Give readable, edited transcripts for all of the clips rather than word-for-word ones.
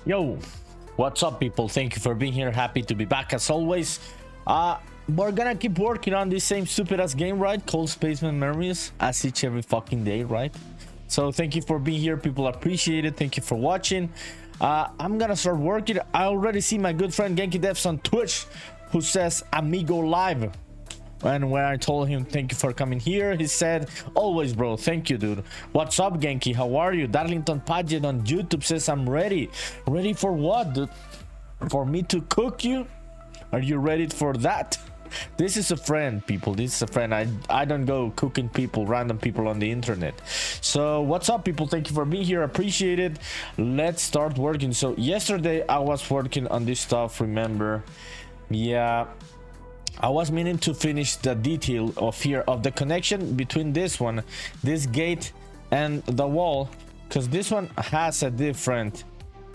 Yo, what's up, people? Thank you for being here. Happy to be back as always. We're gonna keep working on this same stupid ass game, right? Called Spaceman Memories, as each every fucking day, right? So thank you for being here, people. Appreciate it. Thank you for watching. I'm gonna start working. I already see my good friend Genki Devs on Twitch, who says Amigo Live. And when I told him thank you for coming here, he said, always, bro. Thank you, dude. What's up, Genki? How are you? Darlington Paget on YouTube says I'm ready. Ready for what, dude? For me to cook you? Are you ready for that? This is a friend, people. This is a friend. I don't go cooking people, random people on the internet. So what's up, people? Thank you for being here. Appreciate it. Let's start working. So yesterday I was working on this stuff, remember? Yeah, I was meaning to finish the detail of here of the connection between this one, this gate, and the wall, because this one has a different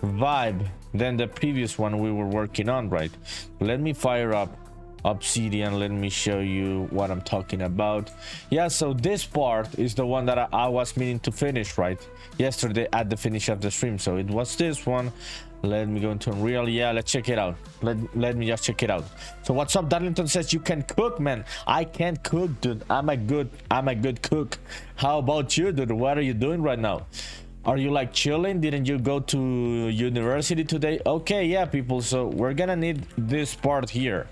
vibe than the previous one we were working on, right? Let me fire up Obsidian. Let me show you what I'm talking about. Yeah, so this part is the one that I was meaning to finish, right, yesterday at the finish of the stream. So it was this one. Let me go into Unreal. Yeah, let's check it out. Let me just check it out. So what's up? Darlington says you can cook, man. I can't cook, dude. I'm a good cook. How about you, dude? What are you doing right now? Are you like chilling? Didn't you go to university today? Okay, yeah, people. So we're gonna need this part here.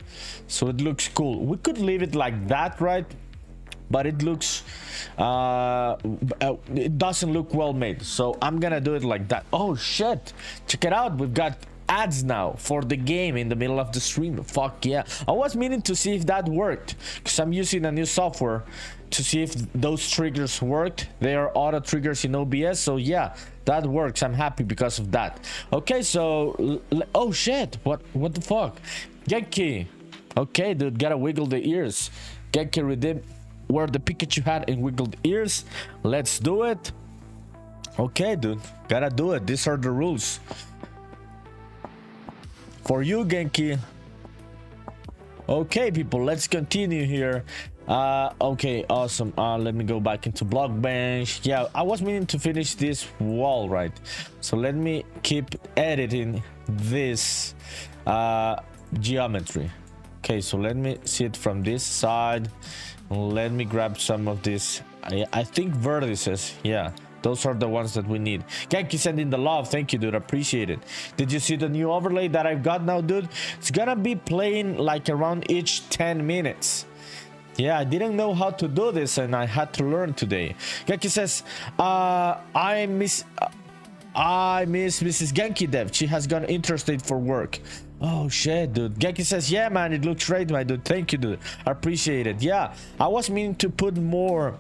So it looks cool. We could leave it like that, right? But it looks it doesn't look well made, so I'm gonna do it like that. Oh shit, check it out, we've got ads now for the game in the middle of the stream. Fuck yeah. I was meaning to see if that worked, because I'm using a new software to see if those triggers worked. They are auto triggers in OBS, so yeah, that works. I'm happy because of that. Okay, so oh shit, what the fuck, Genki? Okay, dude, gotta wiggle the ears. Genki redeem where the Pikachu hat and wiggled ears. Let's do it. Okay, dude, gotta do it. These are the rules for you, Genki. Okay, people, let's continue here. Okay, awesome. Let me go back into BlockBench. Yeah, I was meaning to finish this wall, right? So let me keep editing this geometry. Okay, so let me see it from this side. Let me grab some of this. I think vertices. Yeah, those are the ones that we need. Genki sending the love. Thank you, dude. Appreciate it. Did you see the new overlay that I've got now, dude? It's gonna be playing like around each 10 minutes. Yeah, I didn't know how to do this and I had to learn today. Genki says, I miss Mrs. Genki Dev. She has gone interstate for work. Oh shit, dude. Genki says, yeah, man, it looks great, my dude. Thank you, dude. I appreciate it. Yeah, I was meaning to put more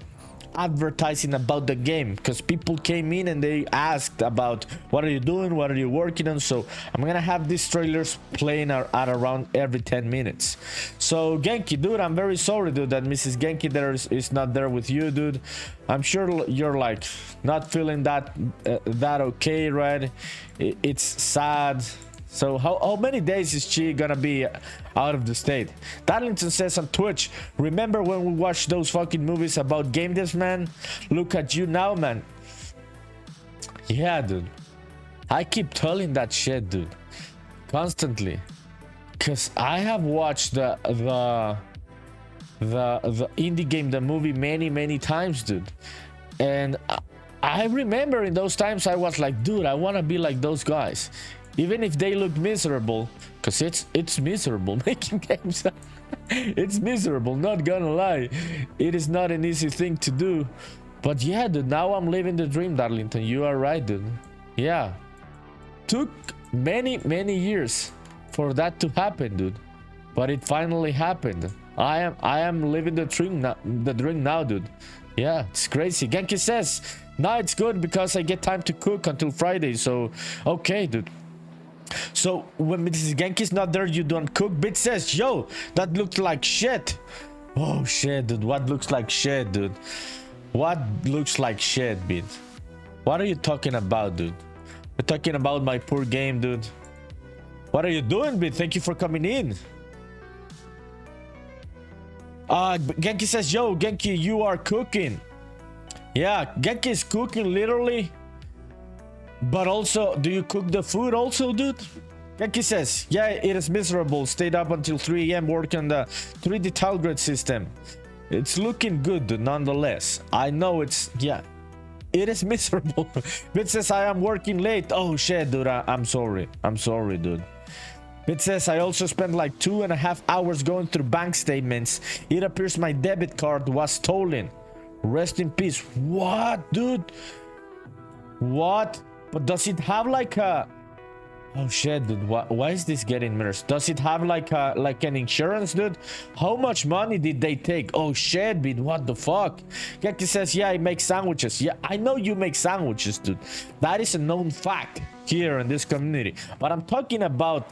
advertising about the game, because people came in and they asked about what are you doing, what are you working on. So I'm gonna have these trailers playing at around every 10 minutes. So Genki, dude, I'm very sorry, dude, that Mrs. Genki there is not there with you, dude. I'm sure you're like not feeling that okay, right? It's sad. So how many days is she gonna be out of the state? Darlington says on Twitch, remember when we watched those fucking movies about game devs, man? Look at you now, man. Yeah, dude, I keep telling that shit, dude, constantly, because I have watched the indie game, the movie, many times, dude. And I remember in those times I was like, dude, I want to be like those guys. Even if they look miserable, because it's miserable making games. It's miserable, not gonna lie. It is not an easy thing to do. But yeah, dude, now I'm living the dream, Darlington. You are right, dude. Yeah, took many years for that to happen, dude, but it finally happened. I am living the dream now, dude. Yeah, it's crazy. Genki says, nah, it's good because I get time to cook until Friday. So okay, dude. So when Mrs. Genki's not there, you don't cook. Bit says, yo, that looks like shit. Oh shit, dude. What looks like shit, dude? What looks like shit, Bit? What are you talking about, dude? You're talking about my poor game, dude. What are you doing, Bit? Thank you for coming in. Genki says, yo, Genki, you are cooking. Yeah, Genki is cooking literally But also, do you cook the food also, dude? Genki says, yeah, it is miserable. Stayed up until 3 a.m. working on the 3D tile grid system. It's looking good, dude, nonetheless. I know it's, yeah, it is miserable. It says, I am working late. Oh, shit, dude, I'm sorry. I'm sorry, dude. It says, I also spent like 2.5 hours going through bank statements. It appears my debit card was stolen. Rest in peace. What, dude? What? But does it have like a... Oh shit, dude, why is this getting worse? Does it have like an insurance, dude? How much money did they take? Oh shit, dude, what the fuck? Geki says, yeah, I make sandwiches. Yeah, I know you make sandwiches, dude. That is a known fact here in this community. But I'm talking about,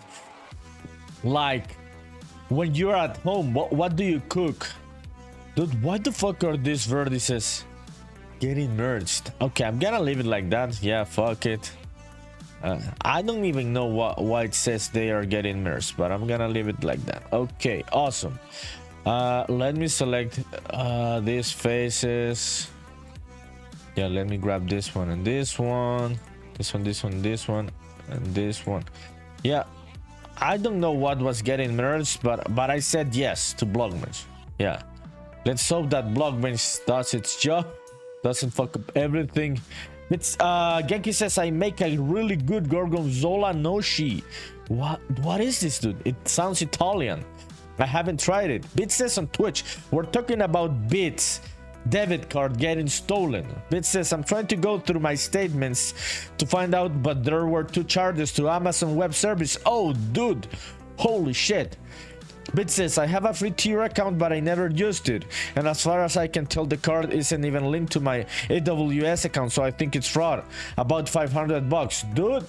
like, when you're at home, what do you cook? Dude, why the fuck are these vertices getting merged? Okay, I'm gonna leave it like that. Yeah, fuck it. I don't even know why it says they are getting merged, but I'm gonna leave it like that. Okay, awesome. Let me select these faces. Yeah, let me grab this one and this one, this one, this one, this one, and this one. Yeah, I don't know what was getting merged, but I said yes to BlockBench. Yeah, let's hope that BlockBench does its job, doesn't fuck up everything. It's Genki says, I make a really good gorgonzola noshi. What is this, dude? It sounds Italian. I haven't tried it. Bit says on Twitch, we're talking about Bit's debit card getting stolen. Bit says, I'm trying to go through my statements to find out, but there were 2 charges to Amazon Web Service. Oh, dude, holy shit. Bit says, I have a free tier account, but I never used it. And as far as I can tell, the card isn't even linked to my AWS account, so I think it's fraud. About 500 bucks. Dude,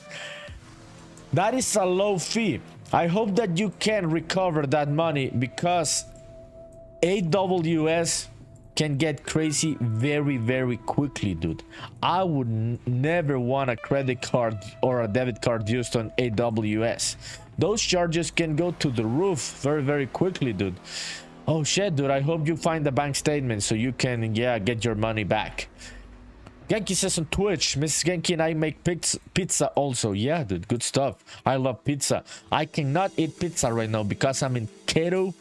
that is a low fee. I hope that you can recover that money, because AWS can get crazy very, very quickly, dude. I would never want a credit card or a debit card used on AWS. Those charges can go to the roof very, very quickly, dude. Oh shit, dude, I hope you find the bank statement so you can, yeah, get your money back. Genki says on Twitch, Mrs. Genki and I make pizza also. Yeah, dude, good stuff. I love pizza. I cannot eat pizza right now because I'm in keto,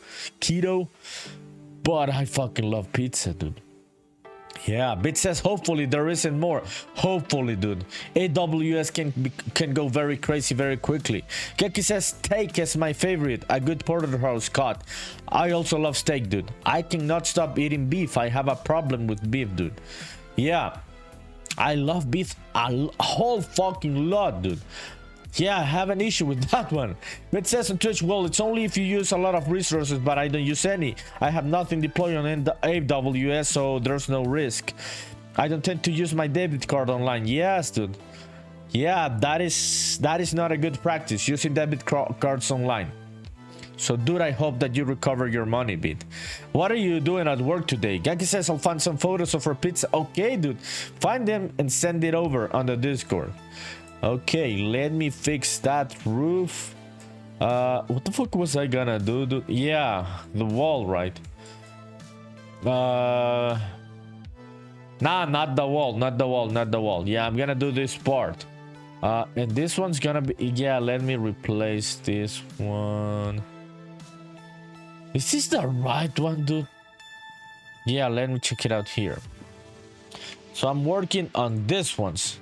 but I fucking love pizza, dude. Yeah, Bit says hopefully there isn't more. Hopefully, dude. AWS can go very crazy very quickly. Keki says steak is my favorite. A good porterhouse cut. I also love steak, dude. I cannot stop eating beef. I have a problem with beef, dude. Yeah, I love beef a whole fucking lot, dude. Yeah, I have an issue with that one. It says on Twitch, well, it's only if you use a lot of resources, but I don't use any. I have nothing deployed on AWS, so there's no risk. I don't tend to use my debit card online. Yes, dude. Yeah, that is not a good practice, using debit cards online. So, dude, I hope that you recover your money, Bit. What are you doing at work today? Genki says, I'll find some photos of her pizza. Okay, dude. Find them and send it over on the Discord. Okay, let me fix that roof. What the fuck was I gonna do, dude? Yeah, the wall, right? Nah, not the wall. Yeah, I'm gonna do this part. And this one's gonna be... Yeah, let me replace this one. Is this the right one, dude? Yeah, let me check it out here. So I'm working on this ones.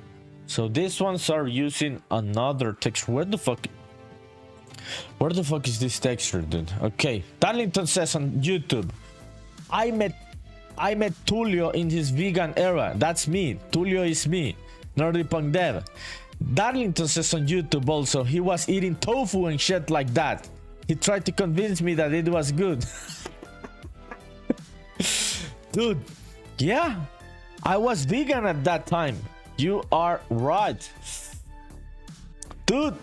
So these ones are using another texture. Where the fuck is this texture, dude? Okay, Darlington says on YouTube, I met Tulio in his vegan era. That's me. Tulio is me. NerdyPunkDev. Darlington says on YouTube also, he was eating tofu and shit like that. He tried to convince me that it was good. Dude, yeah, I was vegan at that time. You are right, dude.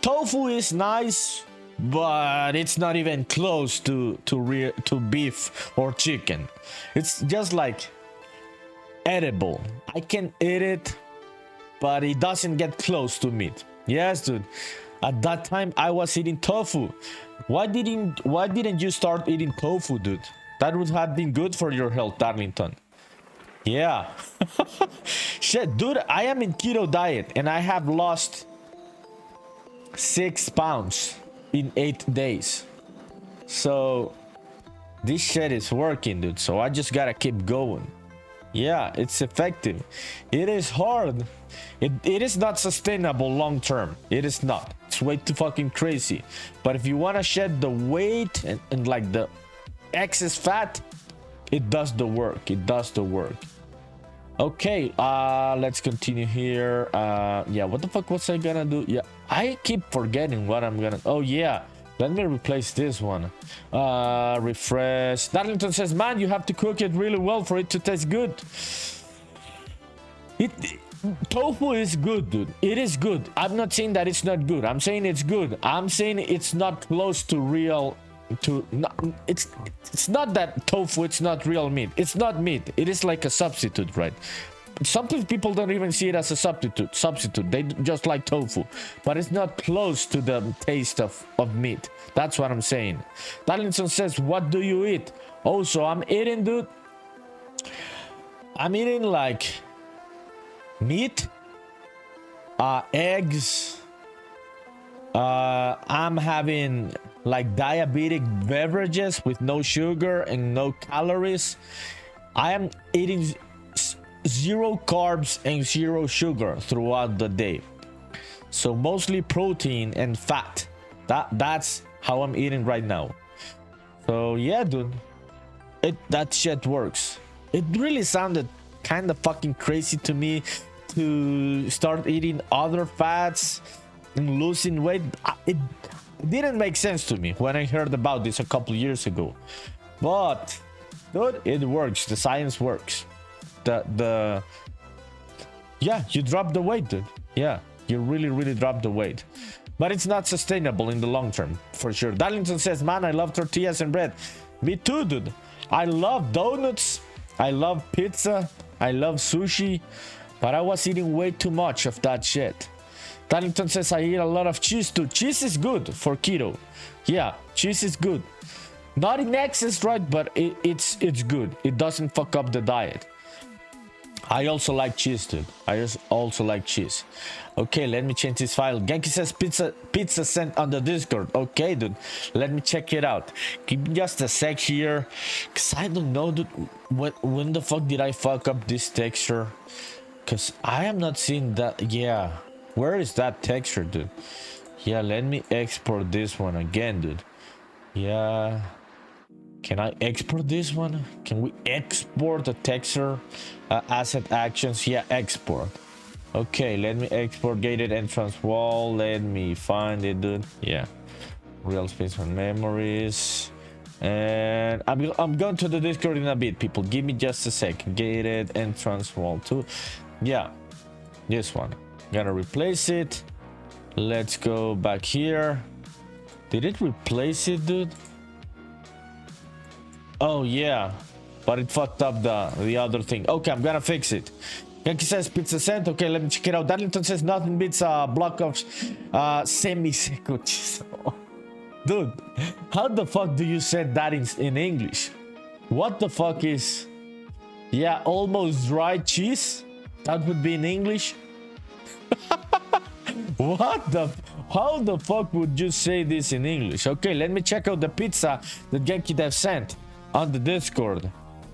Tofu is nice, but it's not even close to beef or chicken. It's just like edible. I can eat it, but it doesn't get close to meat. Yes, dude. At that time, I was eating tofu. Why didn't you start eating tofu, dude? That would have been good for your health, Darlington. Yeah. shit, dude, I am in keto diet and I have lost 6 pounds in 8 days. So this shit is working, dude. So I just gotta keep going. Yeah, it's effective. It is hard. It is not sustainable long term. It is not. It's way too fucking crazy. But if you want to shed the weight and like the excess fat, it does the work. It does the work. Okay, let's continue here. Yeah, what the fuck was I gonna do? Yeah, I keep forgetting what I'm gonna. Oh yeah, let me replace this one. Refresh. Darlington says, man, you have to cook it really well for it to taste good. Tofu is good, dude. It is good. I'm not saying that it's not good. I'm saying it's good. I'm saying it's not close to real. It's not that tofu. It's not real meat. It's not meat. It is like a substitute, right? Sometimes people don't even see it as a substitute. They just like tofu, but it's not close to the taste of meat. That's what I'm saying. Darlington says, what do you eat? Also, I'm eating, dude. I'm eating like meat, eggs. I'm having like diabetic beverages with no sugar and no calories. I am eating 0 carbs and 0 sugar throughout the day, so mostly protein and fat. That's how I'm eating right now. So yeah, dude, that shit works. It really sounded kind of fucking crazy to me to start eating other fats and losing weight. It didn't make sense to me when I heard about this a couple years ago, but dude, it works. The science works. Yeah, you drop the weight, dude. Yeah, you really drop the weight, but it's not sustainable in the long term for sure. Darlington says, man, I love tortillas and bread. Me too, dude. I love donuts, I love pizza, I love sushi, but I was eating way too much of that shit. Darlington says, I eat a lot of cheese too. Cheese is good for keto. Yeah, cheese is good. Not in excess, right? But it's good. It doesn't fuck up the diet. I also like cheese, dude. I also like cheese. Okay, let me change this file. Genki says pizza sent on the Discord. Okay, dude. Let me check it out. Give me just a sec here. Cause I don't know, dude. When the fuck did I fuck up this texture? Cause I am not seeing that. Yeah. Where is that texture, dude? Yeah, let me export this one again, dude. Yeah. Can I export this one? Can we export the texture? Asset actions. Yeah, export. Okay, let me export gated entrance wall. Let me find it, dude. Yeah. Real Spaceman Memories. And I'm going to the Discord in a bit, people. Give me just a sec. Gated entrance wall 2. Yeah. This one. Gonna replace it. Let's go back here. Did it replace it, dude? Oh yeah, but it fucked up the other thing. Okay, I'm gonna fix it. Yankee says pizza sent. Okay, let me check it out. Darlington says nothing beats a block of semi-seco cheese. Dude, how the fuck do you say that in English? What the fuck is... Yeah, almost dry cheese? That would be in English? What the... How the fuck would you say this in English? Okay, let me check out the pizza that Genki Dev sent on the Discord.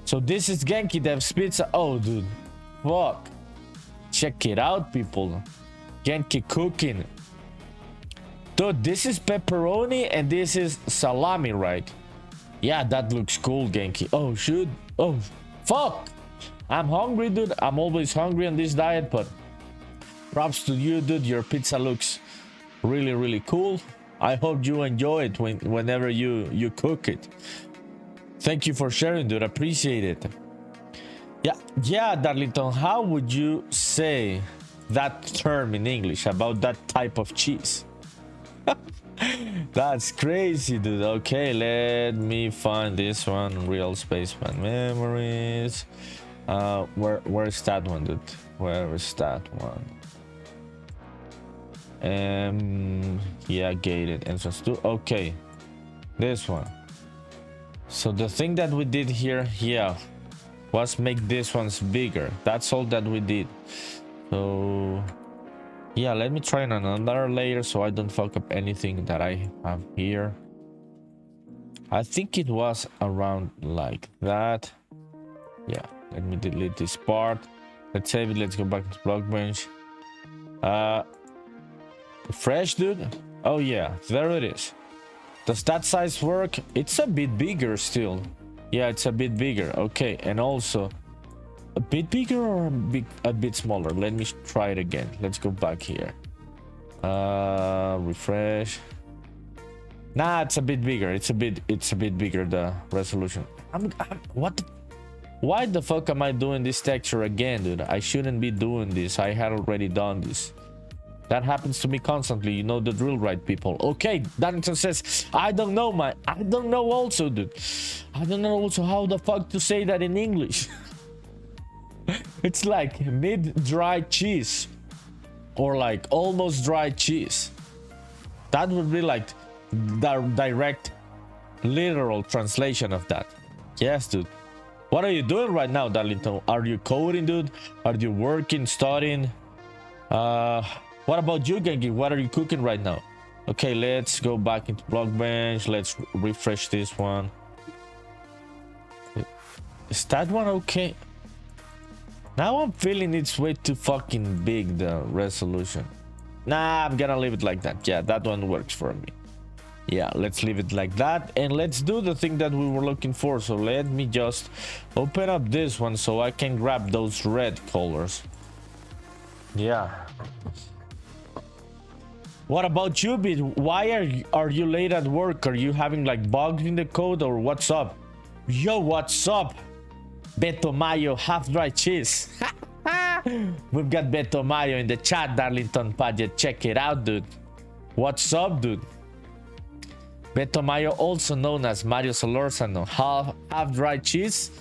So this is Genki Dev's pizza. Oh, dude. Fuck. Check it out, people. Genki cooking. Dude, this is pepperoni and this is salami, right? Yeah, that looks cool, Genki. Oh, shoot. Oh, fuck. I'm hungry, dude. I'm always hungry on this diet, but props to you, dude. Your pizza looks really cool. I hope you enjoy it whenever you cook it. Thank you for sharing, dude. Appreciate it. Yeah, Darlington, how would you say that term in English about that type of cheese? That's crazy, dude. Okay, let me find this one. Real Spaceman Memories. Where's that one, dude? Where is that one? Yeah, gated entrance 2. Okay, this one. So the thing that we did here, yeah, was make these ones bigger. That's all that we did. So yeah, let me try on another layer so I don't fuck up anything that I have here. I think it was around like that. Yeah, let me delete this part. Let's save it. Let's go back to BlockBench. Fresh, dude. Oh yeah, there it is. Does that size work? It's a bit bigger still. Yeah, it's a bit bigger. Okay, and also a bit bigger or a bit smaller. Let me try it again. Let's go back here. Refresh. Nah, it's a bit bigger. It's a bit bigger, the resolution. What? Why the fuck am I doing this texture again, dude? I shouldn't be doing this. I had already done this. That happens to me constantly. You know the drill, right, people? Okay, Darlington says, I don't know, man. I don't know also, dude. I don't know also how the fuck to say that in English. It's like mid-dry cheese. Or like almost dry cheese. That would be like the direct, literal translation of that. Yes, dude. What are you doing right now, Darlington? Are you coding, dude? Are you working, studying? What about you, Genki? What are you cooking right now? Okay, let's go back into BlockBench. Let's refresh this one. Is that one okay? Now I'm feeling it's way too fucking big, the resolution. Nah, I'm gonna leave it like that. Yeah, that one works for me. Yeah, let's leave it like that. And let's do the thing that we were looking for. So let me just open up this one so I can grab those red colors. Yeah. What about you, Bit? Why are you late at work? Are you having like bugs in the code or what's up? Yo, what's up? Beto Mayo, half-dry cheese. We've got Beto Mayo in the chat, Darlington Paget. Check it out, dude. What's up, dude? Beto Mayo, also known as Mario Solorzano. Half-dry cheese?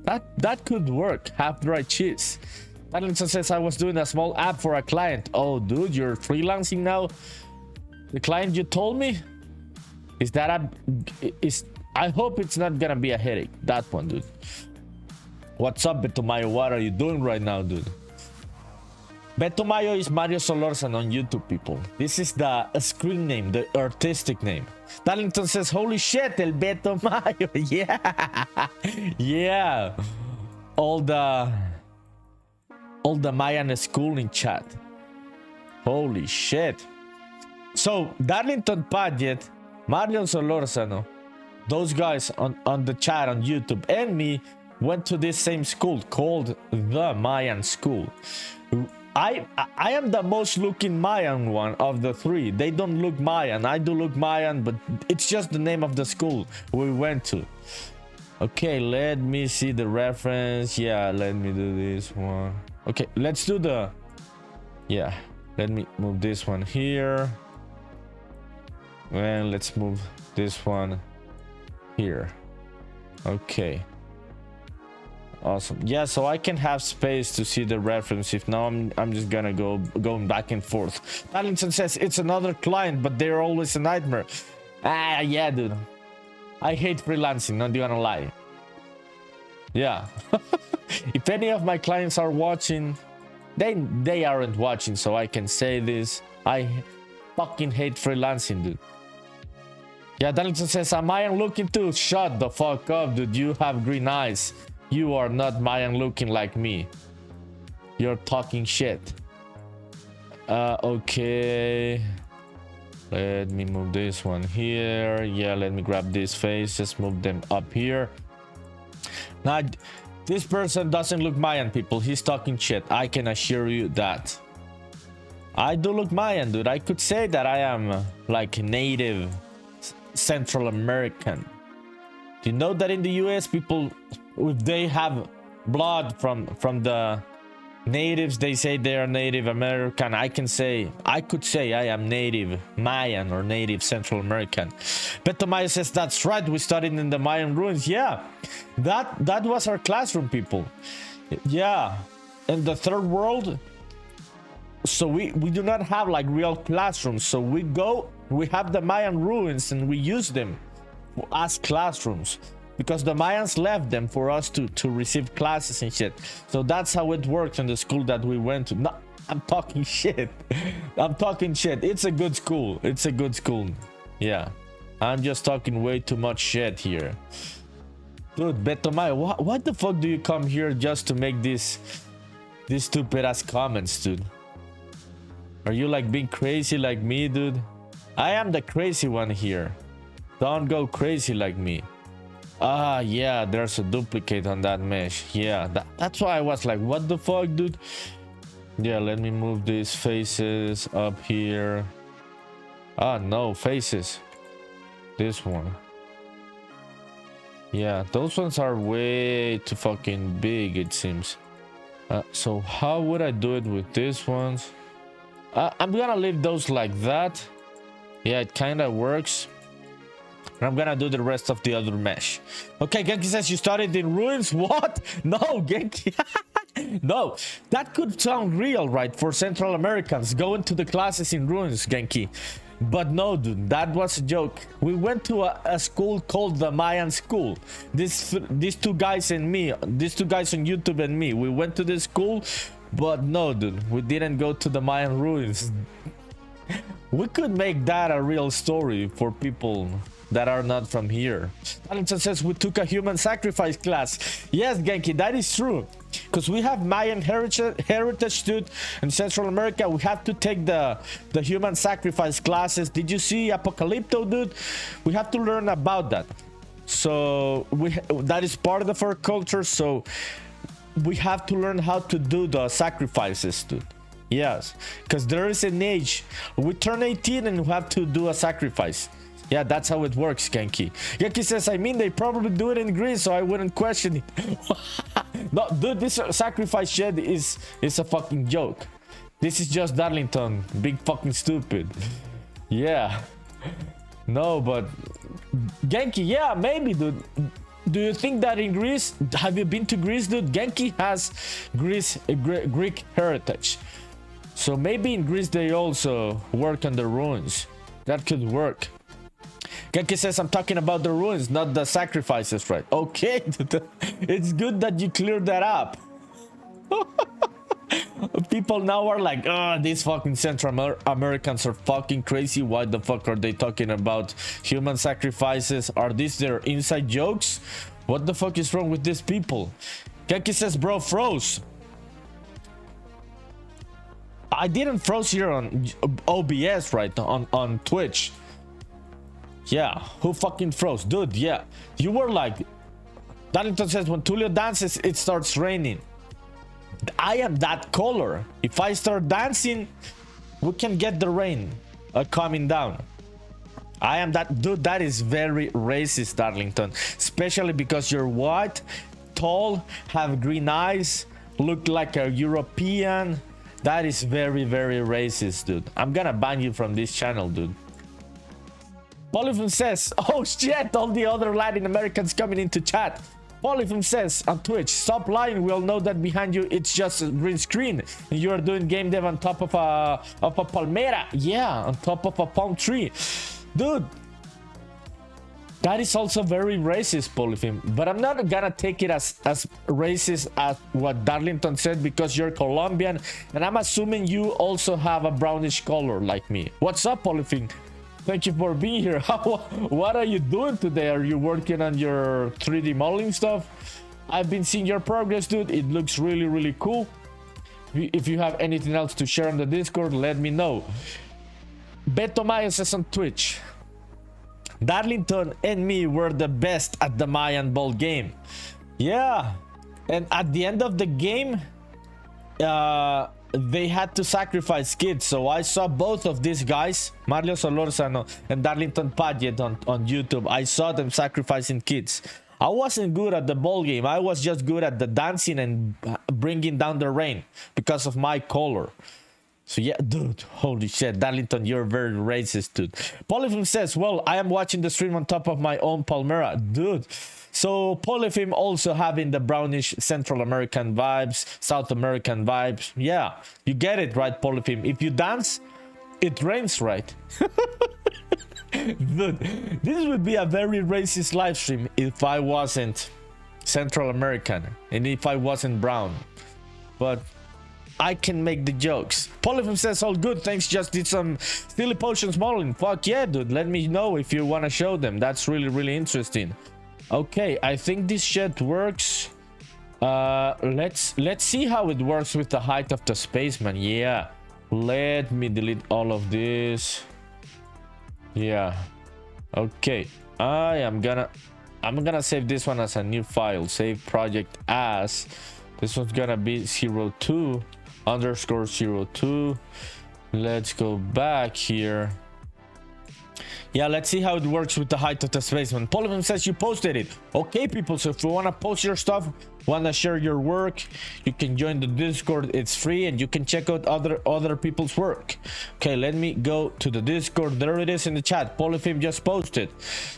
That could work. Half-dry cheese. Darlington says, I was doing a small app for a client. Oh, dude, you're freelancing now? The client you told me? Is that I hope it's not gonna be a headache. That one, dude. What's up, Beto Mayo? What are you doing right now, dude? Beto Mayo is Mario Solorzano on YouTube, people. This is the screen name, the artistic name. Darlington says, holy shit, El Beto Mayo. Yeah. Yeah. All the Mayan school in chat. Holy shit. So Darlington Paget, Mario Solorzano, those guys on the chat on YouTube and me went to this same school called the Mayan School. I am the most looking Mayan one of the three. They don't look Mayan. I do look Mayan, but it's just the name of the school we went to. Okay, let me see the reference. Yeah, let me do this one. Okay, let's do the... Yeah, let me move this one here. And let's move this one here. Okay. Awesome. Yeah, so I can have space to see the reference. If now I'm just gonna going back and forth. Darlington says it's another client, but they're always a nightmare. Ah, yeah, dude. I hate freelancing, not gonna lie. Yeah. If any of my clients are watching, they aren't watching, so I can say this. I fucking hate freelancing, dude. Yeah, Darlington says, am I looking too? Shut the fuck up, dude. You have green eyes. You are not Mayan looking like me. You're talking shit. Okay. Let me move this one here. Yeah, let me grab this face. Just move them up here. Now, this person doesn't look Mayan, people. He's talking shit. I can assure you that. I do look Mayan, dude. I could say that I am like native Central American. Do you know that in the US, people, if they have blood from the natives, they say they are Native American. I could say I am native Mayan or native Central American. Beto Mayo says, that's right, we studied in the Mayan ruins. Yeah, that was our classroom, people. Yeah, in the third world, so we do not have like real classrooms. So we have the Mayan ruins and we use them as classrooms. because the Mayans left them for us to receive classes and shit. So that's how it works in the school that we went to. No, I'm talking shit. I'm talking shit. It's a good school. It's a good school. Yeah, I'm just talking way too much shit here. Dude, Betomai, what the fuck do you come here just to make these stupid ass comments, dude? Are you like being crazy like me, dude? I am the crazy one here. Don't go crazy like me. Ah, yeah, there's a duplicate on that mesh. Yeah, that's why I was like, what the fuck, dude? Yeah, let me move these faces up here. Ah, no, faces. This one. Yeah, those ones are way too fucking big, it seems. So how would I do it with these ones? I'm gonna leave those like that. Yeah, it kind of works. And I'm gonna do the rest of the other mesh. Okay, Genki says you started in ruins. What? No, Genki. No, that could sound real, right? For Central Americans going to the classes in ruins, Genki. But no, dude, that was a joke. We went to a school called the Mayan School. These two guys and me, these two guys on YouTube and me, we went to this school. But no, dude, we didn't go to the Mayan ruins. We could make that a real story for people that are not from here. Alan says we took a human sacrifice class. Yes, Genki, that is true. Because we have Mayan heritage, dude. In Central America, we have to take the human sacrifice classes. Did you see Apocalypto, dude? We have to learn about that. So that is part of our culture. So we have to learn how to do the sacrifices, dude. Yes, because there is an age. We turn 18 and we have to do a sacrifice. Yeah, that's how it works, Genki. Genki says, I mean, they probably do it in Greece, so I wouldn't question it. No, dude, this sacrifice shed is a fucking joke. This is just Darlington, big fucking stupid. Yeah. No, but Genki, yeah, maybe, dude. Do you think that in Greece, have you been to Greece, dude? Genki has Greek heritage. So maybe in Greece they also work on the ruins. That could work. Genki says, I'm talking about the ruins, not the sacrifices, right? Okay, it's good that you cleared that up. People now are like, oh, these fucking Central Americans are fucking crazy. Why the fuck are they talking about human sacrifices? Are these their inside jokes? What the fuck is wrong with these people? Genki says, bro, froze. I didn't froze here on OBS, right? On Twitch. Yeah, who fucking froze? Dude, yeah. You were like... Darlington says, when Tulio dances, it starts raining. I am that color. If I start dancing, we can get the rain coming down. I am that... Dude, that is very racist, Darlington. Especially because you're white, tall, have green eyes, look like a European. That is very, very racist, dude. I'm gonna ban you from this channel, dude. Polyphone says, oh shit, all the other Latin Americans coming into chat. Polyphone says on Twitch, stop lying, we all know that behind you it's just a green screen. And you are doing game dev on top of a palmera. Yeah, on top of a palm tree. Dude, that is also very racist, Polyphone. But I'm not gonna take it as racist as what Darlington said, because you're Colombian. And I'm assuming you also have a brownish color like me. What's up, Polyphone? Thank you for being here. What are you doing today? Are you working on your 3D modeling stuff? I've been seeing your progress, dude. It looks really, really cool. If you have anything else to share on the Discord, let me know. Beto Maya says on Twitch, Darlington and me were the best at the Mayan ball game. Yeah. And at the end of the game, they had to sacrifice kids. So I saw both of these guys, Mario Solorzano and Darlington Padgett on YouTube. I saw them sacrificing kids. I wasn't good at the ball game. I was just good at the dancing and bringing down the rain because of my color. So yeah, dude, holy shit, Darlington, you're very racist, dude. Polyphone says, well, I am watching the stream on top of my own Palmera. Dude, so Polyphone also having the brownish Central American vibes, South American vibes. Yeah, you get it right, Polyphone. If you dance, it rains, right? Dude, this would be a very racist live stream if I wasn't Central American and if I wasn't brown. But I can make the jokes. Polyphim says all good, thanks, just did some silly potions modeling. Fuck yeah, dude, let me know if you want to show them. That's really interesting. Okay, I think this shit works. Let's see how it works with the height of the spaceman. Yeah, let me delete all of this. Yeah, okay, I'm gonna save this one as a new file. Save project as, this one's gonna be 02_02. Let's go back here. Yeah, let's see how it works with the height of the spaceman. Polyphim says you posted it. Okay, people, so if you want to post your stuff, want to share your work, you can join the Discord. It's free and you can check out other people's work. Okay, let me go to the Discord. There it is in the chat. Polyphim just posted.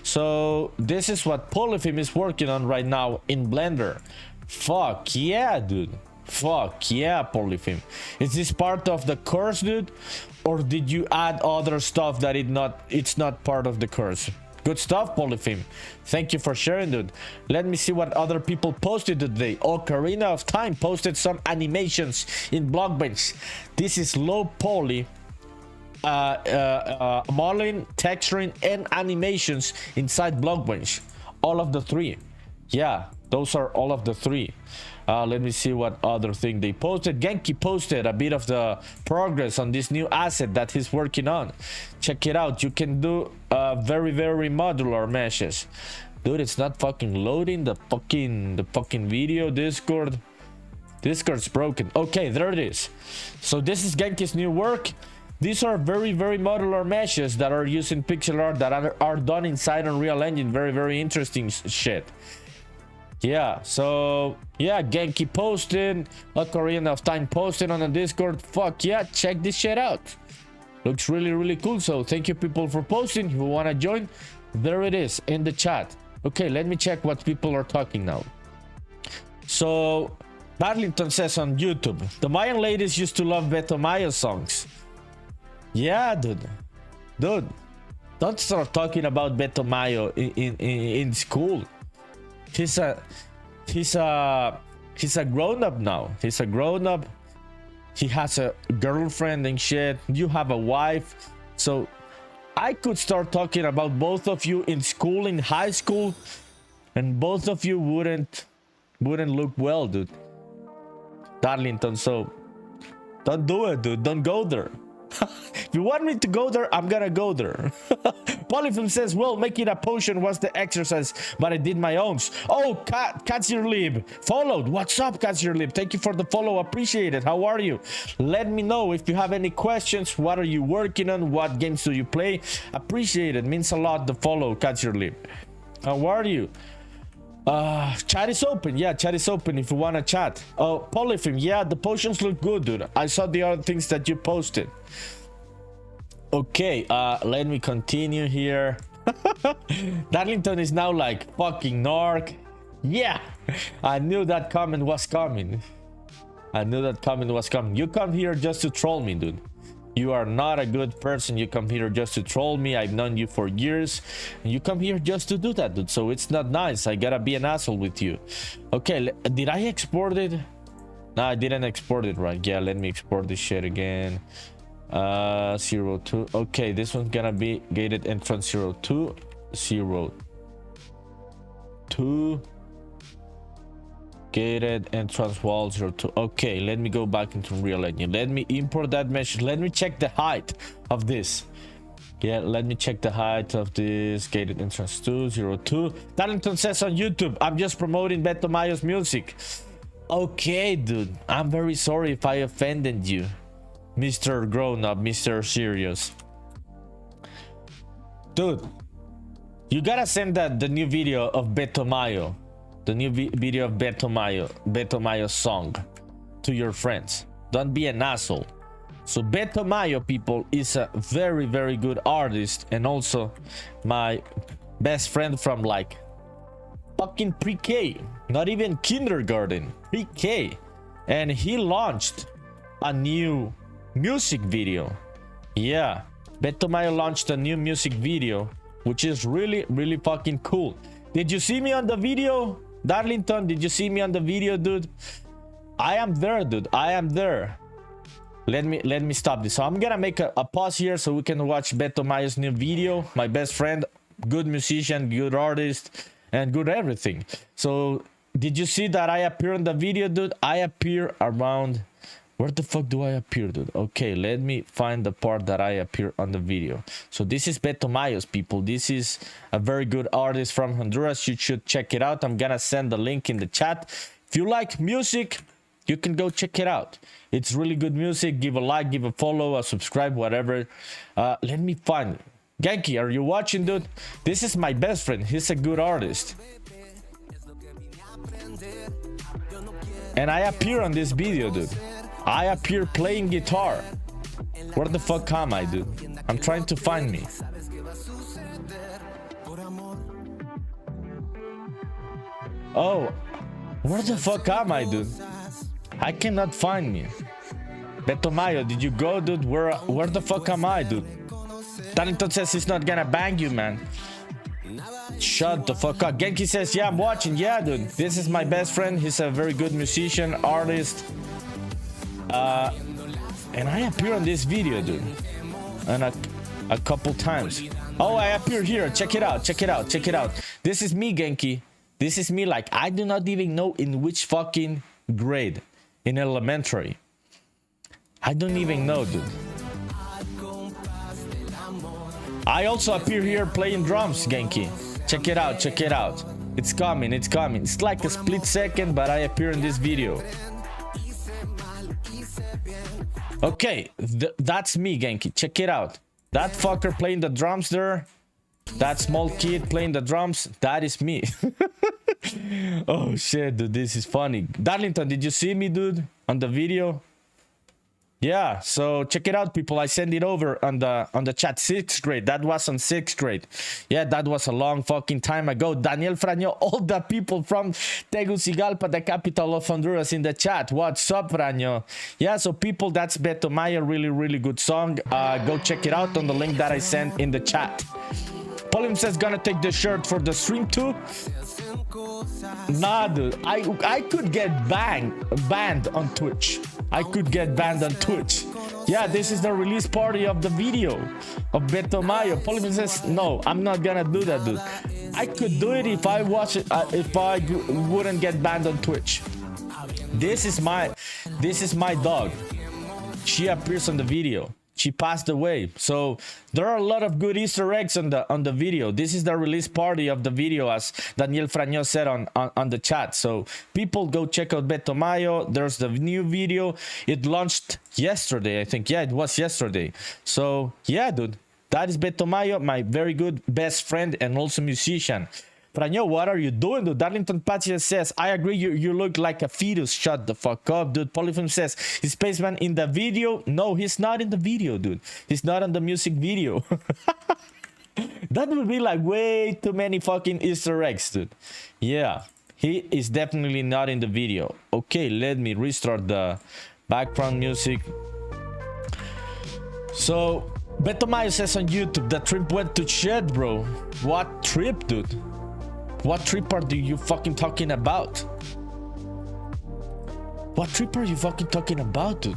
So this is what Polyphim is working on right now in Blender. Fuck yeah, dude. Fuck yeah, Polyphim. Is this part of the course, dude? Or did you add other stuff that it's not part of the course? Good stuff, Polyphim. Thank you for sharing, dude. Let me see what other people posted today. Ocarina of Time posted some animations in BlockBench. This is low poly modeling, texturing, and animations inside BlockBench. All of the three. Yeah, those are all of the three. Let me see what other thing they posted. Genki posted a bit of the progress on this new asset that he's working on. Check it out. You can do very modular meshes. Dude, it's not fucking loading the fucking video. Discord's broken. Okay, there it is. So this is Genki's new work. These are very modular meshes that are using pixel art that are done inside Unreal Engine. Very interesting shit. Yeah, so yeah, Genki posted, Ocarina of Time posted on the Discord. Fuck yeah, check this shit out. Looks really cool. So thank you, people, for posting. If you want to join, there it is in the chat. Okay, let me check what people are talking now. So Darlington says on YouTube, the Mayan ladies used to love Beto Mayo songs. Yeah, dude, don't start talking about Beto Mayo in school. He's a grown-up now. He's a grown-up. He has a girlfriend and shit. You have a wife. So I could start talking about both of you in school, in high school, and both of you wouldn't look well, dude. Darlington, so don't do it, dude. Don't go there. If you want me to go there, I'm gonna go there. Polyphim says, well, making a potion was the exercise, but I did my own. Oh, Katsirlib followed. What's up, Katsirlib? Thank you for the follow. Appreciate it. How are you? Let me know if you have any questions. What are you working on? What games do you play? Appreciate it. Means a lot, the follow, Katsirlib. How are you? Chat is open. Yeah, chat is open if you want to chat. Oh, Polyphim, yeah, the potions look good, dude. I saw the other things that you posted. Okay, let me continue here. Darlington is now like fucking narc. Yeah, I knew that comment was coming. You come here just to troll me, dude. You are not a good person. You come here just to troll me. I've known you for years, and you come here just to do that, dude. So it's not nice. I gotta be an asshole with you. Okay, did I export it? No, I didn't export it right. Yeah, let me export this shit again. 02. Okay, this one's gonna be gated entrance 02. Gated entrance wall 02. Okay, let me go back into Real Engine. Let me import that mesh. Let me check the height of this. Yeah, let me check the height of this gated entrance 202. Darlington says on YouTube, I'm just promoting Beto Mayo's music. Okay, dude, I'm very sorry if I offended you, Mr. Grown Up, Mr. Serious. Dude, you gotta send the new video of Beto Mayo. The new video of Beto Mayo's song to your friends. Don't be an asshole. So Beto Mayo, people, is a very good artist, and also my best friend from like fucking pre-K, not even kindergarten, pre-K. And he launched a new music video. Yeah, Beto Mayo launched a new music video which is really, really fucking cool. Did you see me on the video, Darlington? Did you see me on the video, dude? I am there, dude. I am there. Let me stop this. So I'm gonna make a pause here so we can watch Beto Mayo's new video. My best friend, good musician, good artist, and good everything. So did you see that I appear in the video, dude? I appear around... Where the fuck do I appear, dude? Okay, let me find the part that I appear on the video. So this is Beto Mayo's, people. This is a very good artist from Honduras. You should check it out. I'm gonna send the link in the chat. If you like music, you can go check it out. It's really good music. Give a like, give a follow, a subscribe, whatever. Let me find it. Genki, are you watching, dude? This is my best friend. He's a good artist. And I appear on this video, dude. I appear playing guitar. Where the fuck am I, dude? I'm trying to find me. Oh, where the fuck am I, dude? I cannot find me. Beto Mayo, did you go, dude? Where the fuck am I, dude? Darlington says he's not gonna bang you, man. Shut the fuck up. Genki says, yeah, I'm watching. Yeah, dude. This is my best friend. He's a very good musician, artist. And I appear on this video, dude. And a couple times. Oh, I appear here. Check it out. Check it out. Check it out. This is me, Genki. This is me. Like, I do not even know in which fucking grade in elementary. I don't even know, dude. I also appear here playing drums, Genki. Check it out. Check it out. It's coming. It's coming. It's like a split second, but I appear in this video. Okay, that's me, Genki. Check it out. That fucker playing the drums there. That small kid playing the drums. That is me. Oh shit, dude, this is funny. Darlington, did you see me, dude, on the video? Yeah, so check it out, people. I sent it over on the chat. 6th grade. That was on 6th grade. Yeah, that was a long fucking time ago. Daniel Fraño, all the people from Tegucigalpa, the capital of Honduras, in the chat. What's up, Fraño? Yeah, so people, that's Beto Mayo. Really, really good song. Go check it out on the link that I sent in the chat. Pauline says gonna take the shirt for the stream too. Nah, dude. I could get banned on Twitch. I could get banned on Twitch. Yeah, this is the release party of the video of Beto Mayo. Pauline says, no, I'm not gonna do that, dude. I could do it if I watch it, if I wouldn't get banned on Twitch. This is my dog. She appears on the video. She passed away. So there are a lot of good Easter eggs on the video. This is the release party of the video, as Daniel Fraño said on the chat. So people, go check out Beto Mayo. There's the new video. It launched yesterday, I think. Yeah, it was yesterday. So yeah, dude, that is Beto Mayo, my very good best friend and also musician. Fraño, what are you doing, dude? Darlington Patches says, I agree, you look like a fetus. Shut the fuck up, dude. Polyphone says, is Spaceman in the video? No, he's not in the video, dude. He's not in the music video. That would be like way too many fucking Easter eggs, dude. Yeah, he is definitely not in the video. Okay, let me restart the background music. So, Beto Mayo says on YouTube, the trip went to shit, bro. What trip, dude? What trip are you fucking talking about? What trip are you fucking talking about, dude?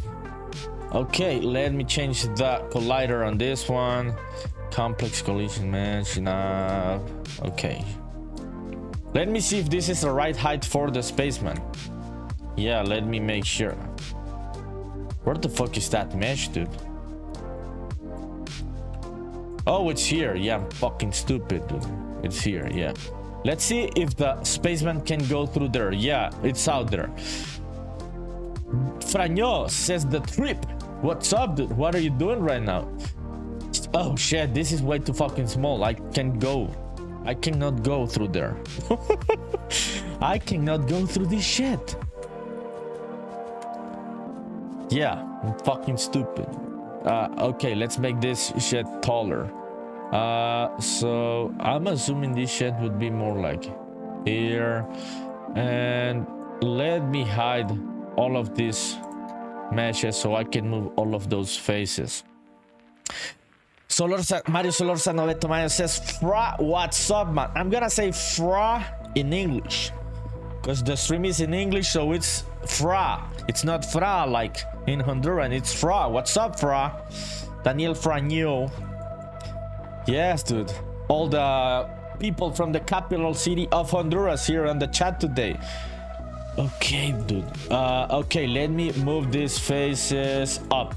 Okay, let me change the collider on this one. Complex collision match. Nah. Okay. Let me see if this is the right height for the Spaceman. Yeah, let me make sure. Where the fuck is that mesh, dude? Oh, it's here. Yeah, I'm fucking stupid, dude. It's here, yeah. Let's see if the Spaceman can go through there. Yeah, it's out there. Fraño says the trip. What's up, dude? What are you doing right now? Oh shit, this is way too fucking small. I cannot go through there. I cannot go through this shit. Yeah, I'm fucking stupid. Okay, let's make this shit taller. So I'm assuming this shit would be more like here, and let me hide all of these meshes so I can move all of those faces. Mario Solorza Noveto Mayo says, Fra, what's up, man? I'm gonna say Fra in English, because the stream is in English, so it's Fra. It's not Fra like in Honduran, it's Fra. What's up, Fra? Daniel Fraño. Yes, dude. All the people from the capital city of Honduras here on the chat today. Okay, dude. Okay, let me move these faces up.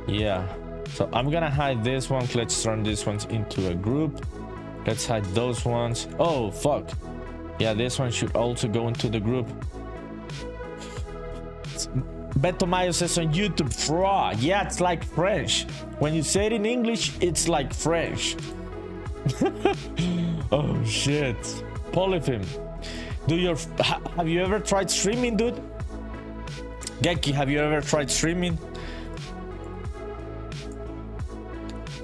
Yeah. So I'm gonna hide this one. Let's turn these ones into a group. Let's hide those ones. Oh, fuck. Yeah, this one should also go into the group. Beto Mayo says on YouTube, Fra. Yeah, it's like French. When you say it in English, it's like French. Oh shit. Polyphim. Have you ever tried streaming, dude? Geki, have you ever tried streaming?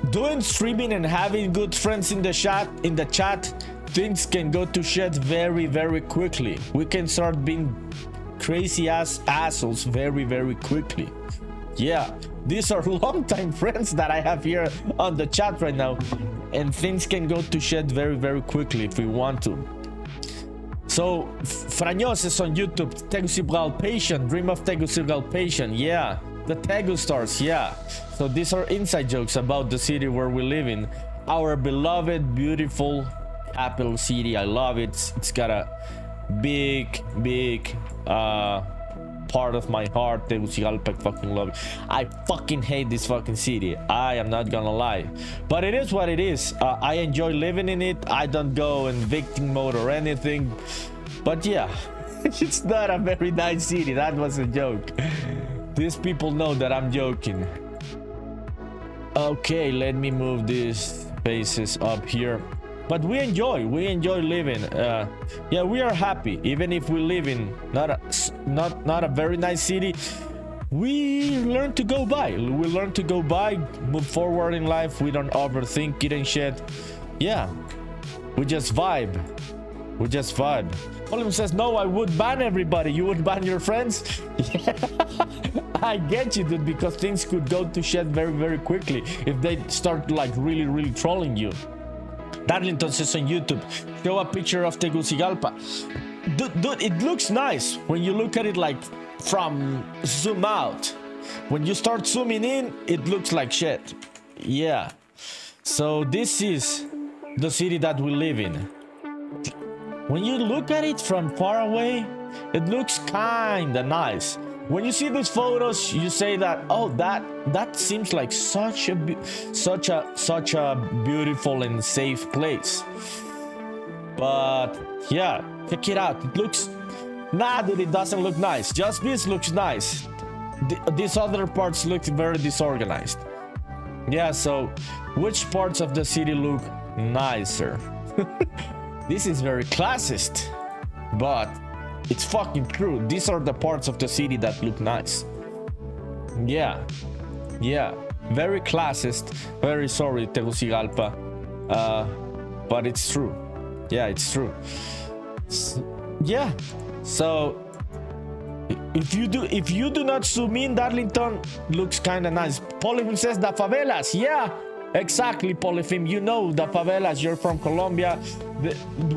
Doing streaming and having good friends in the chat, things can go to shit very, very quickly. We can start being crazy assholes very, very quickly. Yeah, these are longtime friends that I have here on the chat right now, and things can go to shit very, very quickly if we want to. So Fraños is on YouTube. Tegucigalpation, dream of Tegucigalpation. Yeah, the Tegu stars. Yeah, so these are inside jokes about the city where we live in, our beloved, beautiful capital city. I love it. It's got a big part of my heart. Tegucigalpa, fucking love it. I fucking hate this fucking city. I am not gonna lie, but it is what it is. I enjoy living in it. I don't go in victim mode or anything, but yeah, it's not a very nice city. That was a joke. These people know that I'm joking. Okay, let me move these faces up here. But we enjoy living. Yeah, we are happy, even if we live in not a very nice city. We learn to go by. We learn to go by, move forward in life. We don't overthink it and shit. Yeah, we just vibe. We just vibe. Oliver says, no, I would ban everybody. You would ban your friends? Yeah. I get you, dude, because things could go to shit very, very quickly if they start like really trolling you. Darlington says on YouTube, show a picture of Tegucigalpa. Dude, it looks nice when you look at it like from zoom out. When you start zooming in, it looks like shit. Yeah. So this is the city that we live in. When you look at it from far away, it looks kinda nice. When you see these photos, you say that, oh, that seems like such a beautiful and safe place. But yeah, check it out. It looks, nah, dude, it doesn't look nice. Just this looks nice. These other parts look very disorganized. Yeah, so which parts of the city look nicer? This is very classist, but it's fucking true. These are the parts of the city that look nice. Yeah, very classist. Very sorry, Tegucigalpa, but it's true. Yeah, it's true. Yeah, so if you do not zoom in, Darlington looks kind of nice. Polyphim says the favelas. Yeah, exactly, Polyphim. You know the favelas. You're from Colombia.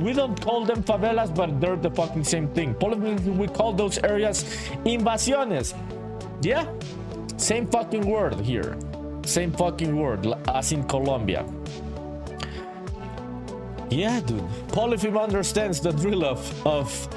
We don't call them favelas, but they're the fucking same thing. Polyphim, we call those areas invasiones. Yeah, same fucking word here. Same fucking word as in Colombia. Yeah, dude. Polyphim understands the drill of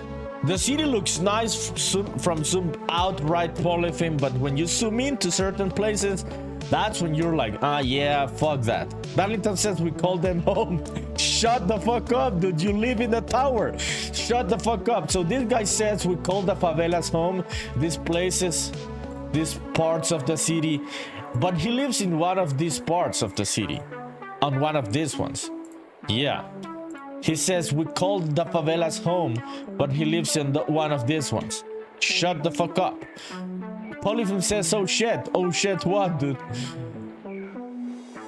the city looks nice from zoom out, right, Polyphim, but when you zoom into certain places, that's when you're like, ah, yeah, fuck that. Darlington says we call them home. Shut the fuck up, dude. You live in the tower. Shut the fuck up. So this guy says we call the favelas home, these places, these parts of the city, but he lives in one of these parts of the city, on one of these ones. Yeah. He says we call the favelas home, but he lives in one of these ones. Shut the fuck up. Polyphim says, oh shit what, dude?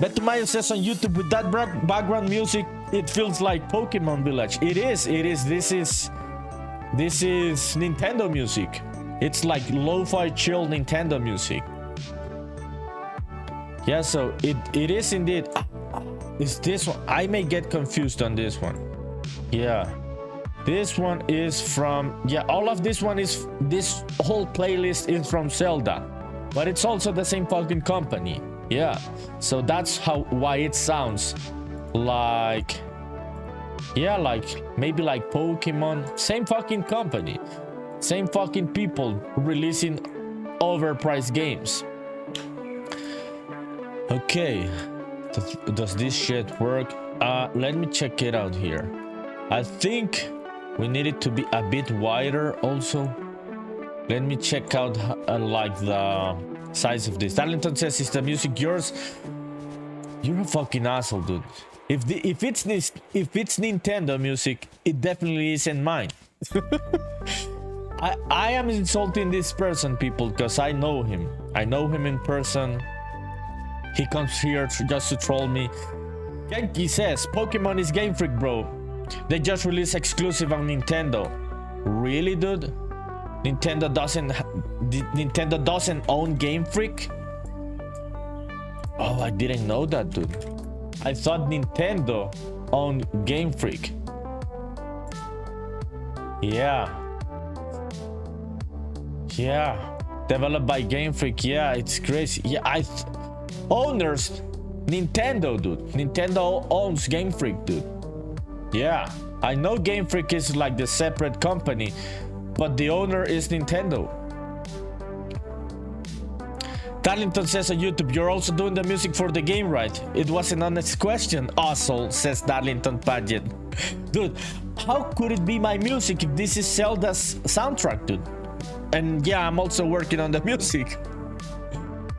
Beto Mayo says on YouTube, with that background music, it feels like Pokemon Village. It is. This is Nintendo music. It's like lo-fi chill Nintendo music. Yeah, so it is indeed. Is this one? I may get confused on this one. Yeah, this one is from, yeah, all of this one is, this whole playlist is from Zelda, but it's also the same fucking company. Yeah, so that's why it sounds like, yeah, like maybe like Pokemon. Same fucking company, same fucking people releasing overpriced games. Okay, does this shit work? Let me check it out here. I think we need it to be a bit wider also. Let me check out like the size of this. Darlington says, is the music yours? You're a fucking asshole, dude. If it's Nintendo music, it definitely isn't mine. I am insulting this person, people, because I know him. I know him in person. He comes here just to troll me. Genki says, Pokemon is Game Freak, bro. They just released exclusive on Nintendo. Really, dude? Nintendo doesn't own Game Freak? Oh, I didn't know that, dude. I thought Nintendo owned Game Freak. Yeah. Yeah. Developed by Game Freak. Yeah, it's crazy. Yeah, owners, Nintendo, dude. Nintendo owns Game Freak, dude. Yeah, I know Game Freak is like the separate company, but the owner is Nintendo. Darlington says on YouTube, you're also doing the music for the game, right? It was an honest question, asshole, says Darlington Paget. Dude, how could it be my music if this is Zelda's soundtrack, dude? And yeah, I'm also working on the music.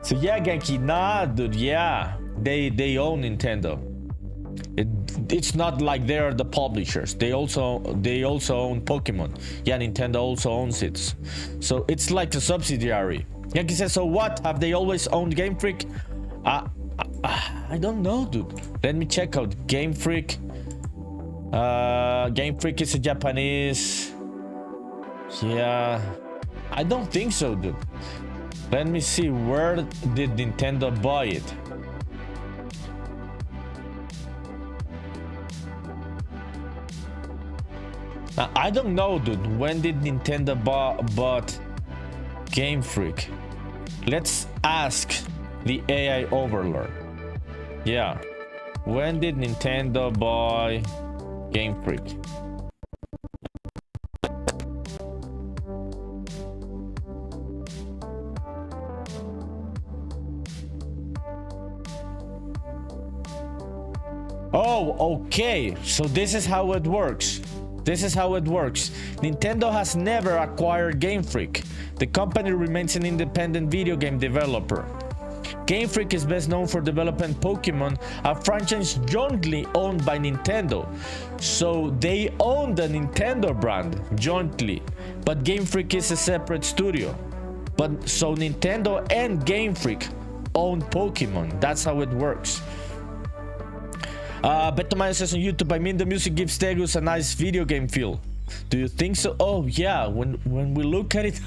So yeah, Genki, nah, dude, yeah, they own Nintendo. It's not like they're the publishers. They also own Pokemon. Yeah, Nintendo also owns it. So it's like a subsidiary. Yankee says, so what? Have they always owned Game Freak? I don't know, dude. Let me check out Game Freak. Game Freak is a Japanese. Yeah, I don't think so, dude. Let me see, where did Nintendo buy it? Now, I don't know, dude. When did Nintendo bought Game Freak? Let's ask the AI overlord. Yeah. When did Nintendo buy Game Freak? Oh, okay. So this is how it works. This is how it works. Nintendo has never acquired Game Freak. The company remains an independent video game developer. Game Freak is best known for developing Pokemon, a franchise jointly owned by Nintendo. So they own the Nintendo brand jointly, but Game Freak is a separate studio. But so Nintendo and Game Freak own Pokemon. That's how it works. Betomaya says on YouTube, I mean the music gives Tegus a nice video game feel. Do you think so? Oh yeah, when we look at it,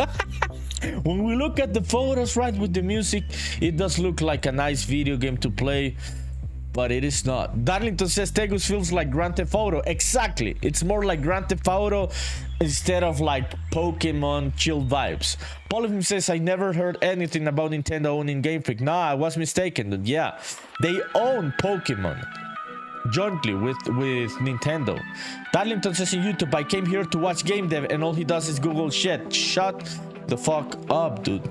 when we look at the photos, right, with the music, it does look like a nice video game to play, but it is not. Darlington says Tegus feels like Grand Theft Auto. Exactly, it's more like Grand Theft Auto instead of like Pokemon chill vibes. Polyphim says I never heard anything about Nintendo owning Game Freak. Nah, I was mistaken. Yeah, they own Pokemon jointly with Nintendo. Darlington says in YouTube, I came here to watch game dev and all he does is Google shit. Shut the fuck up, dude.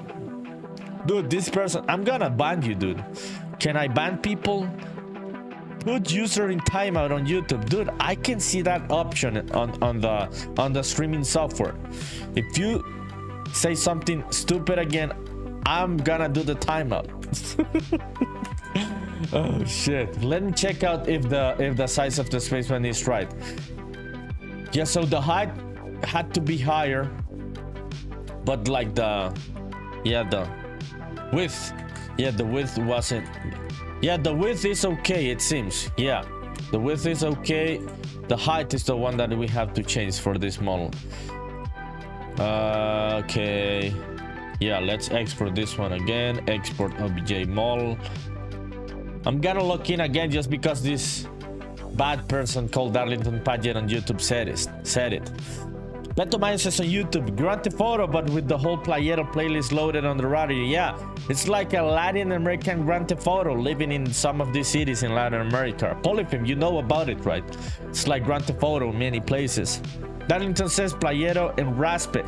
Dude, this person, I'm gonna ban you, dude. Can I ban people? Put user in timeout on YouTube. Dude, I can see that option on the streaming software. If you say something stupid again, I'm gonna do the timeout. Oh shit. Let me check out if the size of the Spaceman is right. Yeah, so the height had to be higher, but like the width, the width wasn't. Yeah, the width is okay, it seems. Yeah, the width is okay. The height is the one that we have to change for this model. Okay, yeah, let's export this one again. Export obj model. I'm gonna log in again just because this bad person called Darlington Paget on YouTube said it. Beto Mayo says on YouTube, Grand Theft Auto, but with the whole Playero playlist loaded on the radio. Yeah, it's like a Latin American Grand Theft Auto living in some of these cities in Latin America. Polyphim, you know about it, right? It's like Grand Theft Auto in many places. Darlington says Playero and Raspe.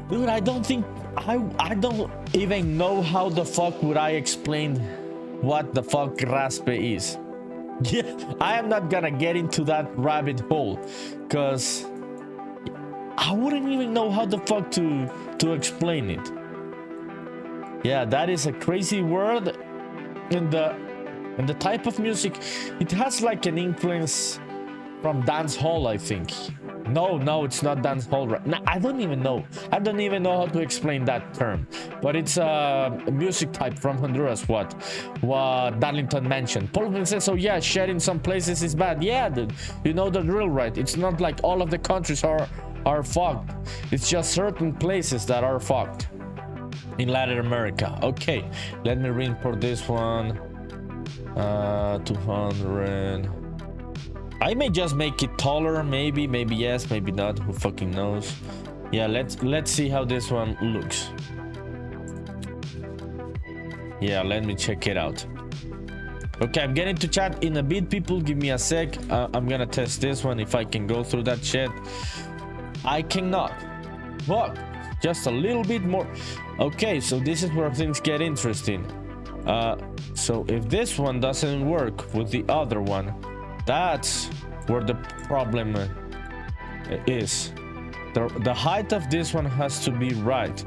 Dude, I don't even know how the fuck would I explain what the fuck Raspe is. Yeah, I am not gonna get into that rabbit hole, because I wouldn't even know how the fuck to explain it. Yeah, that is a crazy word. And the type of music, it has like an influence from dance hall, I think. No, it's not dance hall. No, I don't even know how to explain that term. But it's a music type from Honduras, what Darlington mentioned. Paulman says, oh yeah, sharing some places is bad. Yeah, dude, you know the drill, right? It's not like all of the countries are fucked. It's just certain places that are fucked in Latin America. Okay, let me re-import this one. 200. I may just make it taller, maybe yes, maybe not, who fucking knows. Yeah, let's see how this one looks. Yeah, let me check it out. Okay, I'm getting to chat in a bit, people. Give me a sec. I'm gonna test this one if I can go through that shit. I cannot. Fuck, just a little bit more. Okay, so this is where things get interesting. So if this one doesn't work with the other one, that's where the problem is. The height of this one has to be right.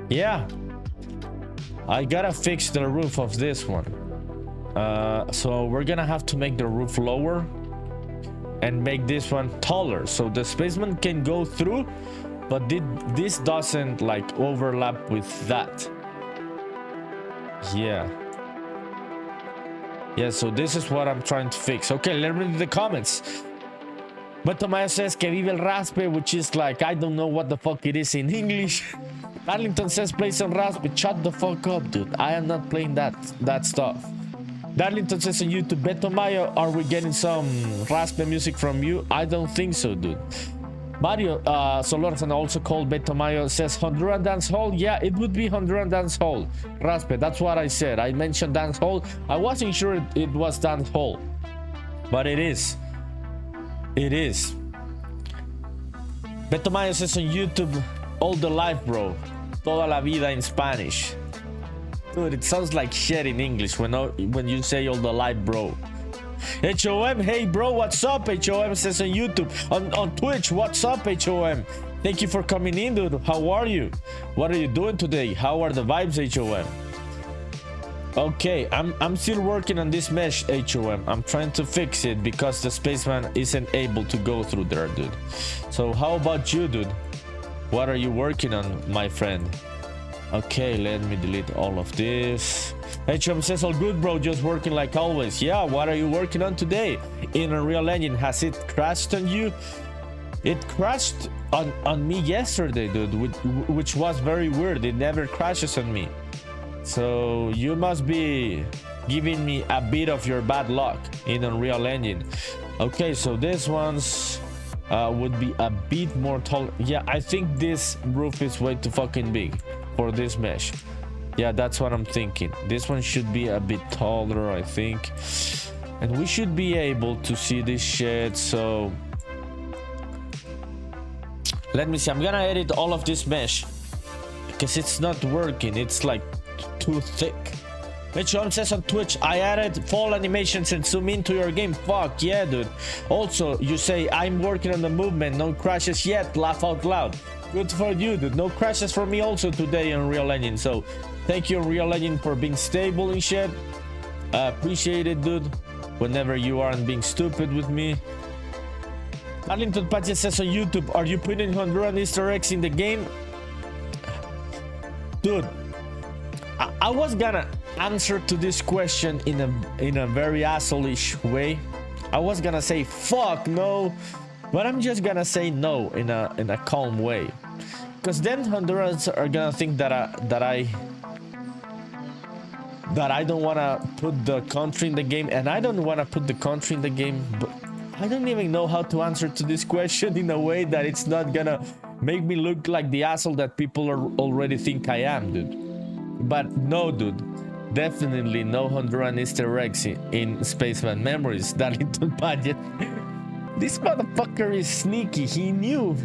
Yeah, I gotta fix the roof of this one. So we're gonna have to make the roof lower and make this one taller, so the spaceman can go through, but this doesn't like overlap with that. Yeah, so this is what I'm trying to fix. Okay, let me read the comments. But Tomaya says que vive el raspe, which is like, I don't know what the fuck it is in English. Darlington says play some raspe. Shut the fuck up, dude. I am not playing that stuff. Darlington says on YouTube, Beto Mayo, are we getting some raspe music from you? I don't think so, dude. Mario Solorzan, also called Beto Mayo, says Honduran dance hall. Yeah, it would be Honduran dance hall. Raspe, that's what I said. I mentioned dance hall. I wasn't sure it was dance hall, but it is. It is. Beto Mayo says on YouTube, all the life, bro. Toda la vida in Spanish. Dude, it sounds like shit in English when you say all the life, bro. HOM, hey bro, what's up? HOM says on YouTube. On Twitch, what's up, HOM? Thank you for coming in, dude. How are you? What are you doing today? How are the vibes, HOM? Okay, I'm still working on this mesh, HOM. I'm trying to fix it because the spaceman isn't able to go through there, dude. So how about you, dude? What are you working on, my friend? Okay, let me delete all of this. HM says all good, bro, just working like always. Yeah, what are you working on today? In Unreal Engine, has it crashed on you? It crashed on me yesterday, dude, which was very weird. It never crashes on me. So you must be giving me a bit of your bad luck in Unreal Engine. Okay, so this one's would be a bit more tall. Yeah, I think this roof is way too fucking big for this mesh. Yeah, that's what I'm thinking. This one should be a bit taller, I think, and we should be able to see this shit. So let me see. I'm gonna edit all of this mesh because it's not working. It's like too thick. Mitch says on Twitch, I added fall animations and zoom into your game. Fuck yeah, dude. Also, you say I'm working on the movement, no crashes yet. Laugh out loud. Good for you, dude. No crashes for me also today on Unreal Engine. So thank you, Unreal Engine, for being stable and shit. Appreciate it, dude. Whenever you aren't being stupid with me. Arlington Patches says on YouTube, are you putting Honduran Easter eggs in the game? Dude, I was gonna answer to this question in a very asshole-ish way. I was gonna say fuck no, but I'm just gonna say no in a calm way, because then Hondurans are gonna think that that I don't want to put the country in the game, and I don't want to put the country in the game, but I don't even know how to answer to this question in a way that it's not gonna make me look like the asshole that people already think I am, dude. But no, dude, definitely no Honduran Easter eggs in Spaceman Memories. That little budget. This motherfucker is sneaky. He knew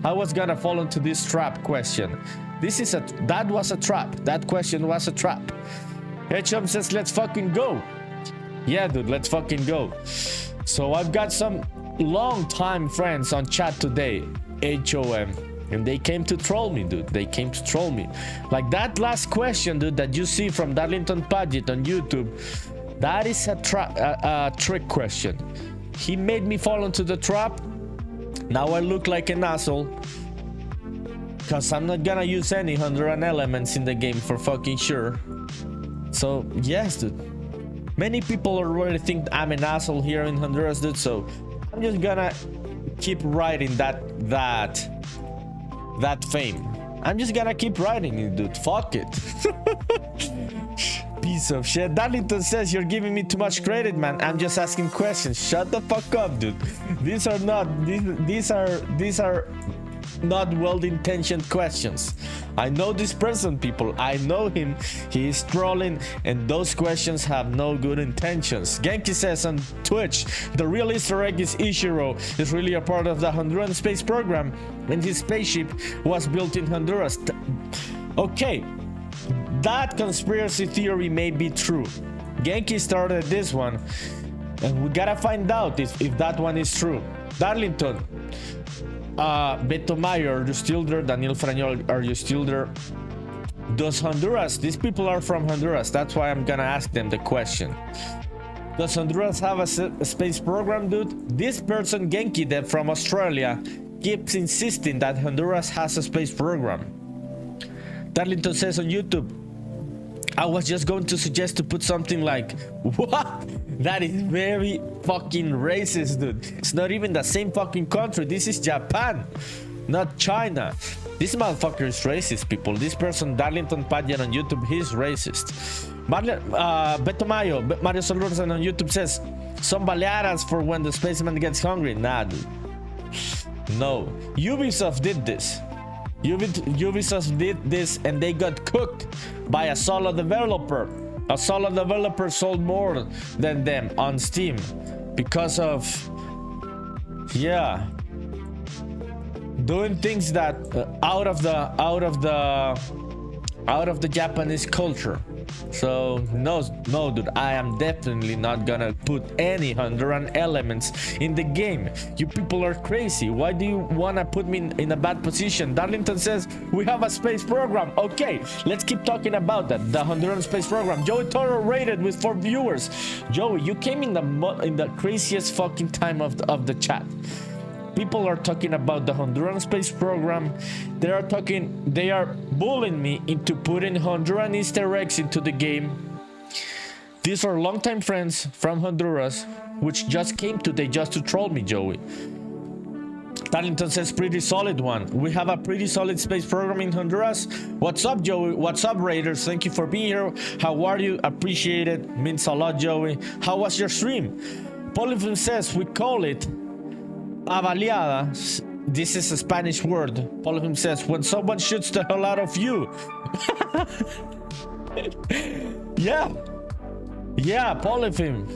I was gonna fall into this trap question. That was a trap. That question was a trap. HM says, let's fucking go. Yeah, dude, let's fucking go. So I've got some long-time friends on chat today, HOM, and they came to troll me, dude. They came to troll me. Like that last question, dude, that you see from Darlington Paget on YouTube, that is a trick question. He made me fall into the trap. Now I look like an asshole, because I'm not gonna use any Honduran elements in the game for fucking sure. So yes, dude. Many people already think I'm an asshole here in Honduras, dude, so I'm just gonna keep riding that fame. I'm just gonna keep riding it, dude. Fuck it. Piece of shit. Darlington says you're giving me too much credit, man. I'm just asking questions. Shut the fuck up, dude. These are not well-intentioned questions. I know this person, people. I know him. He is trolling, and those questions have no good intentions. Genki says on Twitch, the real Easter egg is Ichiro is really a part of the Honduran space program, and his spaceship was built in Honduras. Okay, that conspiracy theory may be true. Genki started this one, and we gotta find out if that one is true. Darlington, Beto Mayo, are you still there? Daniel Frañol, are you still there? Does Honduras, these people are from Honduras, that's why I'm gonna ask them the question. Does Honduras have a space program, dude? This person, Genki Dev from Australia, keeps insisting that Honduras has a space program. Darlington says on YouTube, I was just going to suggest to put something like, what? That is very fucking racist, dude. It's not even the same fucking country. This is Japan, not China. This motherfucker is racist, people. This person, Darlington Paget on YouTube, he's racist. Beto Mayo, Mario Solurzen on YouTube says, some baleadas for when the spaceman gets hungry. Nah, dude. No. Ubisoft did this. Ubisoft did this, and they got cooked by a solo developer. A solo developer sold more than them on Steam because of, yeah, doing things that out of the Japanese culture. So no, dude, I am definitely not gonna put any Honduran elements in the game. You people are crazy. Why do you wanna put me in a bad position? Darlington says we have a space program. Okay, let's keep talking about that. The Honduran space program. Joey Toro rated with 4 viewers. Joey, you came in the craziest fucking time of the chat. People are talking about the Honduran space program. They are bullying me into putting Honduran Easter eggs into the game. These are longtime friends from Honduras, which just came today just to troll me, Joey. Darlington says pretty solid one. We have a pretty solid space program in Honduras. What's up, Joey? What's up, Raiders? Thank you for being here. How are you? Appreciate it. Means a lot, Joey. How was your stream? Polyfilm says we call it avaliada. This is a Spanish word. Polyfilm says when someone shoots the hell out of you. Yeah, Polyfilm.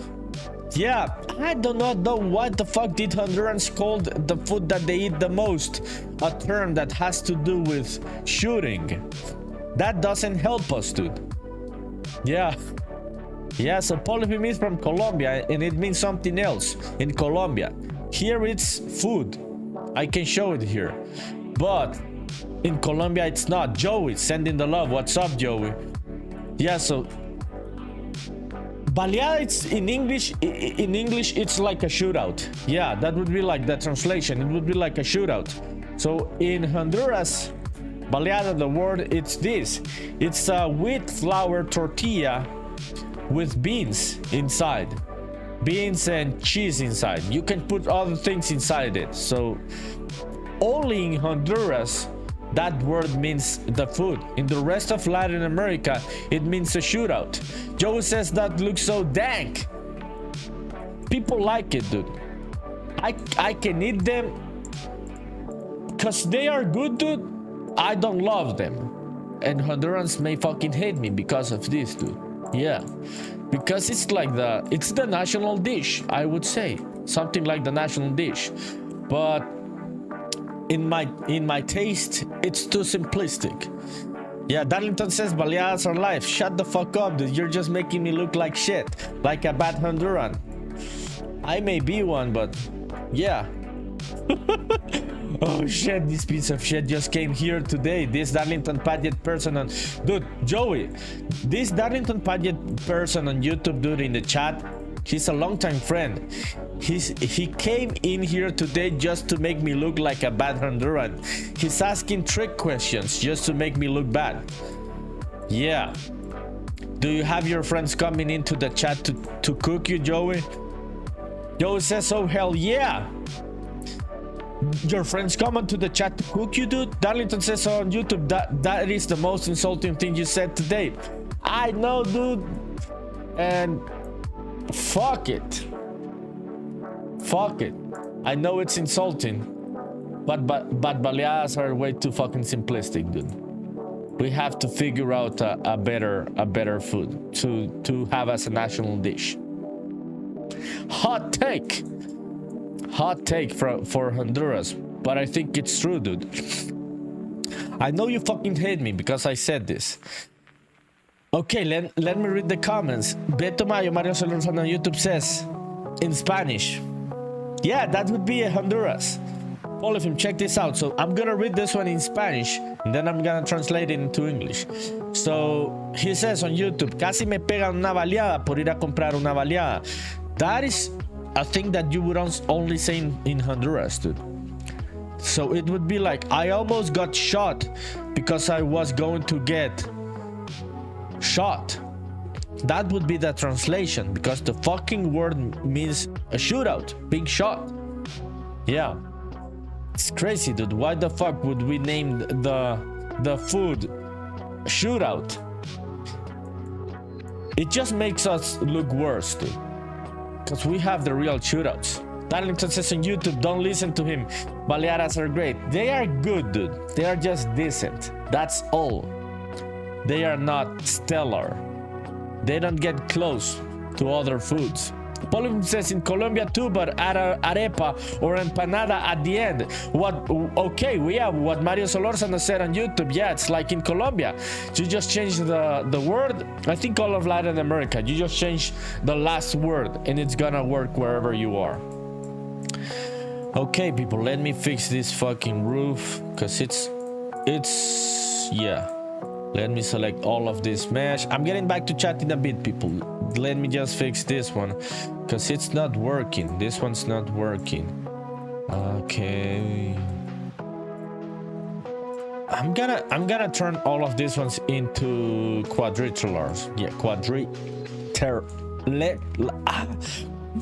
Yeah, I do not know what the fuck did Hondurans call the food that they eat the most, a term that has to do with shooting. That doesn't help us, dude. Yeah, so Polyfilm is from Colombia, and it means something else in Colombia. Here it's food. I can show it here, but in Colombia it's not. Joey sending the love. What's up, Joey? Yeah, so baleada, it's in English it's like a shootout. Yeah, that would be like the translation. It would be like a shootout. So in Honduras, baleada, the word, it's this. It's a wheat flour tortilla with beans inside. Beans and cheese inside. You can put other things inside it. So only in Honduras That word means the food. In the rest of Latin America, it means a shootout. Joe says that looks so dank. People like it, dude. I can eat them because they are good, dude. I don't love them. And Hondurans may fucking hate me because of this, dude. Yeah. Because it's the national dish, I would say. Something like the national dish. But in my taste, it's too simplistic. Yeah, Darlington says baleadas are life. Shut the fuck up, dude. You're just making me look like shit. Like a bad Honduran. I may be one, but yeah. Oh shit, this piece of shit just came here today. This Darlington Paget person on... Dude, Joey, this Darlington Paget person on YouTube, dude, in the chat, he's a longtime friend. He came in here today just to make me look like a bad Honduran. He's asking trick questions just to make me look bad. Yeah. Do you have your friends coming into the chat to cook you, Joey? Joey says, oh hell yeah. Your friends come onto the chat to cook you, dude? Darlington says on YouTube that is the most insulting thing you said today. I know, dude. And fuck it. Fuck it. I know it's insulting. But baleadas are way too fucking simplistic, dude. We have to figure out a better food to have as a national dish. Hot take for Honduras, but I think it's true, dude. I know you fucking hate me because I said this. Okay, let me read the comments. Beto Mayo Mario Solórzano on YouTube says in Spanish. Yeah, that would be a Honduras. All of him, check this out. So I'm gonna read this one in Spanish and then I'm gonna translate it into English. So he says on YouTube, casi me pegan una baleada por ir a comprar una baleada. That is a thing that you would only say in Honduras, dude. So it would be like, I almost got shot because I was going to get shot. That would be the translation, because the fucking word means a shootout, big shot. Yeah. It's crazy, dude. Why the fuck would we name the food shootout? It just makes us look worse, dude. Because we have the real shootouts. Darlington says on YouTube, don't listen to him. Baleadas are great. They are good, dude. They are just decent. That's all. They are not stellar. They don't get close to other foods. Polyphone says in Colombia too, but add a arepa or empanada at the end. What? Okay, we have what Mario Solórzano said on YouTube. Yeah, it's like in Colombia. You just change the word. I think all of Latin America. You just change the last word and it's gonna work wherever you are. Okay, people, let me fix this fucking roof because it's yeah. Let me select all of this mesh. I'm getting back to chat in a bit, people. Let me just fix this one because it's not working. This one's not working. Okay. I'm gonna turn all of these ones into quadrilaterals. Yeah,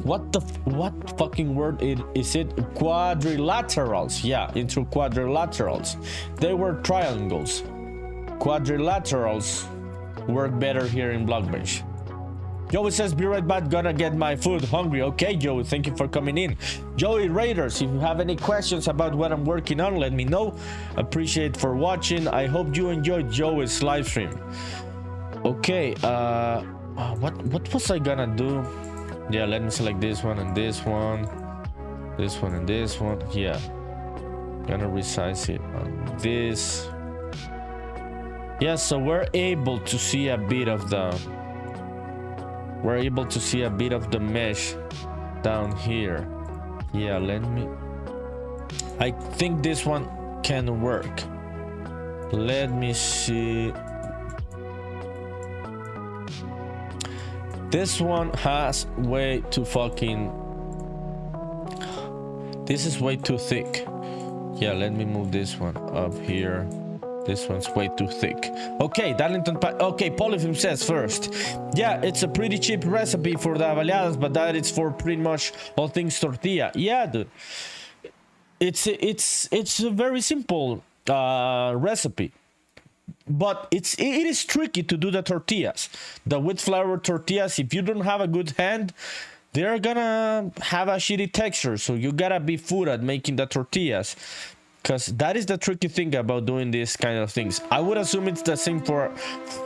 what fucking word is it? Quadrilaterals. Yeah, into quadrilaterals. They were triangles. Quadrilaterals work better here in BlockBench. Joey says, be right back, gonna get my food. Hungry. Okay, Joey, thank you for coming in. Joey Raiders, if you have any questions about what I'm working on, let me know. Appreciate for watching. I hope you enjoyed Joey's live stream. Okay, what was I gonna do? Yeah, let me select this one and this one. This one and this one. Yeah. Gonna resize it on this. Yeah, so we're able to see a bit of the mesh down here. Yeah, I think this one can work. Let me see. This one has way too fucking... This is way too thick. Yeah, let me move this one up here. This one's way too thick. Okay, Darlington... Okay, Polyphone says first. Yeah, it's a pretty cheap recipe for the baleadas, but that is for pretty much all things tortilla. Yeah, dude. It's very simple. recipe. But it is tricky to do the tortillas. The wheat flour tortillas, if you don't have a good hand, they're gonna have a shitty texture. So you gotta be good at making the tortillas, because that is the tricky thing about doing these kind of things. I would assume it's the same for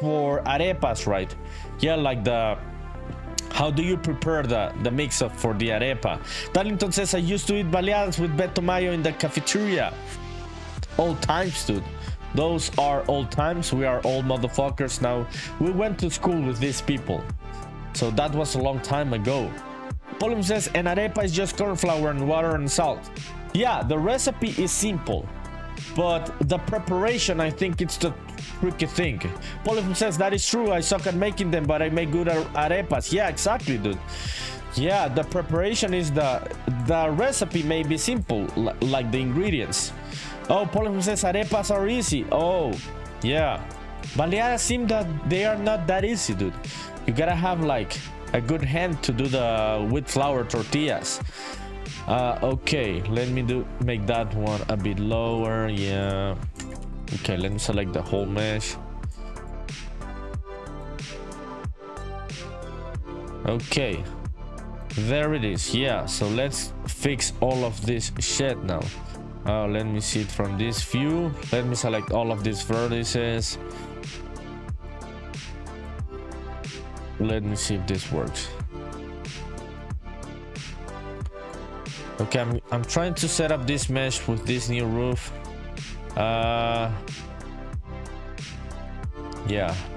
arepas, right? Yeah, like how do you prepare the mix-up for the arepa? Darlington says, I used to eat baleadas with Beto Mayo in the cafeteria. Old times, dude. Those are old times. We are old motherfuckers now. We went to school with these people, so that was a long time ago. Polyum says, an arepa is just corn flour and water and salt. Yeah, the recipe is simple, but the preparation, I think it's the tricky thing. Polyum says, that is true. I suck at making them, but I make good arepas. Yeah, exactly, dude. Yeah, the preparation is the recipe may be simple, like the ingredients. Oh, Polyum says arepas are easy. Oh, yeah. Baleadas seem that they are not that easy, dude. You gotta have like a good hand to do the wheat flour tortillas. Okay, let me make that one a bit lower. Yeah. Okay, let me select the whole mesh. Okay. There it is. Yeah, so let's fix all of this shit now. Let me see it from this view. Let me select all of these vertices. Let me see if this works. Okay, I'm trying to set up this mesh with this new roof. Yeah,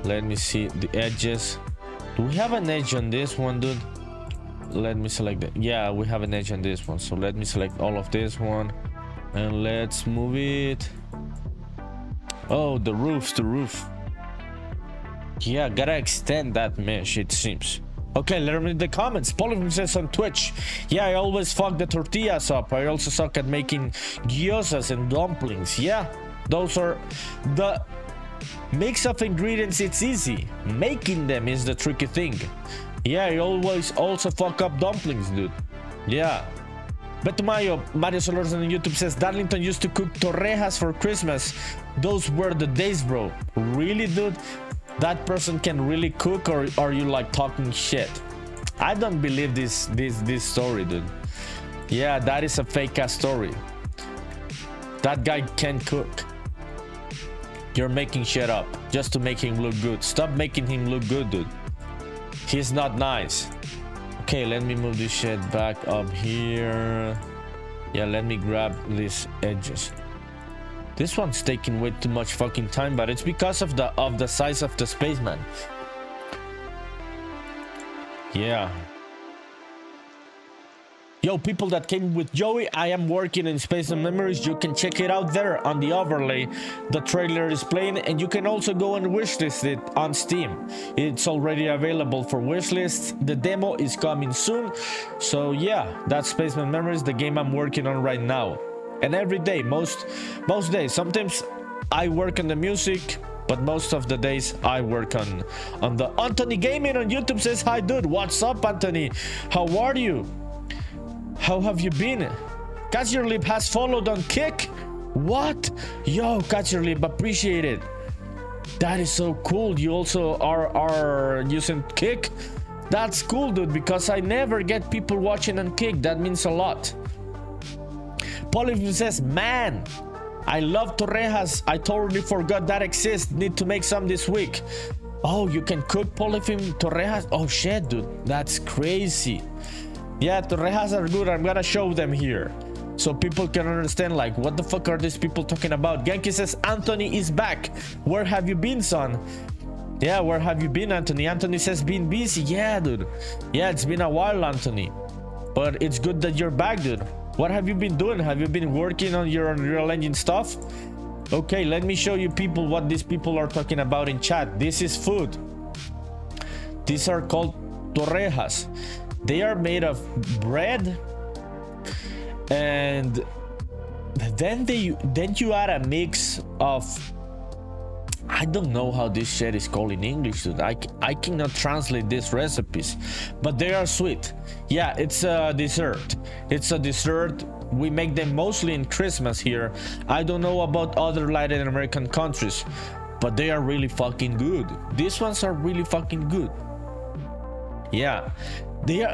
let me see the edges. Do we have an edge on this one, dude? Let me select that. Yeah, we have an edge on this one, so let me select all of this one and let's move it. Oh, the roof. Yeah, gotta extend that mesh, it seems. Okay, let me in the comments. Polyphone says on Twitch, yeah, I always fuck the tortillas up. I also suck at making gyozas and dumplings. Yeah, those are the mix of ingredients. It's easy. Making them is the tricky thing. Yeah, I always also fuck up dumplings, dude. Yeah. Beto Mario Solars on YouTube says, Darlington used to cook torrejas for Christmas. Those were the days, bro. Really, dude? That person can really cook, or are you like talking shit? I don't believe this story, dude. Yeah, that is a fake ass story. That guy can cook. You're making shit up just to make him look good. Stop making him look good, dude. He's not nice. Okay, let me move this shit back up here. Yeah, let me grab these edges. This one's taking way too much fucking time, but it's because of the size of the spaceman. Yeah. Yo, people that came with Joey, I am working in Spaceman Memories. You can check it out there on the overlay. The trailer is playing, and you can also go and wishlist it on Steam. It's already available for wishlists. The demo is coming soon. So yeah, that's Spaceman Memories, the game I'm working on right now. And every day, most days, sometimes I work on the music, but most of the days I work on the Anthony Gaming on YouTube says, hi dude, what's up Anthony? How are you? How have you been? Catch Your Lip has followed on Kick. What? Yo, Catch Your Lip, appreciate it. That is so cool. You also are using Kick. That's cool, dude, because I never get people watching on Kick. That means a lot. Polyphone says, man, I love torrejas. I totally forgot that exists. Need to make some this week. Oh, you can cook Polyphone torrejas? Oh shit, dude, that's crazy. Yeah, torrejas are good. I'm gonna show them here so people can understand, like, what the fuck are these people talking about. Genki says, Anthony is back. Where have you been, son? Yeah, where have you been, Anthony? Anthony says, been busy. Yeah, dude. Yeah, it's been a while, Anthony. But it's good that you're back, dude. What have you been doing? Have you been working on your Unreal Engine stuff? Okay, let me show you people what these people are talking about in chat. This is food. These are called torrejas. They are made of bread, and then you add a mix of, I don't know how this shit is called in English, dude. I cannot translate these recipes, but they are sweet. Yeah, it's a dessert. It's a dessert we make them mostly in Christmas here. I don't know about other Latin American countries, but they are really fucking good. These ones are really fucking good. Yeah, they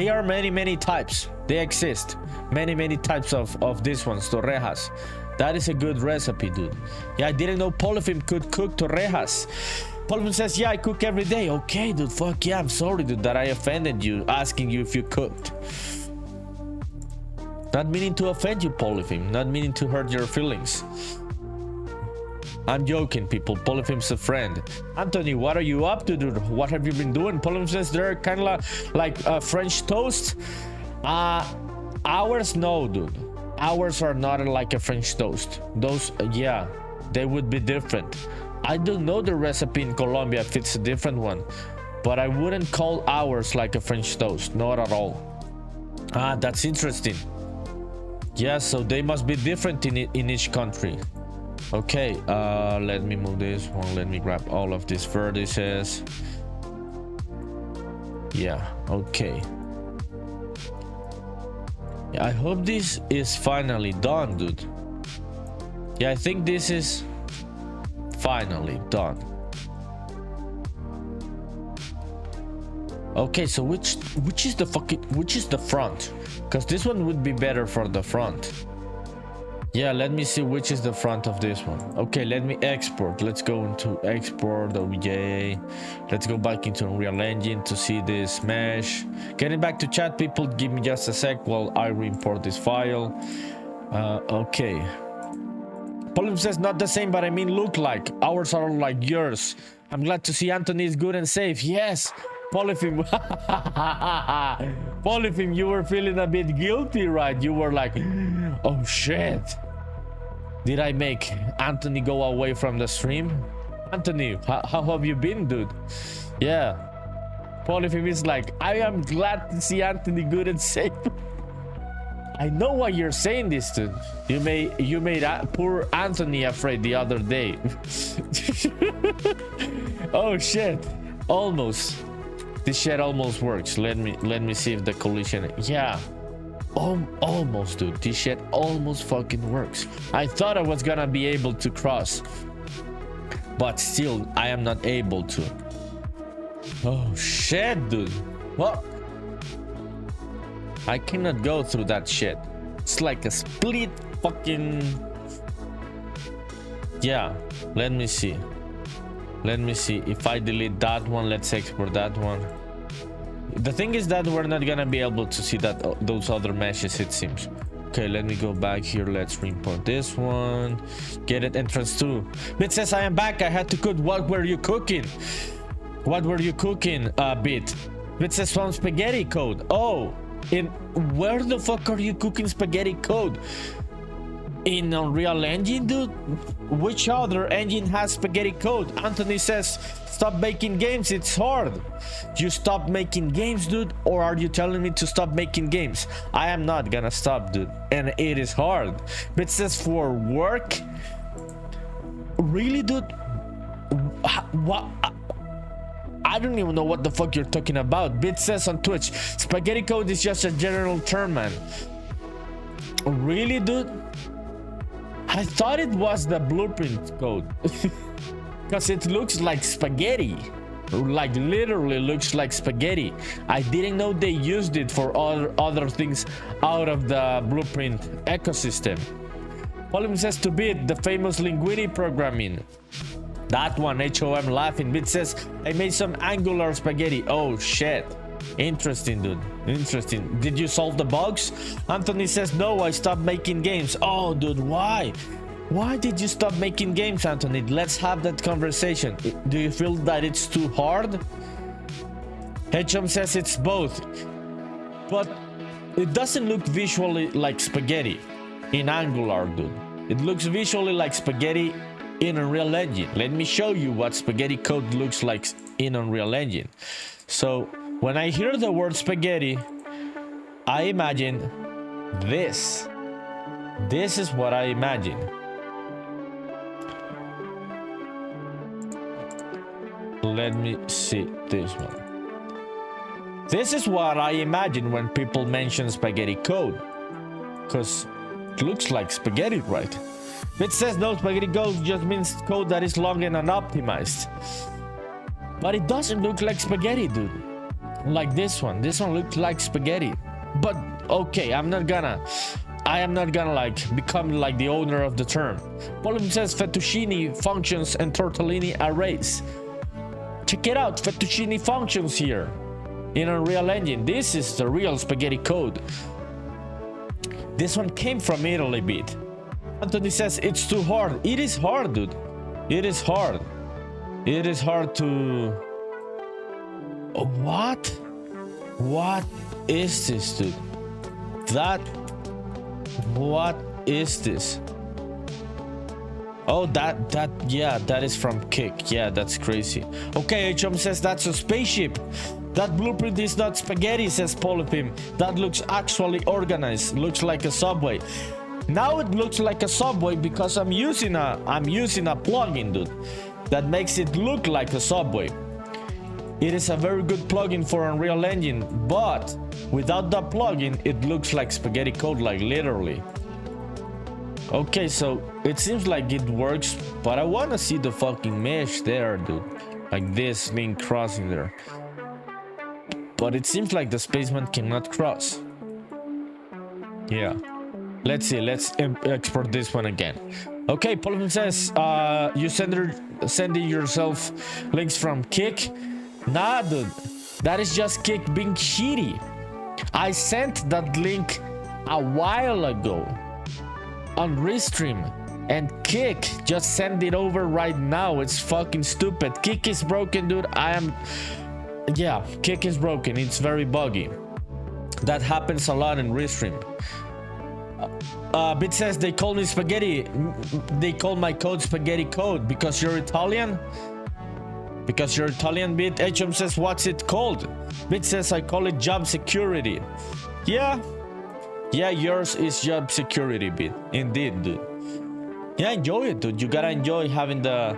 are many types. They exist many types of these ones, torrejas. That is a good recipe, dude. Yeah, I didn't know Polyphim could cook torrejas. Polyphim says, yeah, I cook every day. Okay, dude, fuck yeah, I'm sorry, dude, that I offended you asking you if you cooked. Not meaning to offend you, Polyphim, not meaning to hurt your feelings. I'm joking, people. Polyphim's a friend. Anthony, what are you up to, dude? What have you been doing? Polyphim says they're kind of like French toast. Ours, no, dude. Ours are not like a French toast. Those, yeah, they would be different. I don't know the recipe in Colombia if it's a different one, but I wouldn't call ours like a French toast. Not at all. Ah, that's interesting. Yeah, so they must be different in each country. Okay, let me move this one. Let me grab all of these vertices. Yeah, okay. Yeah, I hope this is finally done, dude. Yeah, I think this is finally done. Okay, so which is the front? Because this one would be better for the front. Yeah, let me see which is the front of this one. Okay, let me export. Let's go into export OBJ. Let's go back into Unreal Engine to see this mesh. Getting back to chat, people, give me just a sec while I re-import this file. Okay. Polyphim says not the same, but I mean look like. Ours are like yours. I'm glad to see Anthony is good and safe. Yes, Polyphim. Polyphim, you were feeling a bit guilty, right? You were like, oh shit. Did I make Anthony go away from the stream? Anthony, how have you been, dude? Yeah. Polyphim is like, I am glad to see Anthony good and safe. I know why you're saying this, dude. You made poor Anthony afraid the other day. Oh shit. Almost. This shit almost works. Let me see if the collision. Yeah. Almost, dude. This shit almost fucking works. I thought I was gonna be able to cross, but still I am not able to. Oh shit, dude. What? I cannot go through that shit. It's like a split fucking. Yeah, let me see if I delete that one. Let's export that one. The thing is that we're not gonna be able to see that those other meshes, it seems. Okay, let me go back here. Let's re-import this one. Get it, entrance 2. Bit says, I am back. I had to cook. What were you cooking? What were you cooking, Bit? Bit says, found spaghetti code. Oh, where the fuck are you cooking spaghetti code? In Unreal Engine, dude? Which other engine has spaghetti code? Anthony says, stop making games, it's hard. You stop making games, dude? Or are you telling me to stop making games? I am not gonna stop, dude. And it is hard. But it says for work? Really, dude? What? I don't even know what the fuck you're talking about. Bit says on Twitch, spaghetti code is just a general term, man. Really, dude? I thought it was the blueprint code. Because it looks like spaghetti. Like literally looks like spaghetti. I didn't know they used it for other things out of the blueprint ecosystem. Polyphim says to Bit, the famous Linguini programming. That one, HOM laughing. Bit says, I made some angular spaghetti. Oh shit. Interesting, dude. Interesting. Did you solve the bugs? Anthony says, no, I stopped making games. Oh, dude, why? Why did you stop making games, Anthony? Let's have that conversation. Do you feel that it's too hard? HM says it's both. But it doesn't look visually like spaghetti in Angular, dude. It looks visually like spaghetti in Unreal Engine. Let me show you what spaghetti code looks like in Unreal Engine. So when I hear the word spaghetti, I imagine this. This is what I imagine. Let me see this one. This is what I imagine when people mention spaghetti code, because it looks like spaghetti, right? It says no, spaghetti code just means code that is long and unoptimized. But it doesn't look like spaghetti, dude. Like this one looks like spaghetti. But okay, I am not gonna like become like the owner of the term. Polyp says fettuccine functions and tortellini arrays. Check it out, fettuccine functions here in Unreal Engine. This is the real spaghetti code. This one came from Italy, beat. Anthony says it's too hard. It is hard, dude. It is hard. It is hard to... What? What is this, dude? What is this? Oh, yeah, that is from Kick. Yeah, that's crazy. Okay, HM says that's a spaceship. That blueprint is not spaghetti, says Polypim. That looks actually organized. Looks like a subway. Now it looks like a subway because I'm using a plugin, dude, that makes it look like a subway. It is a very good plugin for Unreal Engine, but without that plugin, it looks like spaghetti code, like literally. Okay, so it seems like it works, but I want to see the fucking mesh there, dude. Like this being crossing there. But it seems like the spaceman cannot cross. Yeah. Let's see. Let's export this one again. Okay, Polyphone says, you sending yourself links from Kick? Nah, dude. That is just Kick being shitty. I sent that link a while ago on Restream, and Kick just send it over right now. It's fucking stupid. Kick is broken, dude. Yeah, Kick is broken. It's very buggy. That happens a lot in Restream. Bit says they call me spaghetti. They call my code spaghetti code because you're Italian. Because you're Italian, Bit. HM says, what's it called? Bit says, I call it job security. Yeah, yours is job security, Bit. Indeed, dude. Yeah, enjoy it, dude. You gotta enjoy having the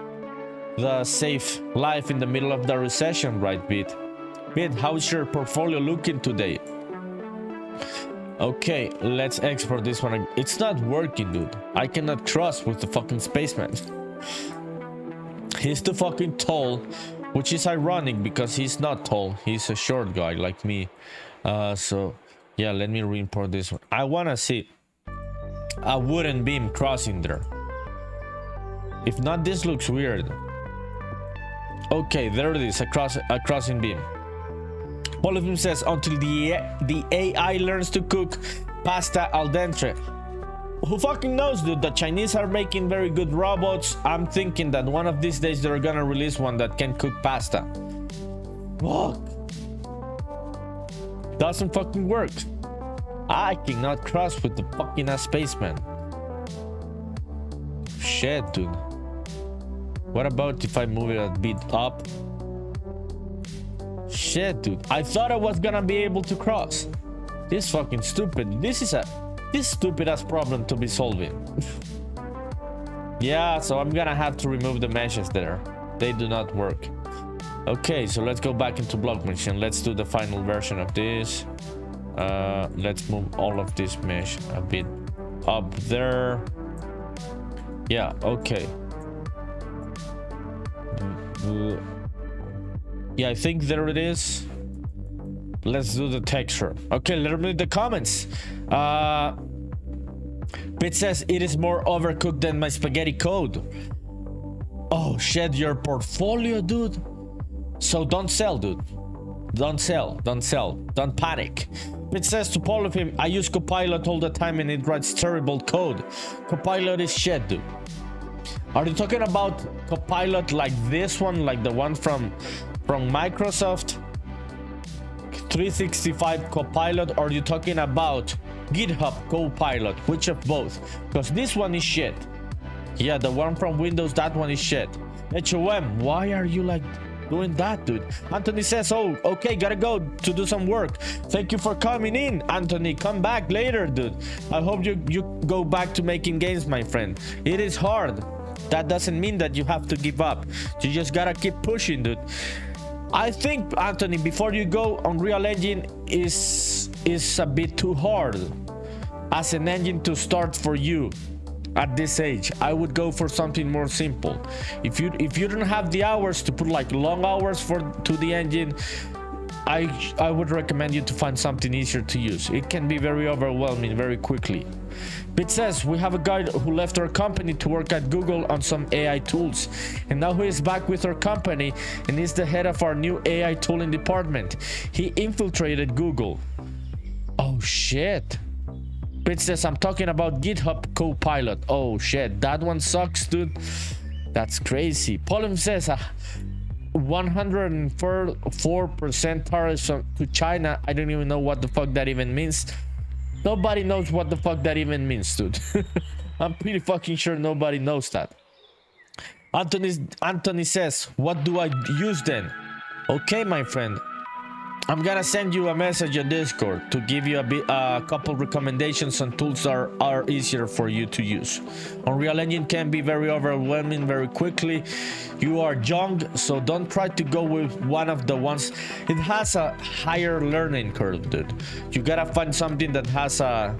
safe life in the middle of the recession, right, Bit? Bit, how's your portfolio looking today? Okay, let's export this one. It's not working, dude. I cannot trust with the fucking spaceman. He's too fucking tall, which is ironic because he's not tall. He's a short guy like me. So yeah, let me re-import this one. I wanna see a wooden beam crossing there. If not, this looks weird. Okay, there it is, a crossing beam. Polyphone says, until the AI learns to cook pasta al dente. Who fucking knows, dude? The Chinese are making very good robots. I'm thinking that one of these days they're gonna release one that can cook pasta. Fuck. Doesn't fucking work. I cannot cross with the fucking ass spaceman. Shit, dude. What about if I move it a bit up? Shit, dude. I thought I was gonna be able to cross. This fucking stupid. This stupid ass problem to be solving. Yeah, so I'm gonna have to remove the meshes there. They do not work. Okay, so let's go back into BlockBench and let's do the final version of this. Let's move all of this mesh a bit up there. Yeah, okay. Yeah, I think there it is. Let's do the texture. Okay, let me read the comments. Bit says it is more overcooked than my spaghetti code. Oh, shed your portfolio, dude. So don't sell, dude. Don't sell. Don't panic. It says to Polyphone, I use Copilot all the time and it writes terrible code. Copilot is shit, dude. Are you talking about Copilot like this one, like the one from Microsoft 365 Copilot, or are you talking about GitHub Copilot? Which of both? Because this one is shit. Yeah, the one from Windows, that one is shit. HOM, why are you like doing that, dude? Anthony says, oh, okay, gotta go to do some work. Thank you for coming in, Anthony. Come back later, dude. I hope you go back to making games, my friend. It is hard. That doesn't mean that you have to give up. You just gotta keep pushing, dude. I think, Anthony, before you go, Unreal Engine is a bit too hard as an engine to start for you at this age. I would go for something more simple. If you don't have the hours to put like long hours to the engine, I would recommend you to find something easier to use. It can be very overwhelming very quickly. Bit says, we have a guy who left our company to work at Google on some AI tools, and now he is back with our company and is the head of our new AI tooling department. He infiltrated Google. Oh shit. Bit says, I'm talking about GitHub Copilot. Oh shit, that one sucks, dude. That's crazy. Polim says, 104% tariffs to China. I don't even know what the fuck that even means. Nobody knows what the fuck that even means, dude. I'm pretty fucking sure nobody knows that. Anthony says, what do I use then? Okay, my friend, I'm gonna send you a message on Discord to give you a couple recommendations on tools that are easier for you to use. Unreal Engine can be very overwhelming very quickly. You are young, so don't try to go with one of the ones. It has a higher learning curve, dude. You gotta find something that has a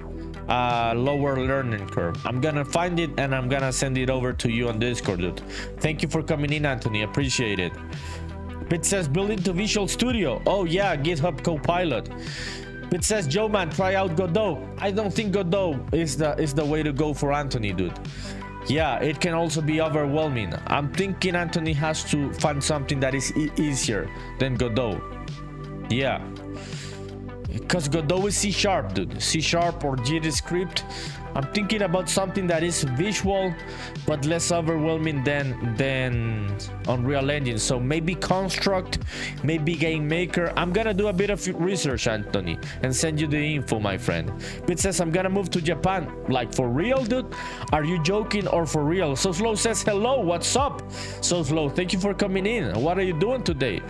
lower learning curve. I'm gonna find it and I'm gonna send it over to you on Discord, dude. Thank you for coming in, Anthony. Appreciate it. It says build into Visual Studio. Oh yeah, GitHub Copilot. It says Joe man, try out Godot. I don't think Godot is the way to go for Anthony, dude. Yeah, it can also be overwhelming. I'm thinking Anthony has to find something that is easier than Godot. Yeah, because Godot is C#, dude. C# or JavaScript. I'm thinking about something that is visual but less overwhelming than Unreal Engine. So maybe Construct, maybe Game Maker. I'm gonna do a bit of research, Anthony, and send you the info, my friend. It says I'm gonna move to Japan. Like, for real, dude? Are you joking or for real? So Slow says hello, what's up? So Slow, thank you for coming in. What are you doing today?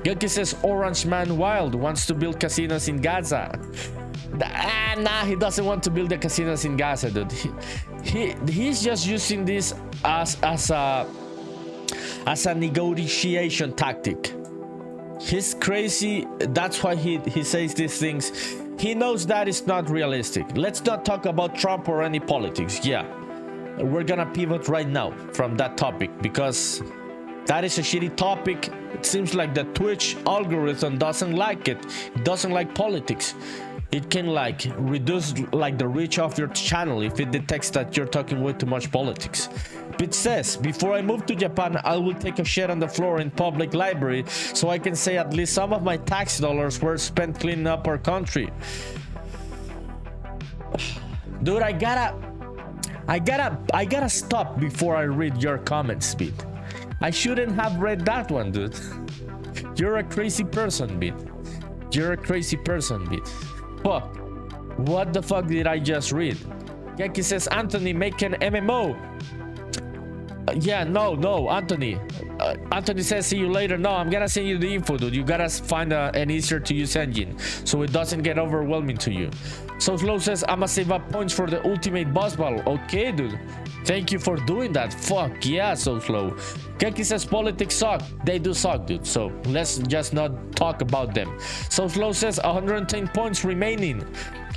Genki says Orange Man Wild wants to build casinos in Gaza. Nah, he doesn't want to build the casinos in Gaza, dude. He's just using this as a negotiation tactic. He's crazy. That's why he says these things. He knows that it's not realistic. Let's not talk about Trump or any politics. Yeah, we're gonna pivot right now from that topic because that is a shitty topic. It seems like the Twitch algorithm doesn't like it. It doesn't like politics. It can like reduce like the reach of your channel if it detects that you're talking way too much politics. It says, before I move to Japan, I will take a shit on the floor in public library so I can say at least some of my tax dollars were spent cleaning up our country. Dude, I gotta stop before I read your comments, Beat. I shouldn't have read that one, dude. You're a crazy person, Beat. You're a crazy person, Beat. Fuck. What the fuck did I just read? Genki says, Anthony, make an MMO. Yeah, no, Anthony. Anthony says, see you later. No, I'm gonna send you the info, dude. You gotta find an easier to use engine so it doesn't get overwhelming to you. So Slow says, I'ma save up points for the ultimate boss battle. Okay, dude. Thank you for doing that. Fuck yeah, So Slow. Genki says politics suck. They do suck, dude. So let's just not talk about them. So Slow says 110 points remaining.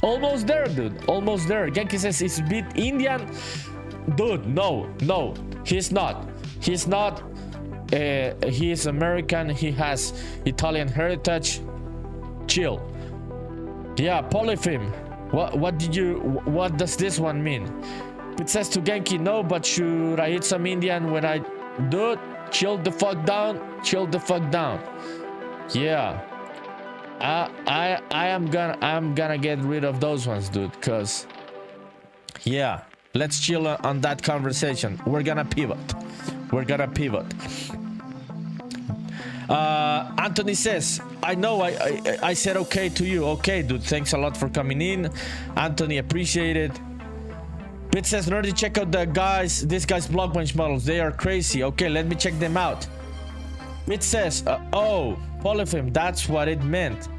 Almost there, dude. Almost there. Genki says it's bit Indian. Dude, no. He's not. He's not. He is American. He has Italian heritage. Chill. Yeah, Polyphim. What does this one mean? It says to Genki, no, but should I eat some Indian when I... Dude, chill the fuck down. Chill the fuck down. Yeah. I'm gonna get rid of those ones, dude, cause... Yeah. Let's chill on that conversation. We're gonna pivot. Anthony says, I know I said okay to you. Okay, dude, thanks a lot for coming in. Anthony, appreciate it. Bit says, Nerdy, check out this guy's BlockBench models. They are crazy. Okay, let me check them out. Bit says, oh, Polyphim, that's what it meant.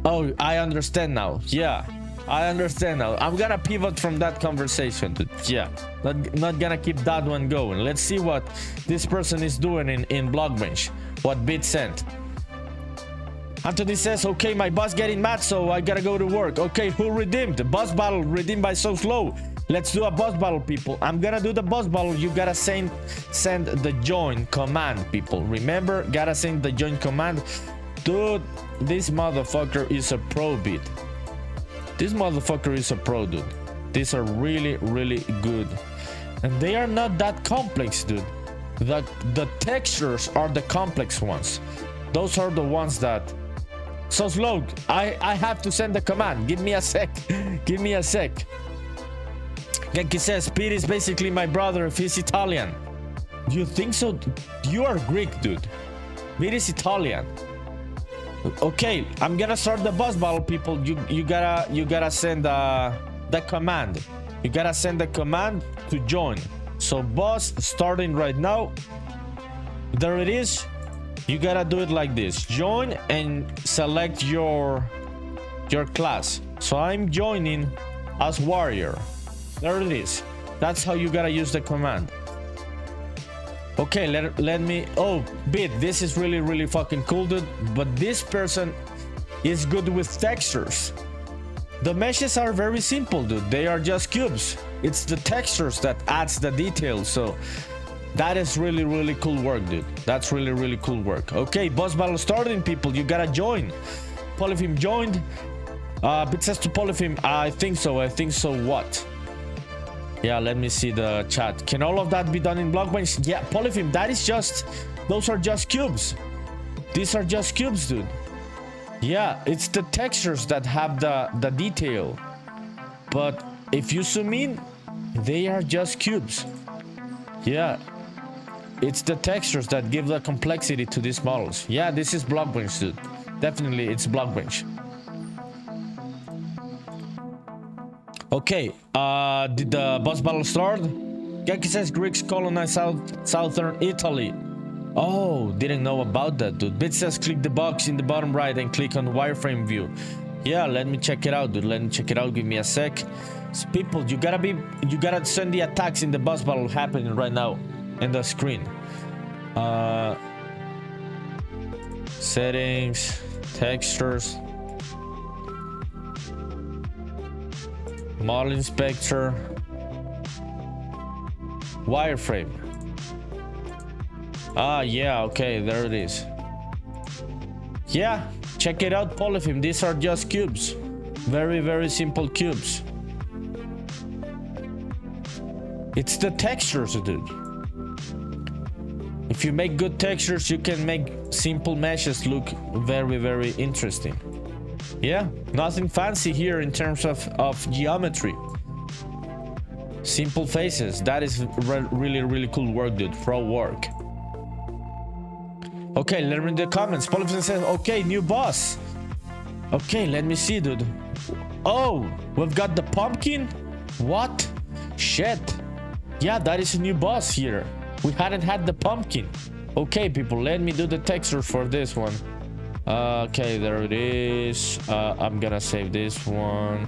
Oh, I understand now. Yeah. I understand now. I'm gonna pivot from that conversation, dude. Yeah, not gonna keep that one going. Let's see what this person is doing in BlockBench. What Bit sent. Anthony says, okay, my boss getting mad, so I gotta go to work. Okay, who redeemed? Boss battle redeemed by So Slow. Let's do a boss battle, people. I'm gonna do the boss battle. You gotta send the join command, people. Remember, gotta send the join command. Dude, this motherfucker is a pro, Bit. This motherfucker is a pro, dude. These are really, really good. And they are not that complex, dude. The textures are the complex ones. Those are the ones that... So Slow, I have to send the command. Give me a sec. Give me a sec. Genki says, Pete is basically my brother if he's Italian. Do you think so? You are Greek, dude. Pete is Italian. Okay, I'm gonna start the boss battle, people. You gotta send the command. You gotta send the command to join. So boss starting right now. There it is. You gotta do it like this. Join and select your class. So I'm joining as warrior. There it is. That's how you gotta use the command. Okay, let me... Oh, Bit, this is really, really fucking cool, dude. But this person is good with textures. The meshes are very simple, dude. They are just cubes. It's the textures that adds the details. So that is really, really cool work, dude. That's really, really cool work. Okay, boss battle starting, people. You gotta join. Polypheme joined. Bit says to Polypheme, I think so. I think so. What? Yeah, let me see the chat. Can all of that be done in BlockBench? Yeah, Polypheme, that is just... Those are just cubes. These are just cubes, dude. Yeah, it's the textures that have the detail. But if you zoom in, they are just cubes. Yeah. It's the textures that give the complexity to these models. Yeah, this is BlockBench, dude. Definitely, it's BlockBench. Okay, did the boss battle start? Genki says Greeks colonized southern Italy. Oh, didn't know about that, dude. Bit says click the box in the bottom right and click on wireframe view. Yeah, let me check it out, dude. Let me check it out. Give me a sec. So people, you gotta send the attacks in the boss battle happening right now in the screen. Settings, textures. Model inspector, wireframe. Ah, yeah, okay, there it is. Yeah, check it out, Polypheme. These are just cubes. Very, very simple cubes. It's the textures, dude. If you make good textures, you can make simple meshes look very, very interesting. Yeah, nothing fancy here in terms of geometry. Simple faces. That is really, really cool work, dude. Pro work. Okay, let me in the comments. Polyphone says, okay, new boss. Okay, let me see, dude. Oh, we've got the pumpkin? What? Shit. Yeah, that is a new boss here. We hadn't had the pumpkin. Okay, people, let me do the texture for this one. Okay, there it is. I'm gonna save this one.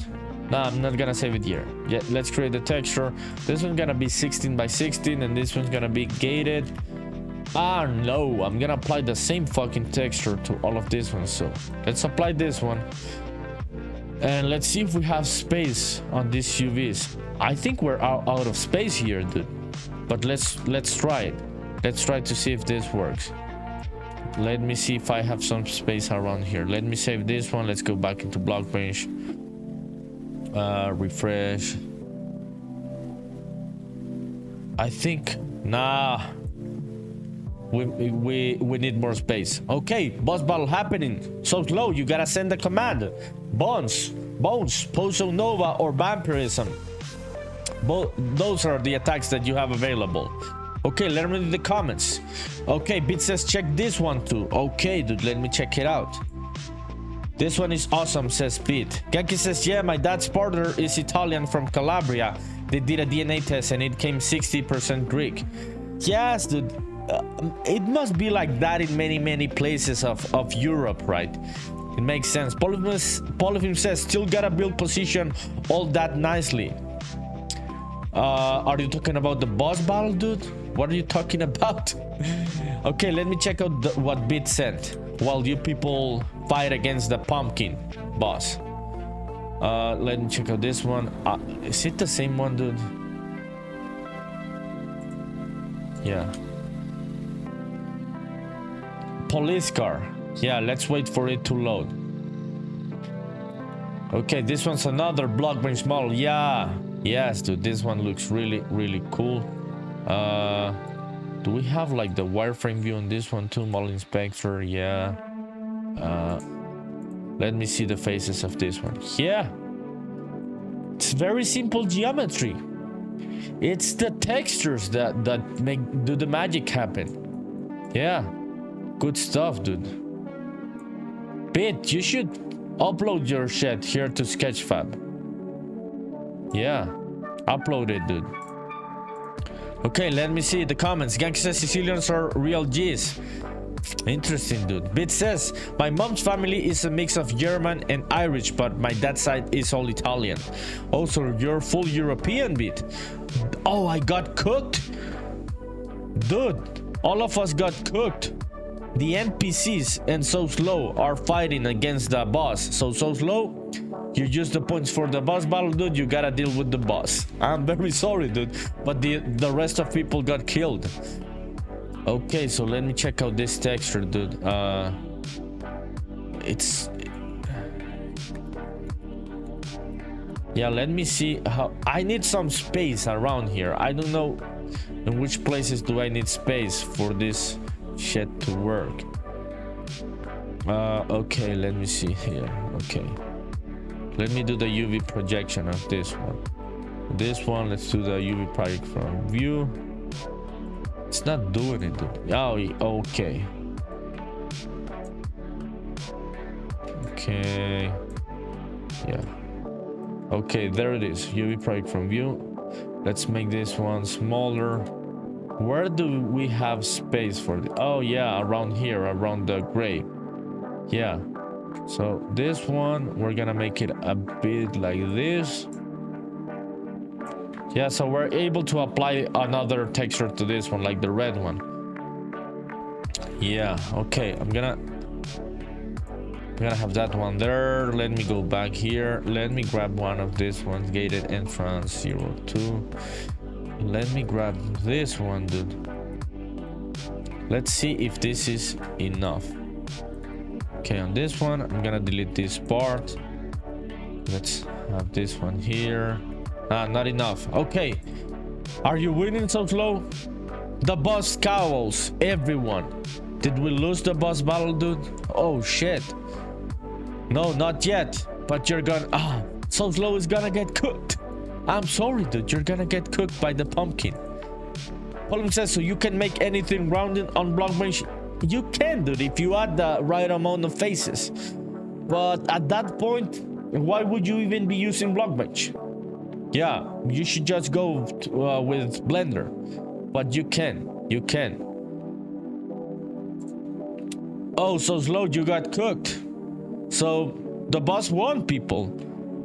No, I'm not gonna save it here. Yeah, let's create the texture. This one's gonna be 16 by 16 and this one's gonna be gated. Ah, no, I'm gonna apply the same fucking texture to all of these ones. So let's apply this one. And let's see if we have space on these UVs. I think we're out of space here, dude. But let's try it. Let's try to see if this works. Let me see if I have some space around here. Let me save this one. Let's go back into BlockBench. Refresh. I think... Nah. We need more space. Okay, boss battle happening. So slow, you gotta send the command. Bones, Pozo Nova, or Vampirism. Those are the attacks that you have available. Okay, let me read the comments. Okay, Bit says check this one too. Okay, dude, let me check it out. This one is awesome, says Bit. Genki says, yeah, my dad's partner is Italian from Calabria. They did a DNA test and it came 60% Greek. Yes, dude. It must be like that in many places of Europe, right? It makes sense. Polyphim says, still gotta build position all that nicely. Are you talking about the boss battle, dude? What are you talking about? Okay, let me check out what Bit sent while you people fight against the pumpkin boss. Let me check out this one. Is it the same one, dude? Yeah. Police car. Yeah, let's wait for it to load. Okay, this one's another BlockBench model. Yeah. Yes, dude, this one looks really, really cool. Do we have like the wireframe view on this one too? Model inspector, yeah. Let me see the faces of this one. Yeah. It's very simple geometry. It's the textures that do the magic happen. Yeah. Good stuff, dude. Bit, you should upload your shit here to Sketchfab. Yeah, upload it, dude. Okay, let me see the comments. Gang says Sicilians are real G's. Interesting, dude. Bit says, my mom's family is a mix of German and Irish, but my dad's side is all Italian. Also, you're full European, Bit. Oh, I got cooked? Dude, all of us got cooked. The NPCs and So Slow are fighting against the boss. So Slow, you use the points for the boss battle, dude. You gotta deal with the boss. I'm very sorry, dude, but the rest of people got killed. Okay, so let me check out this texture, dude. It's... Yeah, let me see how... I need some space around here. I don't know in which places do I need space for this shit to work. Okay, let me see here. Okay. Let me do the UV projection of this one. This one, let's do the UV project from view. It's not doing it, dude. Oh, okay. Okay. Yeah. Okay, there it is. UV project from view. Let's make this one smaller. Where do we have space for the... Oh, yeah, around here, around the gray. Yeah. So this one, we're gonna make it a bit like this. Yeah, so we're able to apply another texture to this one, like the red one. Yeah, okay, I'm gonna have that one there. Let me go back here. Let me grab one of these ones, gated entrance 02. Let me grab this one, dude. Let's see if this is enough. Okay, on this one, I'm gonna delete this part. Let's have this one here. Not enough. Okay. Are you winning so slow? The boss scowls everyone. Did we lose the boss battle, dude? Oh, shit. No, not yet. But you're gonna... so slow is gonna get cooked. I'm sorry, dude. You're gonna get cooked by the pumpkin. Polyphim says, so you can make anything rounded on BlockBench. You can, dude, if you add the right amount of faces. But at that point, why would you even be using BlockBench? Yeah, you should just go with Blender. But you can. You can. Oh, so slow, you got cooked. So the boss won, people.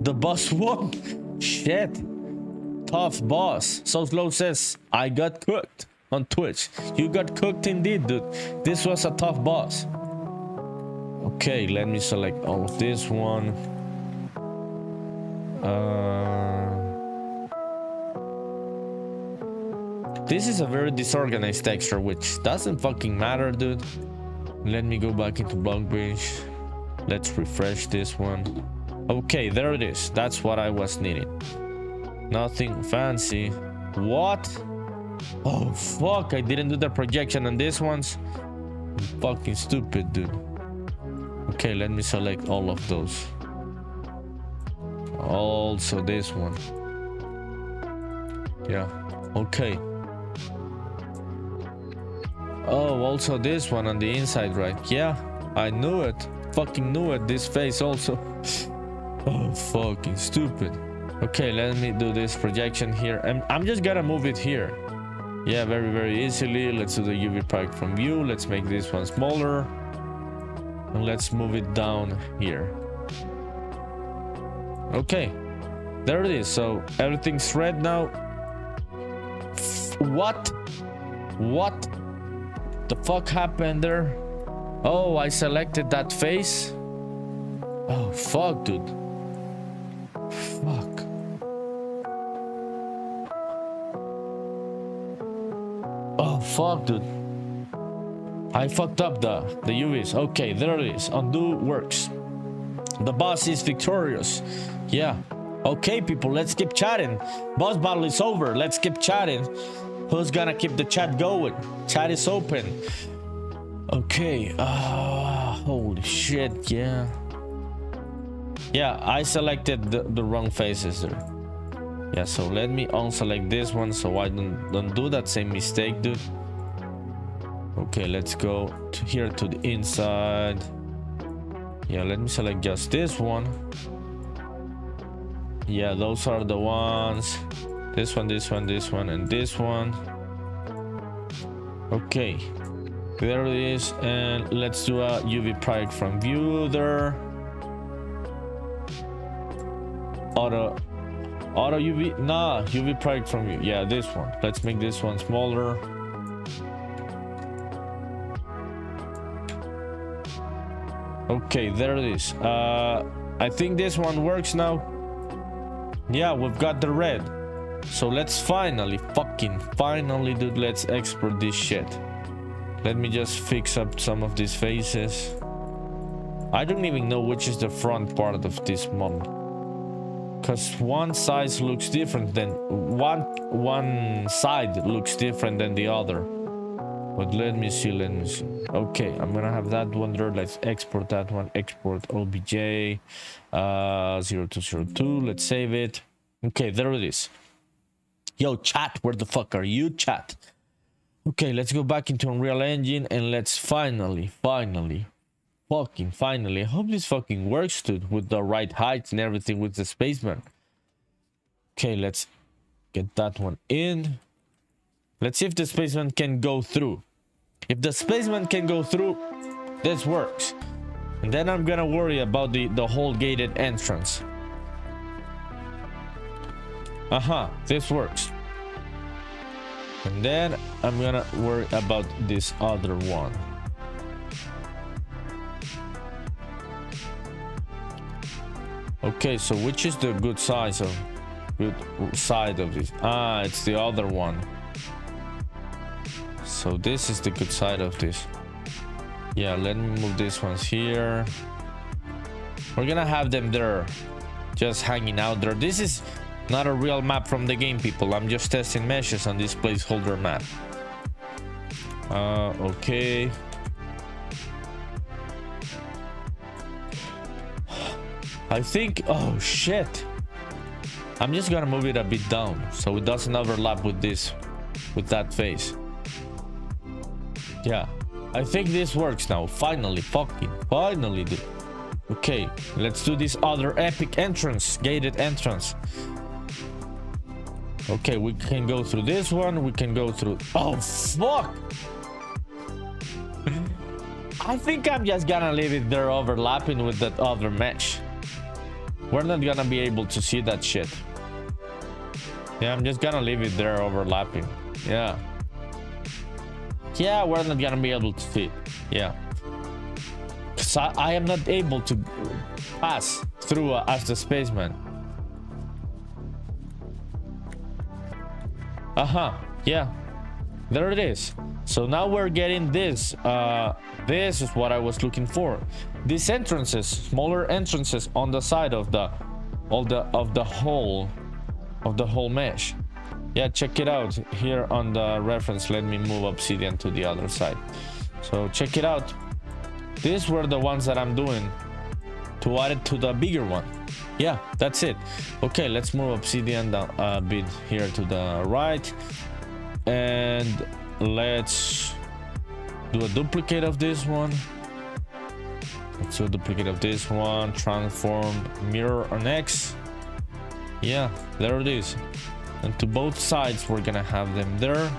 The boss won. Shit. Tough boss. So slow says, I got cooked on Twitch. You got cooked indeed, dude. This was a tough boss. Okay, let me select all of this one. This is a very disorganized texture, which doesn't fucking matter, dude. Let me go back into BlockBench. Let's refresh this one. Okay, there it is. That's what I was needing. Nothing fancy. What? Oh, fuck. I didn't do the projection on this ones. I'm fucking stupid, dude. Okay, let me select all of those. Also this one. Yeah. Okay. Oh, also this one on the inside, right? Yeah, I knew it. Fucking knew it. This face also. Oh, fucking stupid. Okay, let me do this projection here. I'm just gonna move it here. Yeah, very, very easily. Let's do the UV project from view. Let's make this one smaller. And let's move it down here. Okay, there it is. So everything's red now. What the fuck happened there? Oh, I selected that face. Oh fuck, dude. Fuck. Oh fuck, dude. I fucked up the UVs. Okay, there it is. Undo works. The boss is victorious. Yeah. Okay, people, let's keep chatting. Boss battle is over. Let's keep chatting. Who's gonna keep the chat going? Chat is open. Okay. Holy shit. Yeah. Yeah, I selected the wrong faces there. Yeah, so let me unselect this one so I don't do that same mistake, dude. Okay, let's go to here to the inside. Yeah, let me select just this one. Yeah, those are the ones. This one, this one, this one, and this one. Okay, there it is. And let's do a UV project from view there. Auto UV, nah, UV project from view. Yeah, this one. Let's make this one smaller. Okay, there it is. I think this one works now. Yeah, we've got the red. So let's finally, dude, let's export this shit. Let me just fix up some of these faces. I don't even know which is the front part of this mom. Because one side looks different than one side looks different than the other. But let me see. Okay, I'm gonna have that one there. Let's export that one. Export OBJ 0202. Let's save it. Okay, there it is. Yo, chat, where the fuck are you, chat? Okay, let's go back into Unreal Engine and let's finally, I hope this fucking works, dude, with the right height and everything with the Spaceman. Okay, let's get that one in. Let's see if the Spaceman can go through. If the Spaceman can go through, this works. And then I'm gonna worry about the whole gated entrance. This works. And then I'm gonna worry about this other one. Okay, so which is the good side of this? It's the other one. So this is the good side of this. Yeah, let me move these ones here. We're gonna have them there, just hanging out there. This is not a real map from the game, people. I'm just testing meshes on this placeholder map. Okay. I think, oh shit. I'm just gonna move it a bit down so it doesn't overlap with that face. Yeah, I think this works now. Finally, finally, dude. Okay, let's do this other epic entrance, gated entrance. Okay, we can go through this one. We can go through. Oh, fuck. I think I'm just gonna leave it there overlapping with that other mesh. We're not gonna be able to see that shit. Yeah, I'm just gonna leave it there overlapping. Yeah. Yeah, we're not gonna be able to see it. Yeah. Because I am not able to pass through as the Spaceman. Yeah. There it is. So now we're getting this. This is what I was looking for. These entrances, smaller entrances on the side of the whole mesh. Yeah, check it out here on the reference. Let me move Obsidian to the other side. So check it out. These were the ones that I'm doing to add it to the bigger one. Yeah, that's it. Okay, let's move Obsidian down a bit here to the right, and let's do a duplicate of this one. Let's do a duplicate of this one. Transform mirror on X. Yeah, there it is. And to both sides, we're gonna have them there.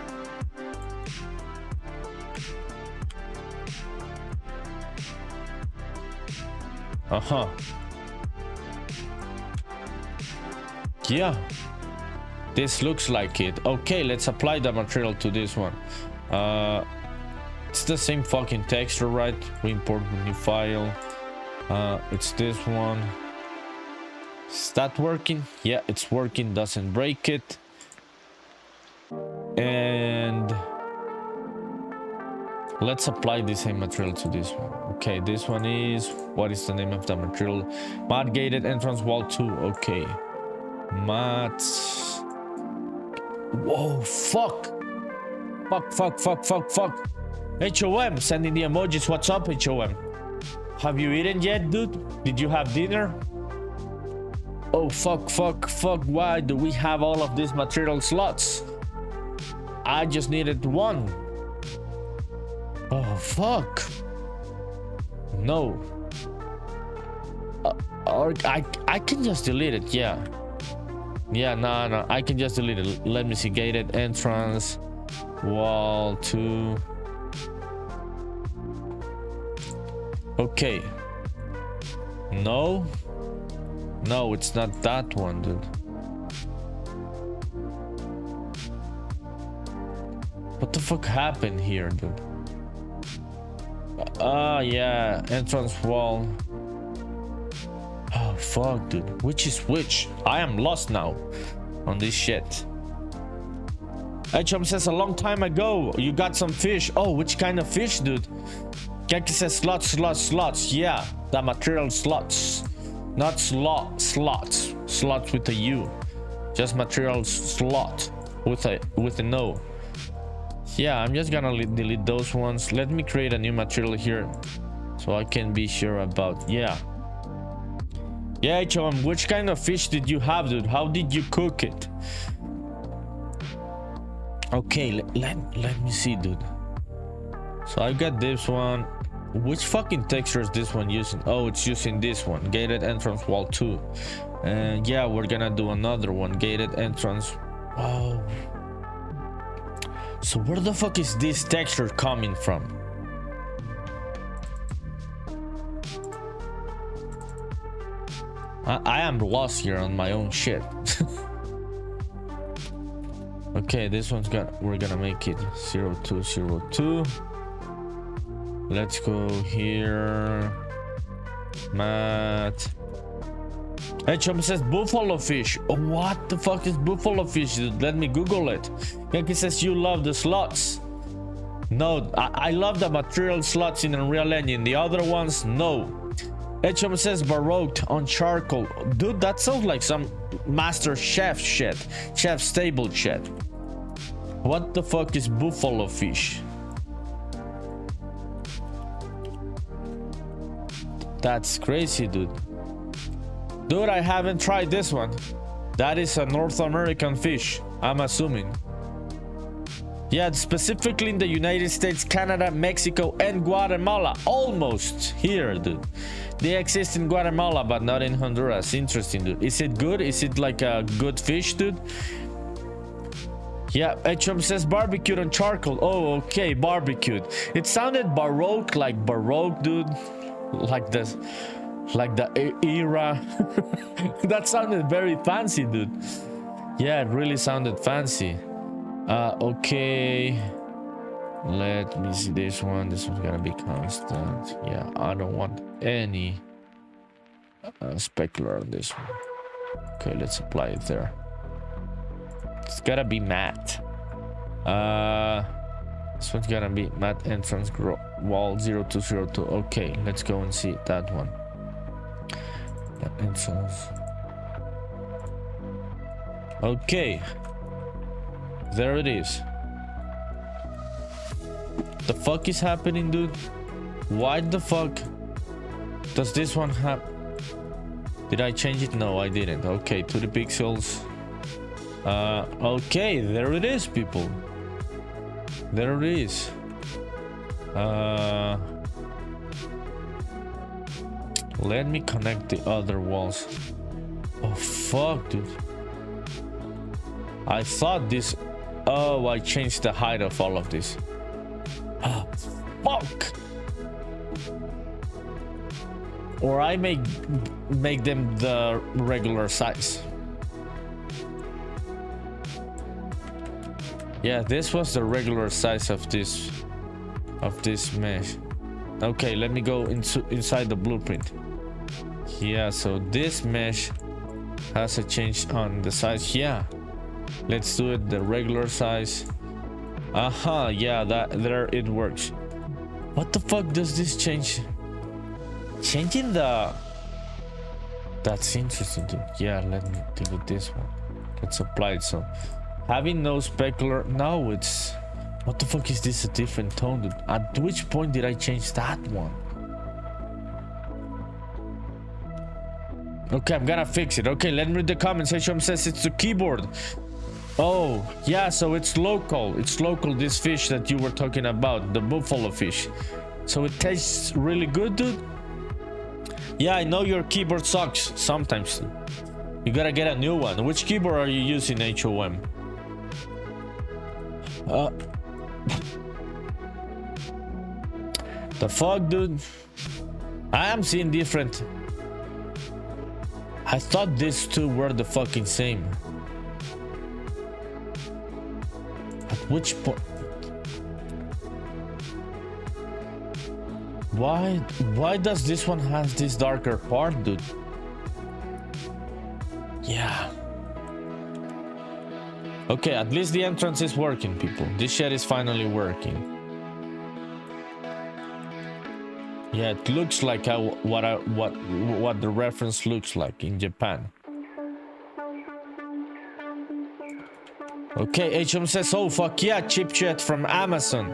Uh-huh. Yeah. This looks like it. Okay, let's apply the material to this one. It's the same fucking texture, right? We import a new file. It's this one. Is that working? Yeah, it's working. Doesn't break it. And let's apply the same material to this one. Okay, this one is, what is the name of the material? Matte gated entrance wall 2. Okay, matte. Whoa, fuck. Fuck. HOM, sending the emojis. What's up, HOM? Have you eaten yet, dude? Did you have dinner? Oh, fuck. Why do we have all of these material slots? I just needed one. Oh, fuck. No. Or I can just delete it, yeah. Yeah, no, I can just delete it. Let me see. Gated entrance wall 2. Okay. No, it's not that one, dude. What the fuck happened here, dude? Yeah, entrance wall. Oh fuck, dude, which is which? I am lost now on this shit. HM says a long time ago you got some fish. Oh, which kind of fish, dude? Keki says slots. Yeah, the material slots, not slots with a U, just material slot with a no. Yeah, I'm just gonna delete those ones. Let me create a new material here so I can be sure about. Yeah, HM, which kind of fish did you have, dude? How did you cook it? Okay, let me see, dude. So I got this one. Which fucking texture is this one using? Oh, it's using this one, gated entrance wall 2. And yeah, we're gonna do another one, gated entrance. Oh, so where the fuck is this texture coming from? I am lost here on my own shit. Okay, this one's we're gonna make it 0202. Let's go here. Matt. HM says buffalo fish. Oh, what the fuck is buffalo fish, dude? Let me Google it. Yankee says you love the slots. No, I love the material slots in Unreal Engine. The other ones, no. HM says baroque on charcoal. Dude, that sounds like some master chef shit. Chef's table shit. What the fuck is buffalo fish? That's crazy, dude. Dude, I haven't tried this one. That is a North American fish, I'm assuming. Yeah, specifically in the United States, Canada, Mexico, and Guatemala. Almost here, dude. They exist in Guatemala, but not in Honduras. Interesting, dude. Is it good? Is it like a good fish, dude? Yeah, HM says barbecued on charcoal. Oh, okay, barbecued. It sounded baroque, like baroque, dude. Like this, like the era. That sounded very fancy, dude. Yeah, it really sounded fancy. Okay, let me see this one. This one's gonna be constant. Yeah, I don't want any specular on this one. Okay, let's apply it there. It's gotta be matte. This one's gonna be matte entrance wall 0202. Okay, let's go and see that one. That entrance. Okay, there it is. The fuck is happening, dude? Why the fuck does this one have? Did I change it? No, I didn't. Okay, 2D pixels. Okay, there it is, people. There it is. Let me connect the other walls. Oh fuck, dude. I thought this. Oh, I changed the height of all of this. Ah, fuck. Or I make them the regular size. Yeah, this was the regular size of this mesh. Okay, let me go inside the blueprint. Yeah, so this mesh has a change on the size. Yeah, let's do it the regular size. Yeah, there it works. What the fuck does this change? Changing the... That's interesting, dude. Yeah, let me do this one. Let's apply it. So having no specular. No, it's... What the fuck is this a different tone, dude? At which point did I change that one? Okay, I'm gonna fix it. Okay, let me read the comments. HM says it's the keyboard. Oh, yeah, so it's local. It's local, this fish that you were talking about, the buffalo fish. So it tastes really good, dude. Yeah, I know your keyboard sucks sometimes. You gotta get a new one. Which keyboard are you using, HOM? The fuck, dude? I am seeing different. I thought these two were the fucking same. At which point? Why does this one have this darker part, dude? Yeah. Okay, at least the entrance is working, people. This shit is finally working. Yeah, it looks like what the reference looks like in Japan. Okay, HM says, oh fuck yeah, cheap shit from Amazon.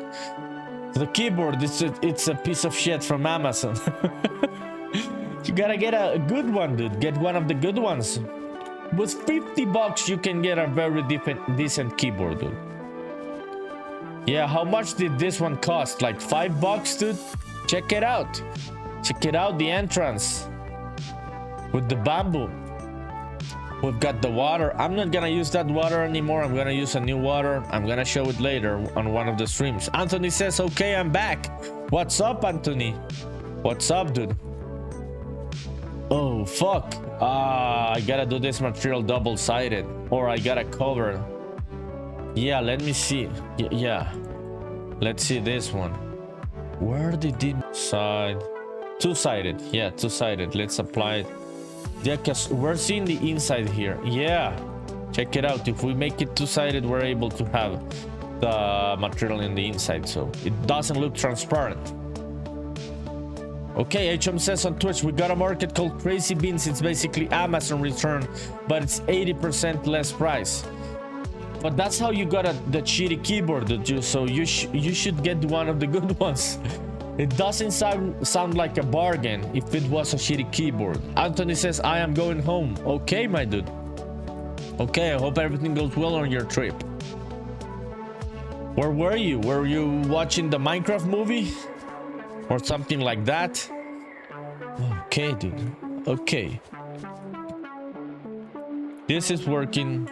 The keyboard, it's a piece of shit from Amazon. You gotta get a good one, dude. Get one of the good ones. With 50 bucks, you can get a very decent keyboard, dude. Yeah, how much did this one cost? Like 5 bucks, dude? Check it out. Check it out, the entrance. With the bamboo. We've got the water. I'm not gonna use that water anymore. I'm gonna use a new water. I'm gonna show it later on one of the streams. Anthony says, okay, I'm back. What's up, Anthony? What's up, dude? Oh, fuck. I gotta do this material double-sided. Or I gotta cover. Yeah, let me see. Yeah. Let's see this one. Where did it... Side. Two-sided. Yeah, two-sided. Let's apply it. Yeah, because we're seeing the inside here. Yeah, check it out. If we make it two-sided, we're able to have the material in the inside, so it doesn't look transparent. Okay, HM says on Twitch, we got a market called Crazy Beans. It's basically Amazon return, but it's 80% less price. But that's how you got the shitty keyboard, so you should get one of the good ones. It doesn't sound like a bargain if it was a shitty keyboard. Anthony says, I am going home. Okay, my dude. Okay, I hope everything goes well on your trip. Where were you? Were you watching the Minecraft movie? Or something like that? Okay, dude. Okay. This is working.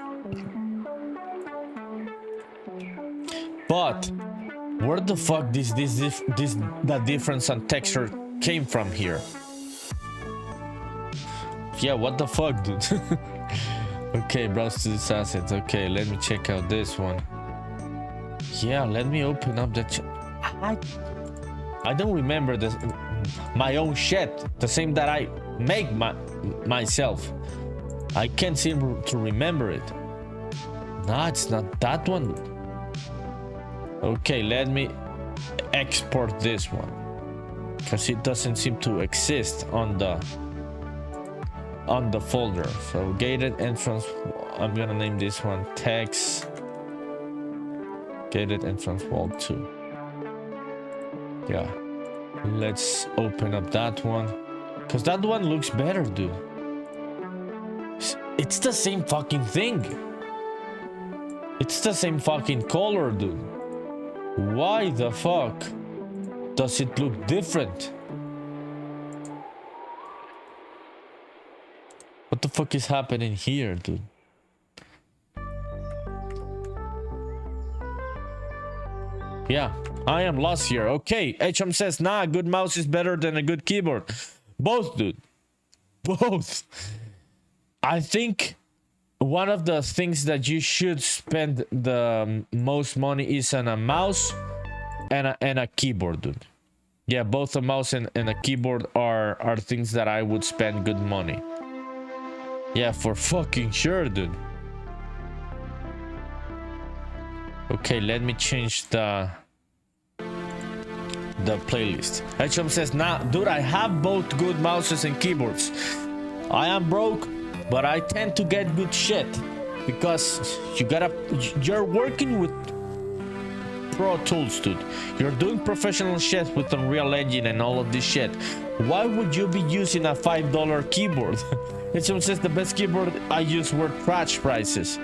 But... where the fuck that difference on texture came from here? Yeah, what the fuck, dude? Okay, browse to these assets. Okay, let me check out this one. Yeah, let me open up the I don't remember my own shit, the same that I make myself. I can't seem to remember it. No, it's not that one. Okay, let me export this one because it doesn't seem to exist on the folder. So gated entrance, I'm gonna name this one text gated entrance wall 2. Yeah, let's open up that one because that one looks better, dude. It's the same fucking thing. It's the same fucking color, dude. Why the fuck does it look different? What the fuck is happening here, dude? Yeah, I am lost here. Okay, HM says, nah, a good mouse is better than a good keyboard. Both, dude. Both. I think one of the things that you should spend the most money is on a mouse and a keyboard, dude. Yeah, both a mouse and a keyboard are things that I would spend good money. Yeah, for fucking sure, dude. Okay, let me change the playlist. HM says, nah, dude, I have both good mouses and keyboards. I am broke, but I tend to get good shit because you're working with pro tools, dude. You're doing professional shit with Unreal Engine and all of this shit. Why would you be using a $5 keyboard? HM says the best keyboard I use were trash prices.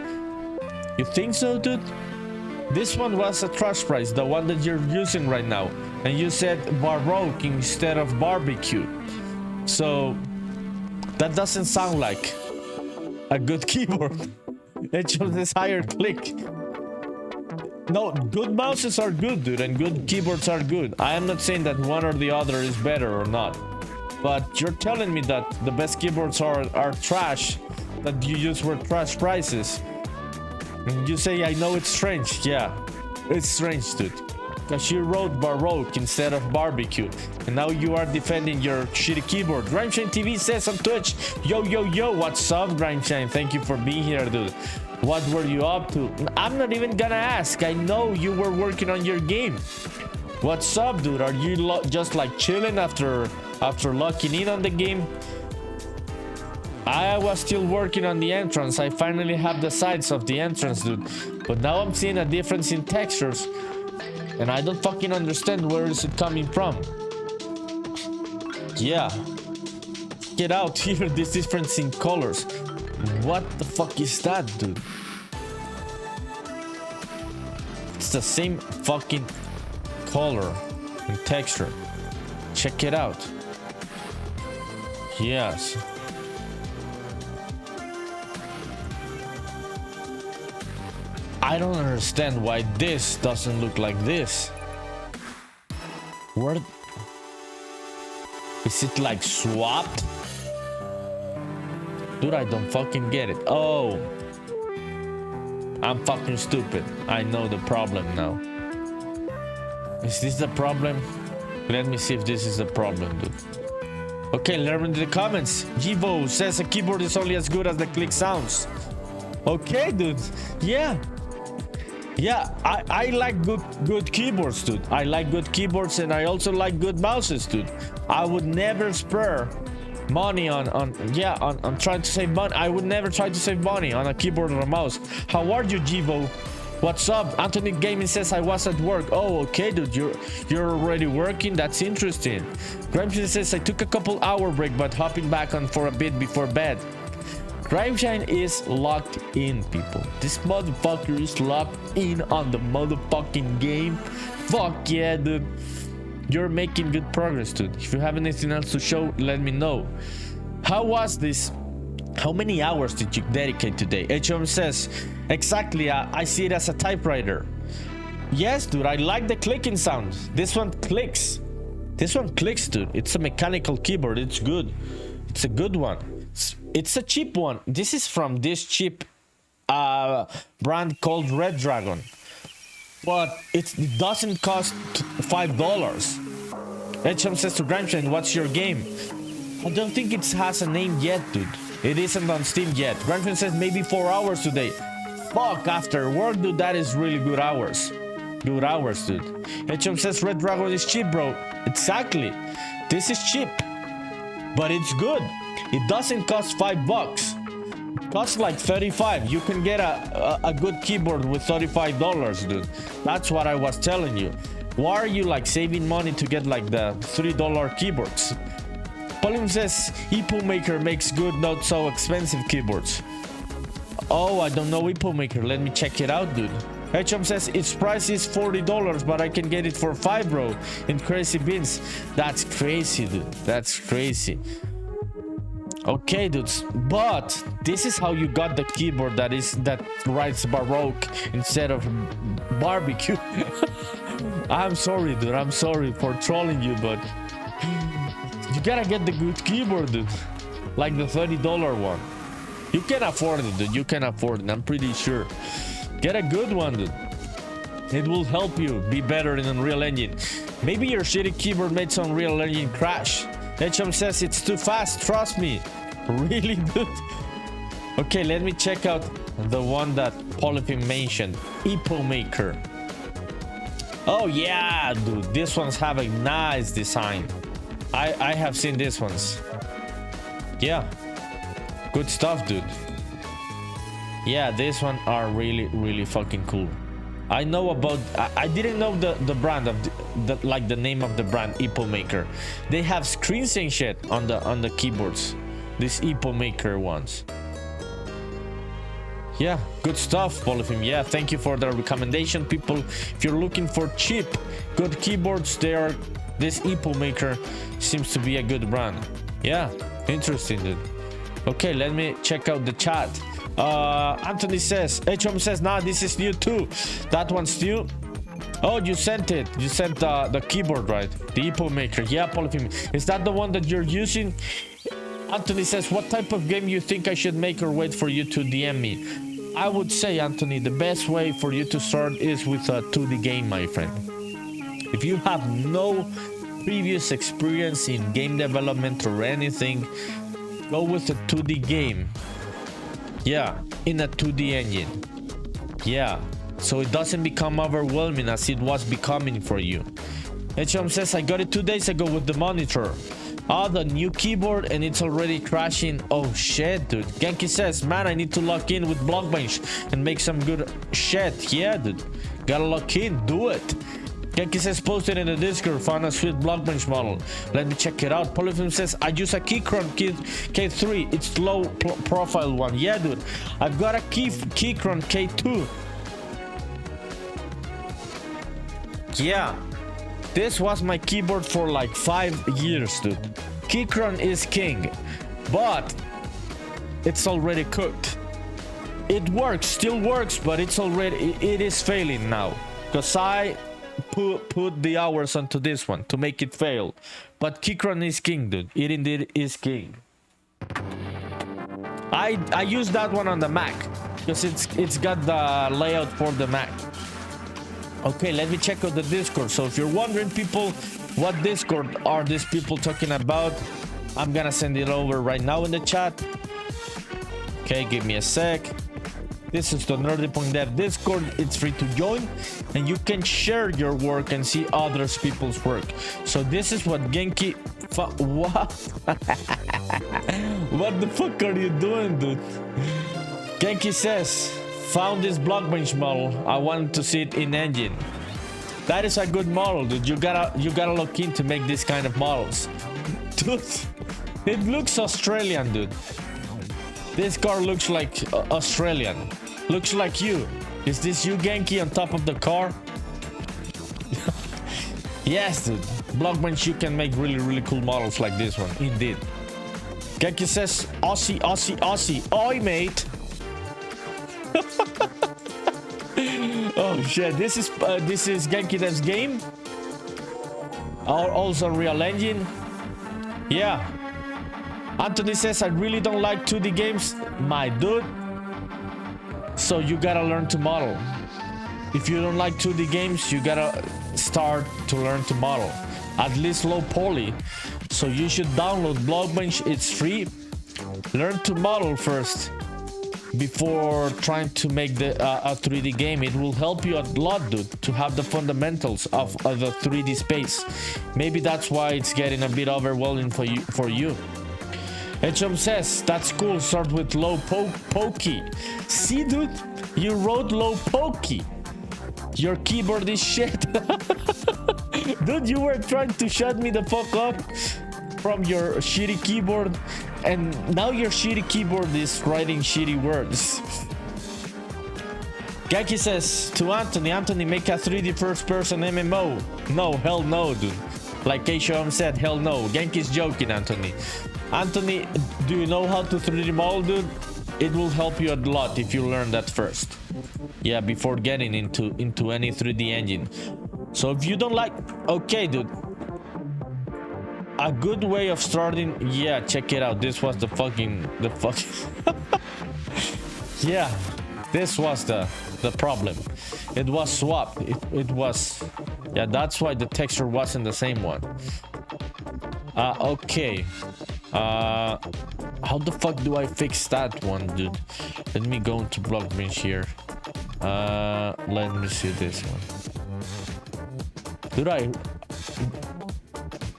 You think so, dude? This one was a trash price, the one that you're using right now. And you said Baroque instead of barbecue. So that doesn't sound like a good keyboard. It shows this higher click. No, good mouses are good, dude, and good keyboards are good. I am not saying that one or the other is better or not. But you're telling me that the best keyboards are trash, that you use were trash prices. And you say, I know it's strange. Yeah, it's strange, dude. Because you wrote Baroque instead of barbecue. And now you are defending your shitty keyboard. Grimeshine TV says on Twitch, yo, yo, yo, what's up, Grimeshine? Thank you for being here, dude. What were you up to? I'm not even gonna ask. I know you were working on your game. What's up, dude? Are you just like chilling after locking in on the game? I was still working on the entrance. I finally have the sides of the entrance, dude. But now I'm seeing a difference in textures. And I don't fucking understand where is it coming from. Yeah. Get out here, this difference in colors. What the fuck is that, dude? It's the same fucking color and texture. Check it out. Yes. I don't understand why this doesn't look like this. Where is it, like swapped? Dude, I don't fucking get it. Oh, I'm fucking stupid. I know the problem now. Is this the problem? Let me see if this is the problem, dude. Okay, let me in the comments. Givo says a keyboard is only as good as the click sounds. Okay, dude. Yeah. Yeah, I like good keyboards, dude. I like good keyboards, and I also like good mouses, dude. I would never spare money on trying to save money. I would never try to save money on a keyboard or a mouse. How are you, Givo? What's up? Anthony Gaming says I was at work. Oh, okay, dude. You're already working. That's interesting. Grimeshine says I took a couple hour break, but hopping back on for a bit before bed. Grimeshine is locked in, people. This motherfucker is locked in on the motherfucking game. Fuck yeah, dude. You're making good progress, dude. If you have anything else to show, let me know. How was this? How many hours did you dedicate today? HM says, exactly, I see it as a typewriter. Yes, dude, I like the clicking sound. This one clicks. This one clicks, dude. It's a mechanical keyboard. It's good. It's a good one. It's a cheap one. This is from this cheap brand called Red Dragon. But it doesn't cost $5. HM says to Grimeshine, what's your game? I don't think it has a name yet, dude. It isn't on Steam yet. Grimeshine says maybe 4 hours today. Fuck, after work, dude, that is really good hours. Good hours, dude. HM says Red Dragon is cheap, bro. Exactly. This is cheap. But it's good. It doesn't cost $5. It costs like 35. You can get a good keyboard with $35, dude. That's what I was telling you. Why are you like saving money to get like the $3 keyboards? Pauline says Epo Maker makes good, not so expensive keyboards. Oh, I don't know Epo Maker. Let me check it out, dude. HM says its price is $40, but I can get it for $5, bro. In Crazy Beans. That's crazy, dude. That's crazy. Okay, dudes, but this is how you got the keyboard that writes Baroque instead of barbecue. I'm sorry, dude. I'm sorry for trolling you, but gotta get the good keyboard, dude. Like the $30 one. You can afford it, dude. You can afford it. I'm pretty sure. Get a good one, dude. It will help you be better in Unreal Engine. Maybe your shitty keyboard makes Unreal Engine crash. HM says it's too fast. Trust me. Really, dude? Okay, let me check out the one that Polyphim mentioned. Epo Maker. Oh yeah, dude. This one's have a nice design. I have seen these ones. Yeah. Good stuff, dude. Yeah, these ones are really fucking cool. I know about... I didn't know the brand of like the name of the brand, Epo Maker. They have screens and shit on the keyboards. These Epo Maker ones. Yeah, good stuff, Polyphim. Yeah, thank you for the recommendation, people. If you're looking for cheap, good keyboards, this Epo Maker seems to be a good brand. Yeah, interesting, dude. Okay, let me check out the chat. Anthony says, HM says, nah, this is new too. That one's new. Oh, you sent it. You sent the keyboard, right? The Epo Maker. Yeah, Polyphim. Is that the one that you're using? Anthony says, what type of game you think I should make or wait for you to DM me? I would say, Anthony, the best way for you to start is with a 2D game, my friend. If you have no previous experience in game development or anything, go with a 2D game. Yeah, in a 2D engine. Yeah, so it doesn't become overwhelming as it was becoming for you. HM says, I got it 2 days ago with the monitor. Oh, the new keyboard and it's already crashing. Oh shit, dude. Genki says, man, I need to log in with BlockBench and make some good shit. Yeah, dude. Gotta log in, do it. Genki says, posted in the Discord, found a sweet BlockBench model. Let me check it out. Polyphim says, I use a Keychron K3. It's low profile one. Yeah, dude. I've got a Keychron K2. Yeah. This was my keyboard for like 5 years, dude. Keychron is king, but it's already cooked. It works, still works, but it is failing now. Because I put the hours onto this one to make it fail. But Keychron is king, dude. It indeed is king. I use that one on the Mac because it's got the layout for the Mac. Okay, let me check out the Discord. So if you're wondering, people, what Discord are these people talking about, I'm gonna send it over right now in the chat. Okay, give me a sec. This is the NerdyPunkDev Discord. It's free to join and you can share your work and see other people's work. So this is what Genki... What? What the fuck are you doing, dude? Genki says, found this BlockBench model. I wanted to see it in engine. That is a good model, dude. You gotta look in to make this kind of models. Dude, it looks Australian, dude. This car looks like Australian. Looks like you. Is this you, Genki, on top of the car? Yes, dude. BlockBench, you can make really cool models like this one. Indeed. Genki says, Aussie, Aussie, Aussie. Oi, mate. Oh shit, this is Genki Dev's game. Also Unreal Engine. Yeah. Anthony says, I really don't like 2D games, my dude. So you gotta learn to model. If you don't like 2D games, you gotta start to learn to model. At least low poly. So you should download BlockBench. It's free. Learn to model first before trying to make a 3D game. It will help you a lot, dude, to have the fundamentals of the 3D space. Maybe that's why it's getting a bit overwhelming for you. HM says, that's cool, start with low pokey. See, dude, you wrote low pokey. Your keyboard is shit. Dude, you were trying to shut me the fuck up from your shitty keyboard, and now your shitty keyboard is writing shitty words. Gaki says to Anthony, make a 3D first person MMO. No, hell no, dude. Like HM said, hell no. Genki's joking, Anthony. Anthony, do you know how to 3D model, dude? It will help you a lot if you learn that first. Yeah, before getting into any 3D engine. So if you don't like... Okay, dude. a good way of starting. Yeah, check it out. This was the fucking yeah, this was the problem. It was swapped. It was, yeah, that's why the texture wasn't the same one. Okay. How the fuck do I fix that one, dude? Let me go into BlockBench here. Let me see this one. Dude,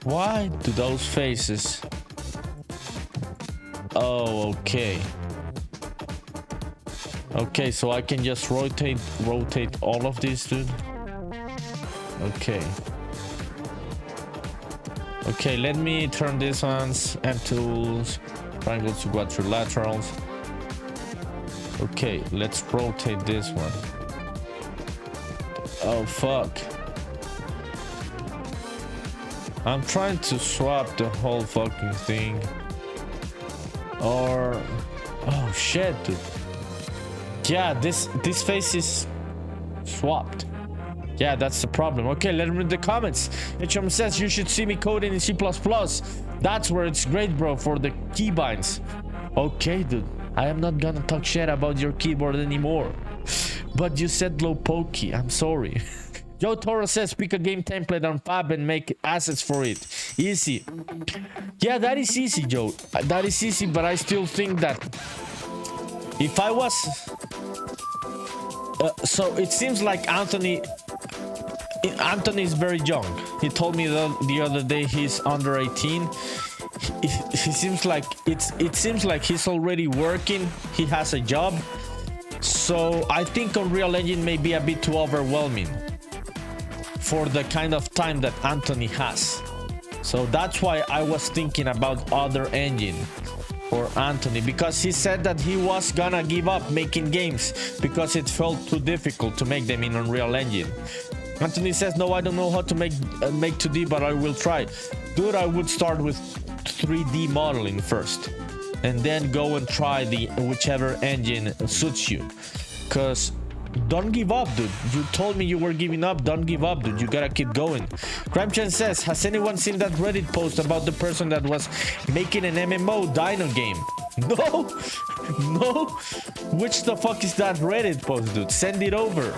why do those faces? Oh, okay. Okay, so I can just rotate all of these, dude. Okay. Okay, let me turn this on. M tools, triangles to quadrilaterals. Okay, let's rotate this one. Oh fuck. I'm trying to swap the whole fucking thing. Or oh shit, dude. Yeah, this face is swapped. Yeah, that's the problem. Okay, let me read the comments. HM says you should see me coding in C++. That's where it's great, bro, for the keybinds. Okay, dude. I am not gonna talk shit about your keyboard anymore. But you said low pokey. I'm sorry. Joe Toro says pick a game template on Fab and make assets for it. Easy. Yeah, that is easy, Joe. That is easy, but I still think that if I was... so it seems like Anthony is very young. He told me the other day he's under 18. He seems like it seems like he's already working. He has a job. So I think Unreal Engine may be a bit too overwhelming for the kind of time that Anthony has. So that's why I was thinking about other engine for Anthony, because he said that he was gonna give up making games because it felt too difficult to make them in Unreal Engine. Anthony says, no, I don't know how to make 2D, but I will try. Dude, I would start with 3D modeling first and then go and try whichever engine suits you. Because don't give up, dude. You told me you were giving up. Don't give up, dude. You gotta keep going. Crimechan says, has anyone seen that Reddit post about the person that was making an MMO Dino game? No. No. Which the fuck is that Reddit post, dude? Send it over.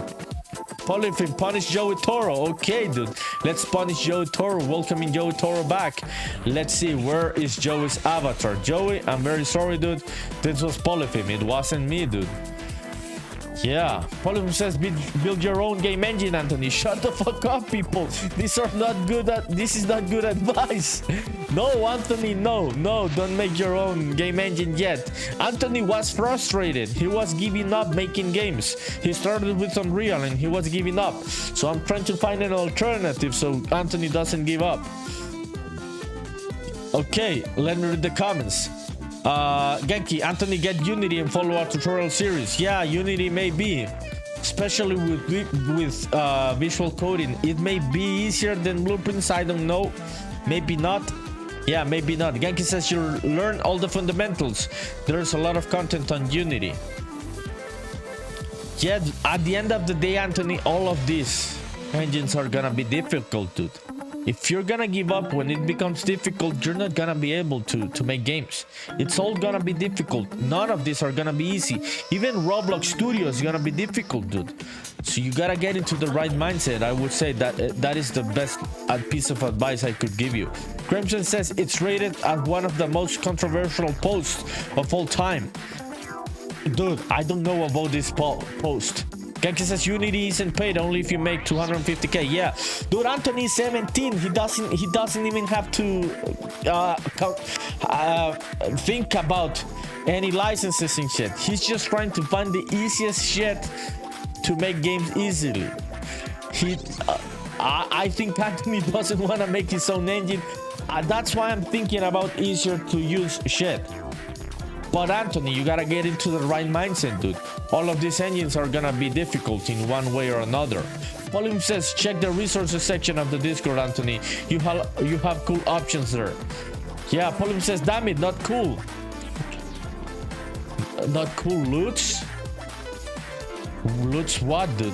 Polyphim, punish Joey Toro. Okay, dude. Let's punish Joey Toro. Welcoming Joey Toro back. Let's see, where is Joey's avatar? Joey, I'm very sorry, dude. This was Polyphim. It wasn't me, dude. Yeah, Polyphim says build your own game engine, Anthony. Shut the fuck up, people. This is not good advice. No, Anthony, no, don't make your own game engine yet. Anthony was frustrated. He was giving up making games. He started with Unreal and he was giving up. So I'm trying to find an alternative so Anthony doesn't give up. Okay, let me read the comments. Genki, Anthony, get Unity and follow our tutorial series. Yeah, Unity may be, especially with visual coding, it may be easier than Blueprints. I don't know, maybe not. Yeah, maybe not. Genki says you learn all the fundamentals. There's a lot of content on Unity. Yeah, at the end of the day, Anthony, all of these engines are gonna be difficult, dude. If you're gonna give up when it becomes difficult, you're not gonna be able to make games. It's all gonna be difficult. None of these are gonna be easy. Even Roblox Studio is gonna be difficult, dude. So you gotta get into the right mindset. I would say that is the best piece of advice I could give you. Crimson says it's rated as one of the most controversial posts of all time. Dude, I don't know about this post. Genki says Unity isn't paid, only if you make 250k. Yeah, dude, Anthony is 17. He doesn't even have to think about any licenses and shit. He's just trying to find the easiest shit to make games easily. I think Anthony doesn't want to make his own engine. That's why I'm thinking about easier to use shit. But Anthony, you gotta get into the right mindset, dude. All of these engines are gonna be difficult in one way or another. Polyphim says, check the resources section of the Discord, Anthony. You have cool options there. Yeah, Polyphim says, damn it, not cool. Not cool loots? Loots what, dude?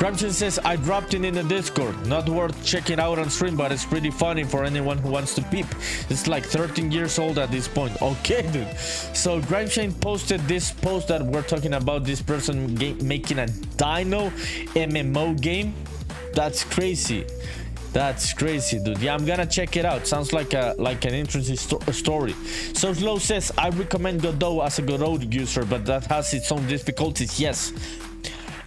Gramsci says, I dropped in the Discord. Not worth checking out on stream, but it's pretty funny for anyone who wants to peep. It's like 13 years old at this point. Okay, dude. So Gramsci posted this post that we're talking about, this person making a Dino MMO game. That's crazy. That's crazy, dude. Yeah, I'm gonna check it out. Sounds like an interesting story. So Slow says, I recommend Godot as a Godot user, but that has its own difficulties. Yes.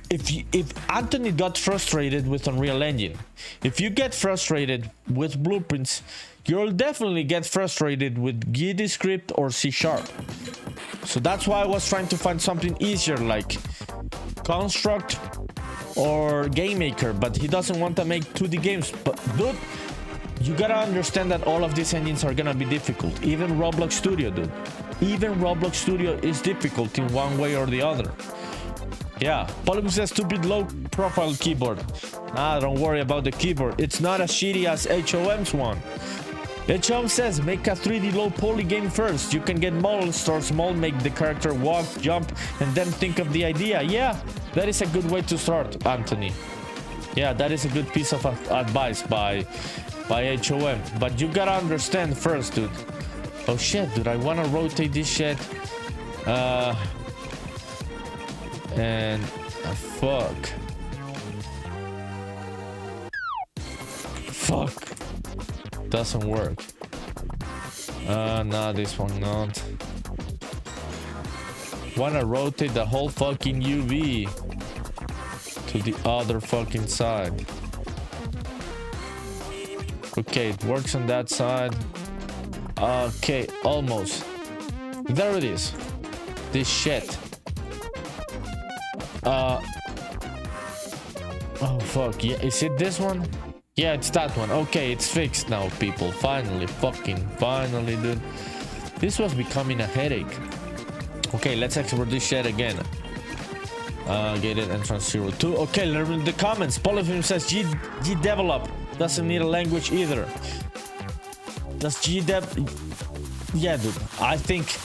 If Anthony got frustrated with Unreal Engine, if you get frustrated with blueprints, you'll definitely get frustrated with GDScript or C#. So that's why I was trying to find something easier like Construct or Game Maker, but he doesn't want to make 2D games. But dude, you gotta understand that all of these engines are gonna be difficult. Even Roblox Studio, dude. Even Roblox Studio is difficult in one way or the other. Yeah, Polyp says stupid low profile keyboard. Nah, don't worry about the keyboard. It's not as shitty as HOM's one. HOM says make a 3D low poly game first. You can get models, start small, make the character walk, jump, and then think of the idea. Yeah, that is a good way to start, Anthony. Yeah, that is a good piece of advice by HOM. But you gotta understand first, dude. Oh shit, dude, I wanna rotate this shit. And fuck. Doesn't work. No, this one not. Wanna rotate the whole fucking UV to the other fucking side. Okay, it works on that side. Okay, almost. There it is. This shit. Oh fuck, yeah, is it this one? Yeah, it's that one. Okay, it's fixed now, people. Finally, finally, dude. This was becoming a headache. Okay, let's export this shit again. Gated entrance 02. Okay, learn the comments. Polyfilm says G develop doesn't need a language either. Does GDev? Yeah, dude. I think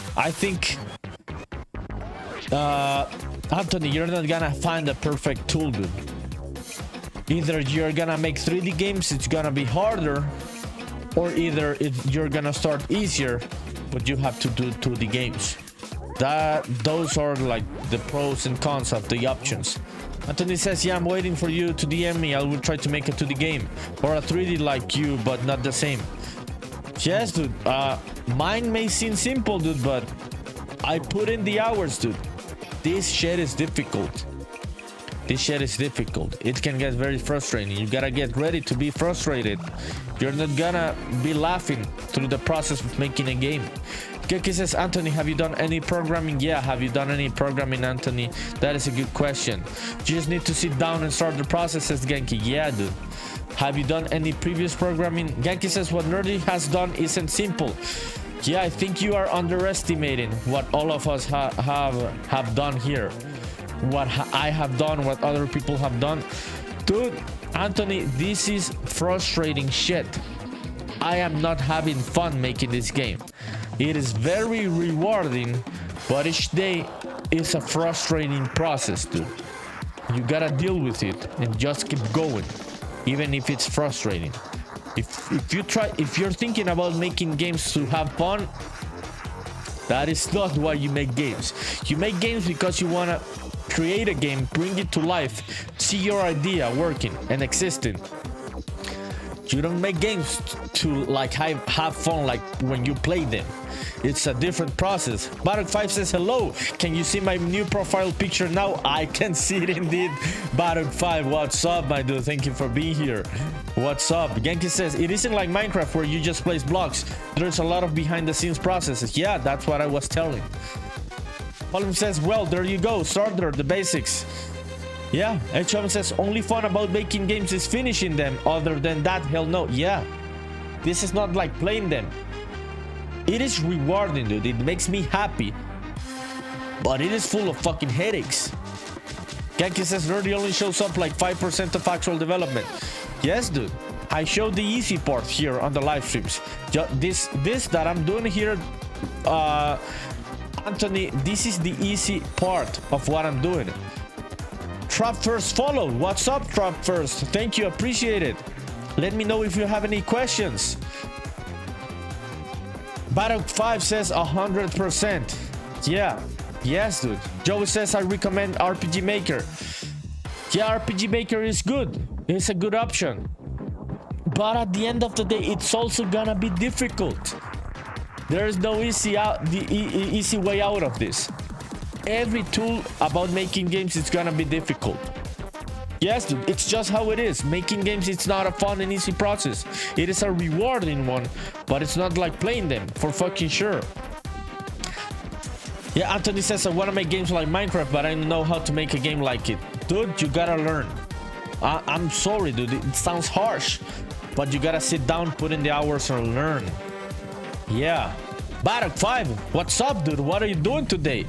Anthony, you're not gonna find a perfect tool, dude. Either you're gonna make 3D games, it's gonna be harder, or either you're gonna start easier, but you have to do 2D games. Those are like the pros and cons of the options. Anthony says, yeah, I'm waiting for you to DM me. I will try to make a 2D game or a 3D like you, but not the same. Yes, dude. Mine may seem simple, dude, but I put in the hours, dude. This shit is difficult. It can get very frustrating. You gotta get ready to be frustrated. You're not gonna be laughing through the process of making a game. Keki says, Anthony, have you done any programming? Yeah, have you done any programming, Anthony? That is a good question. You just need to sit down and start the process, says Genki. Yeah, dude. Have you done any previous programming? Genki says, what Nerdy has done isn't simple. Yeah, I think you are underestimating what all of us have done here. What I have done, what other people have done. Dude, Anthony, this is frustrating shit. I am not having fun making this game. It is very rewarding, but each day is a frustrating process, dude. You gotta deal with it and just keep going, even if it's frustrating. If you're thinking about making games to have fun, that is not why you make games. You make games because you wanna create a game, bring it to life, see your idea working and existing. You don't make games to like have fun like when you play them. It's a different process. Barok5 says hello. Can you see my new profile picture now? I can see it indeed. Barok5, what's up, my dude? Thank you for being here. What's up? Genki says it isn't like Minecraft where you just place blocks. There's a lot of behind the scenes processes. Yeah, that's what I was telling. Polyp says, well, there you go. Start there, the basics. Yeah, HM says only fun about making games is finishing them. Other than that, hell no. Yeah, this is not like playing them. It is rewarding, dude. It makes me happy, but it is full of fucking headaches. Genki says Nerdy only shows up like 5% of actual development. Yes, dude. I showed the easy part here on the live streams. This that I'm doing here, Anthony, this is the easy part of what I'm doing. Trap First followed. What's up, Trap First? Thank you, appreciate it. Let me know if you have any questions. Barak 5 says 100%. Yeah, yes, dude. Joey says I recommend RPG Maker. Yeah, RPG Maker is good. It's a good option. But at the end of the day, it's also gonna be difficult. There is no easy way out of this. Every tool about making games is gonna be difficult. Yes, dude, it's just how it is. Making games, it's not a fun and easy process. It is a rewarding one, but it's not like playing them, for fucking sure. Yeah, Anthony says, I want to make games like Minecraft, but I don't know how to make a game like it. Dude, you gotta learn. I'm sorry, dude, it sounds harsh, but you gotta sit down, put in the hours and learn. Yeah. Barak 5, what's up, dude? What are you doing today?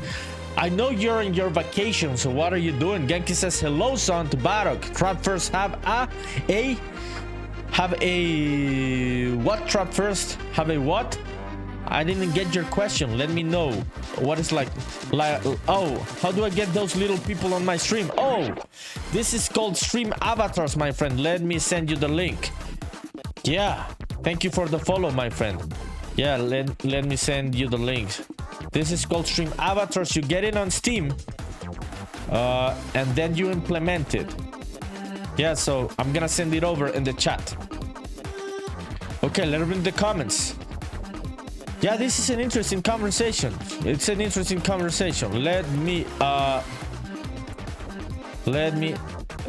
I know you're in your vacation, so what are you doing? Genki says, hello, son, to Barak. Trap First have a what? Trap First have a what? I didn't get your question. Let me know. What is like, oh, how do I get those little people on my stream? Oh, this is called stream avatars, my friend. Let me send you the link. Yeah, thank you for the follow, my friend. Yeah, let me send you the link. This is called stream avatars. You get it on Steam, and then you implement it. Yeah, so I'm gonna send it over in the chat. Okay, let me read the comments. Yeah, this is an interesting conversation. It's an interesting conversation. Let me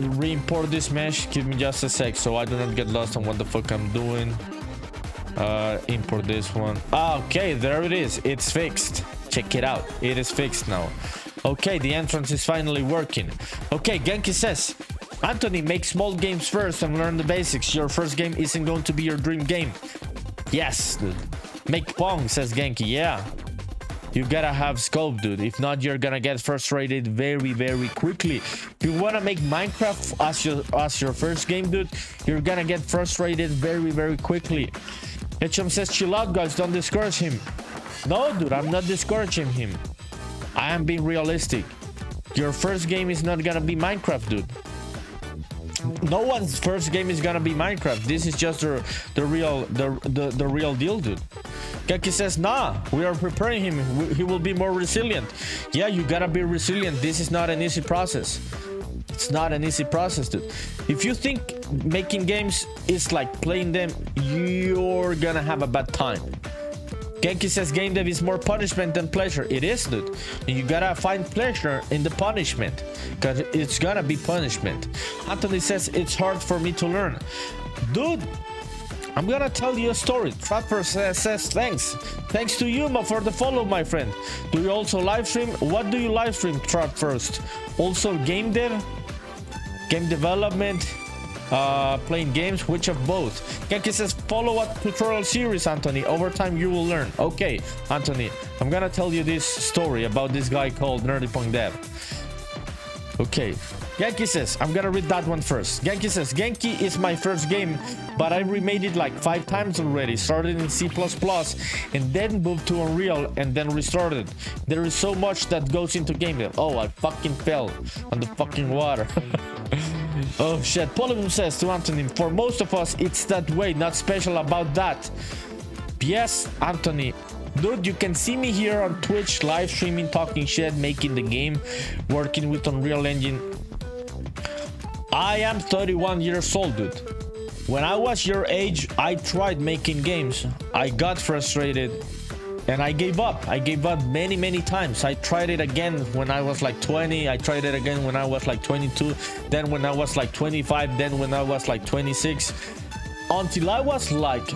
re-import this mesh. Give me just a sec so I do not get lost on what the fuck I'm doing. Import this one. Okay, there it is. It's fixed. Check it out. It is fixed now. Okay, the entrance is finally working. Okay, Genki says, Anthony, make small games first and learn the basics. Your first game isn't going to be your dream game. Yes, dude. Make Pong, says Genki. Yeah, you gotta have scope, dude. If not, you're gonna get frustrated very, very quickly. If you wanna make Minecraft as your first game, dude, you're gonna get frustrated very, very quickly. HM says, chill out, guys. Don't discourage him. No, dude, I'm not discouraging him. I am being realistic. Your first game is not gonna be Minecraft, dude. No one's first game is gonna be Minecraft. This is just the real deal, dude. Kaki says, nah, we are preparing him. He will be more resilient. Yeah, you gotta be resilient. This is not an easy process. It's not an easy process, dude. If you think making games is like playing them, you're gonna have a bad time. Genki says game dev is more punishment than pleasure. It is, dude. And you gotta find pleasure in the punishment, because it's gonna be punishment. Anthony says it's hard for me to learn. Dude, I'm gonna tell you a story. Trapper says thanks. Thanks to you for the follow, my friend. Do you also live stream? What do you live stream, Trap First? Also game dev? Game development? Playing games? Which of both? Genki says follow a tutorial series, Anthony. Over time you will learn. Okay, Anthony, I'm gonna tell you this story about this guy called NerdyPunkDev. Okay, Genki says, I'm gonna read that one first. Genki says, Genki is my first game, but I remade it like 5 times already. Started in C++ and then moved to Unreal and then restarted. There is so much that goes into game dev. Oh, I fucking fell on the fucking water. Oh shit. Polygon says to Anthony, for most of us it's that way, not special about that. Yes, Anthony. Dude, you can see me here on Twitch, live streaming, talking shit, making the game, working with Unreal Engine. I am 31 years old, dude. When I was your age, I tried making games. I got frustrated and I gave up. I gave up many, many times. I tried it again when I was like 20. I tried it again when I was like 22. Then when I was like 25. Then when I was like 26. Until I was like,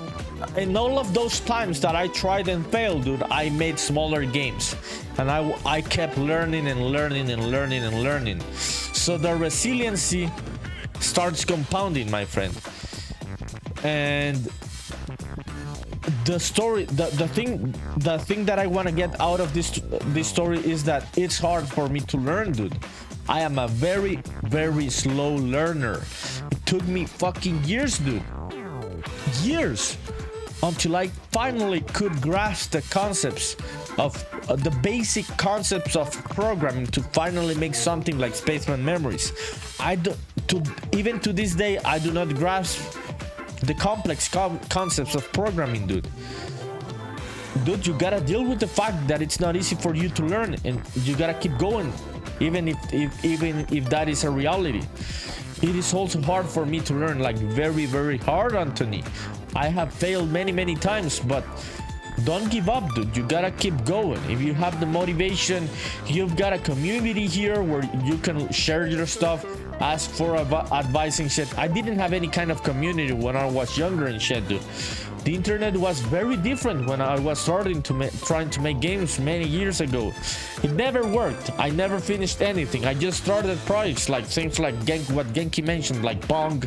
in all of those times that I tried and failed, dude, I made smaller games. And I kept learning and learning and learning and learning. So the resiliency starts compounding, my friend. And the story, the thing that I want to get out of this story is that it's hard for me to learn, dude. I am a very, very slow learner. It took me fucking years, dude. Years until I finally could grasp the concepts of the basic concepts of programming to finally make something like Spaceman Memories. Even to this day, I do not grasp the complex concepts of programming, dude. You gotta deal with the fact that it's not easy for you to learn, and you gotta keep going, even if that is a reality. It is also hard for me to learn, like very, very hard, Anthony. I have failed many times, but don't give up, dude. You gotta keep going. If you have the motivation, you've got a community here where you can share your stuff, ask for advice and shit. I didn't have any kind of community when I was younger and shit, dude. The internet was very different when I was trying to make games many years ago. It never worked. I never finished anything. I just started projects like things like what Genki mentioned, like Pong,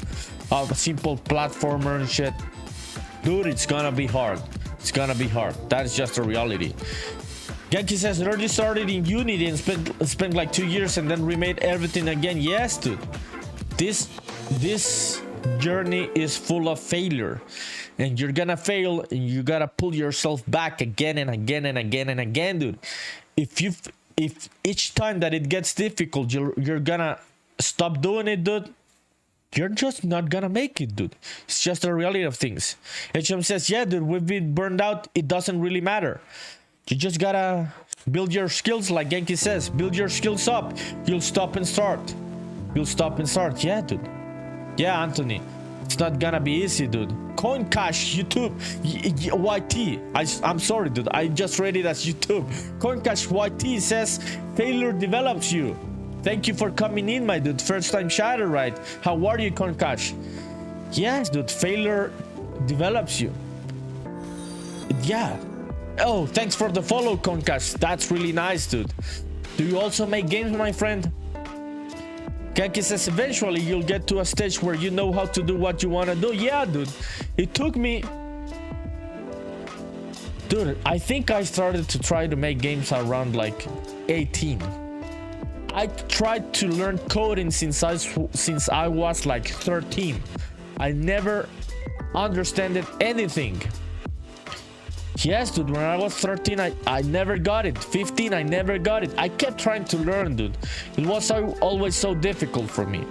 a simple platformer and shit. Dude, it's gonna be hard. It's gonna be hard. That is just a reality. Genki says, already started in Unity and spent like 2 years and then remade everything again. Yes, dude. This journey is full of failure. And you're gonna fail, and you gotta pull yourself back again and again and again and again, dude. If each time that it gets difficult, you're gonna stop doing it, dude, you're just not gonna make it, dude. It's just the reality of things. HM says, yeah, dude, we've been burned out. It doesn't really matter. You just gotta build your skills, like Genki says. Build your skills up. You'll stop and start. You'll stop and start. Yeah, dude. Yeah, Anthony. It's not gonna be easy, dude. CoinCash, YouTube, YT. I'm sorry, dude. I just read it as YouTube. CoinCash YT says, failure develops you. Thank you for coming in, my dude. First time chatter, right? How are you, CoinCash? Yes, dude. Failure develops you. Yeah. Oh, thanks for the follow, CoinCash. That's really nice, dude. Do you also make games, my friend? Genki says, eventually you'll get to a stage where you know how to do what you want to do. Yeah, dude. It took me... Dude, I think I started to try to make games around like 18. I tried to learn coding since I was like 13. I never understood anything. Yes, dude, when I was 13, I never got it. 15, I never got it. I kept trying to learn, dude. It was always so difficult for me.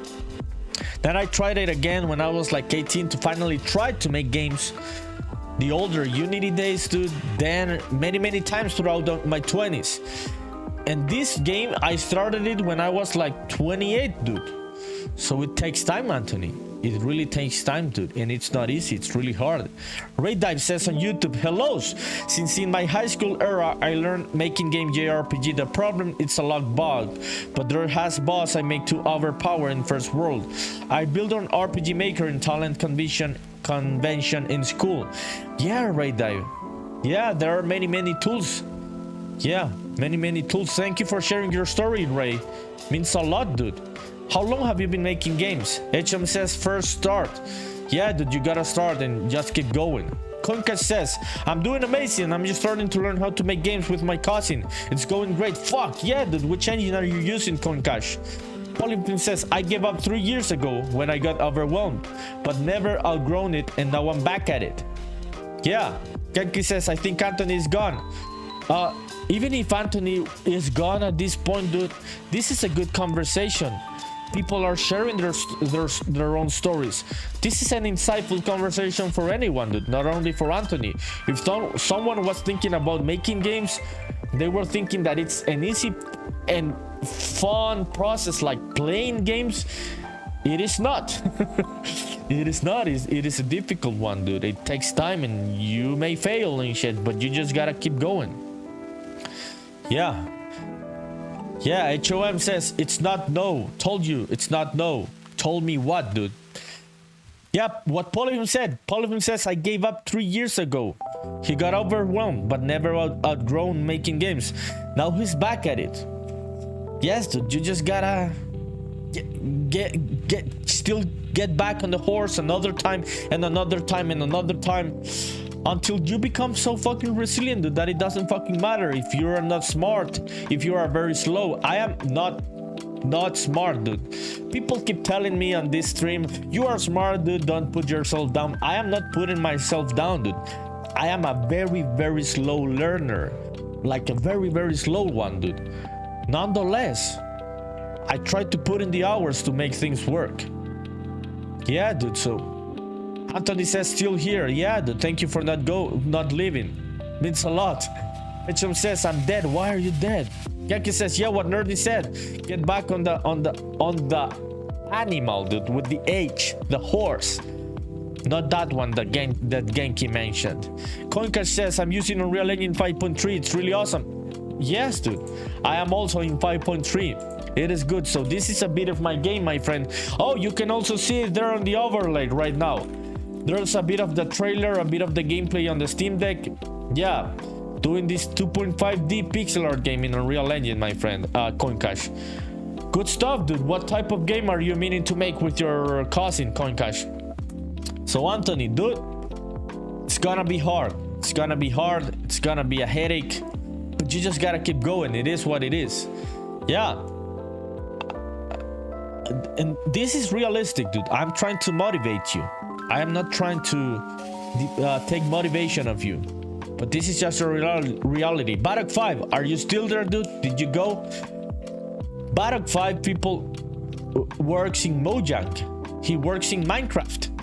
Then I tried it again when I was like 18 to finally try to make games. The older Unity days, dude. Then many times throughout my 20s. And this game, I started it when I was like 28, dude. So it takes time, Anthony. It really takes time, dude, and it's not easy. It's really hard. Raydive says on YouTube, hellos. Since in my high school era, I learned making game JRPG. The problem, it's a lot bugged, but there has boss I make to overpower in first world. I build on RPG Maker in talent convention in school. Yeah, Raydive. Yeah, there are many tools. Yeah, many tools. Thank you for sharing your story, Ray. Means a lot, dude. How long have you been making games? HM says first start. Yeah, dude, you gotta start and just keep going. Concash says, I'm doing amazing. I'm just starting to learn how to make games with my cousin. It's going great. Fuck, yeah, dude. Which engine are you using, Concash? Polypin says, I gave up 3 years ago when I got overwhelmed, but never outgrown it, and now I'm back at it. Yeah. Genki says, I think Anthony is gone. Even if Anthony is gone at this point, dude, this is a good conversation. People are sharing their own stories. This is an insightful conversation for anyone, dude, not only for Anthony. If someone was thinking about making games, they were thinking that it's an easy and fun process like playing games. It is not. It is not. It is a difficult one, dude. It takes time and you may fail and shit, but you just gotta keep going. Yeah. Yeah, HOM says, it's not no. Told you, it's not no. Told me what, dude? Yep, what Polyphone said. Polyphone says, I gave up 3 years ago. He got overwhelmed, but never outgrown making games. Now he's back at it. Yes, dude, you just gotta still get back on the horse another time and another time and another time. Until you become so fucking resilient, dude, that it doesn't fucking matter if you are not smart, if you are very slow. I am not smart, dude. People keep telling me on this stream, you are smart, dude, don't put yourself down. I am not putting myself down, dude. I am a very slow learner. like a very, very slow one, dude. Nonetheless, I tried to put in the hours to make things work. Yeah, dude. So Anthony says still here. Yeah, dude. Thank you for not leaving. Means a lot. HM says I'm dead. Why are you dead? Yankee says, yeah, what Nerdy said. Get back on the animal, dude, with the H, the horse. Not that one that Genki mentioned. Coincash says, I'm using Unreal Engine 5.3. It's really awesome. Yes, dude. I am also in 5.3. It is good. So this is a bit of my game, my friend. Oh, you can also see it there on the overlay right now. There's a bit of the trailer, a bit of the gameplay on the Steam Deck. Yeah, doing this 2.5D pixel art game in Unreal Engine, my friend. Coincash. Good stuff, dude. What type of game are you meaning to make with your cousin, Coincash? So Anthony, dude, it's gonna be hard. It's gonna be hard. It's gonna be a headache, but you just gotta keep going. It is what it is. Yeah. And this is realistic, dude. I'm trying to motivate you. I am not trying to take motivation of you, but this is just a reality. Bardock 5, are you still there, dude? Did you go? Bardock 5 people works in Mojang. He works in Minecraft.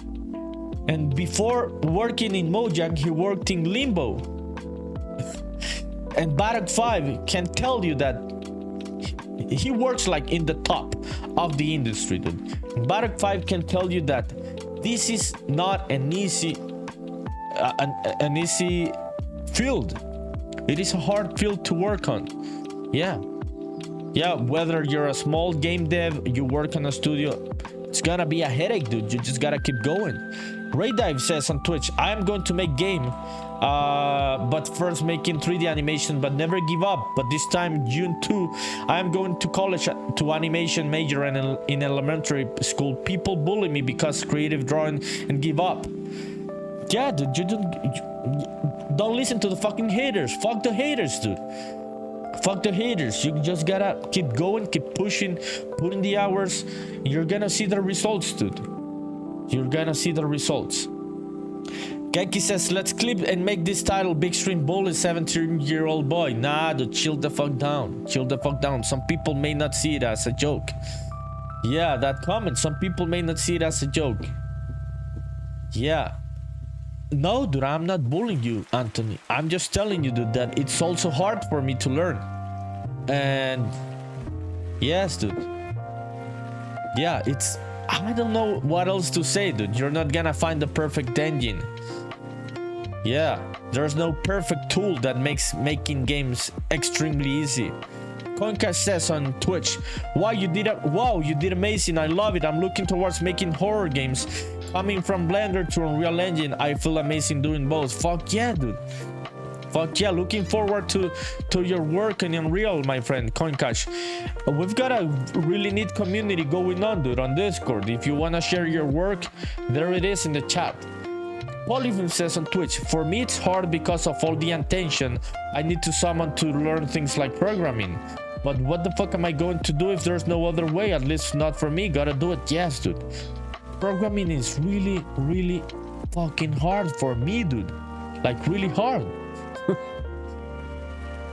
And before working in Mojang, he worked in Limbo. And Bardock 5 can tell you that he works like in the top of the industry, dude. Bardock 5 can tell you that this is not an easy an easy field. It is a hard field to work on. Yeah. Yeah, whether you're a small game dev, you work on a studio, it's gonna be a headache, dude. You just gotta keep going. Raydive says on Twitch, I am going to make game, but first making 3D animation, but never give up. But this time, June 2, I am going to college to animation major, and in elementary school, people bully me because creative drawing and give up. Yeah, dude, you don't listen to the fucking haters. Fuck the haters, dude. Fuck the haters. You just gotta keep going, keep pushing, put in the hours. You're gonna see the results, dude. You're gonna see the results. Genki says, let's clip and make this title Big Stream Bully 17-year-old boy. Nah, dude, chill the fuck down. Chill the fuck down. Some people may not see it as a joke. Yeah, that comment. Some people may not see it as a joke. Yeah. No, dude, I'm not bullying you, Anthony. I'm just telling you, dude, that it's also hard for me to learn. And yes, dude. Yeah, it's... I don't know what else to say, dude. You're not gonna find the perfect engine. Yeah, there's no perfect tool that makes making games extremely easy. Conca says on Twitch, wow, you did amazing. I love it. I'm looking towards making horror games. Coming from Blender to Unreal Engine, I feel amazing doing both. Fuck yeah, dude. Fuck yeah, looking forward to your work in Unreal, my friend, Coincash. We've got a really neat community going on, dude, on Discord. If you want to share your work, there it is in the chat. Polyphone says on Twitch, for me it's hard because of all the attention I need to summon to learn things like programming. But what the fuck am I going to do if there's no other way? At least not for me. Gotta do it. Yes, dude. Programming is really, really fucking hard for me, dude. Like, really hard.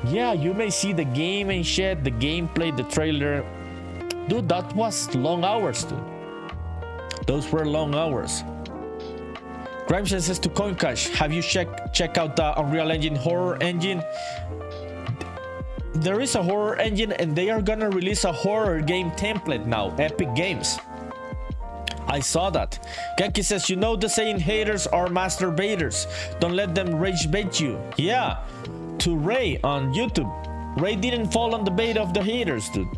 Yeah, you may see the game and shit, the gameplay, the trailer. Dude, that was long hours, dude. Those were long hours. Grimes says to Coincash, have you check out the Unreal Engine horror engine? There is a horror engine and they are gonna release a horror game template now, Epic Games. I saw that. Genki says, you know the saying, haters are masturbators. Don't let them rage bait you. Yeah, to Ray on YouTube. Ray didn't fall on the bait of the haters, dude.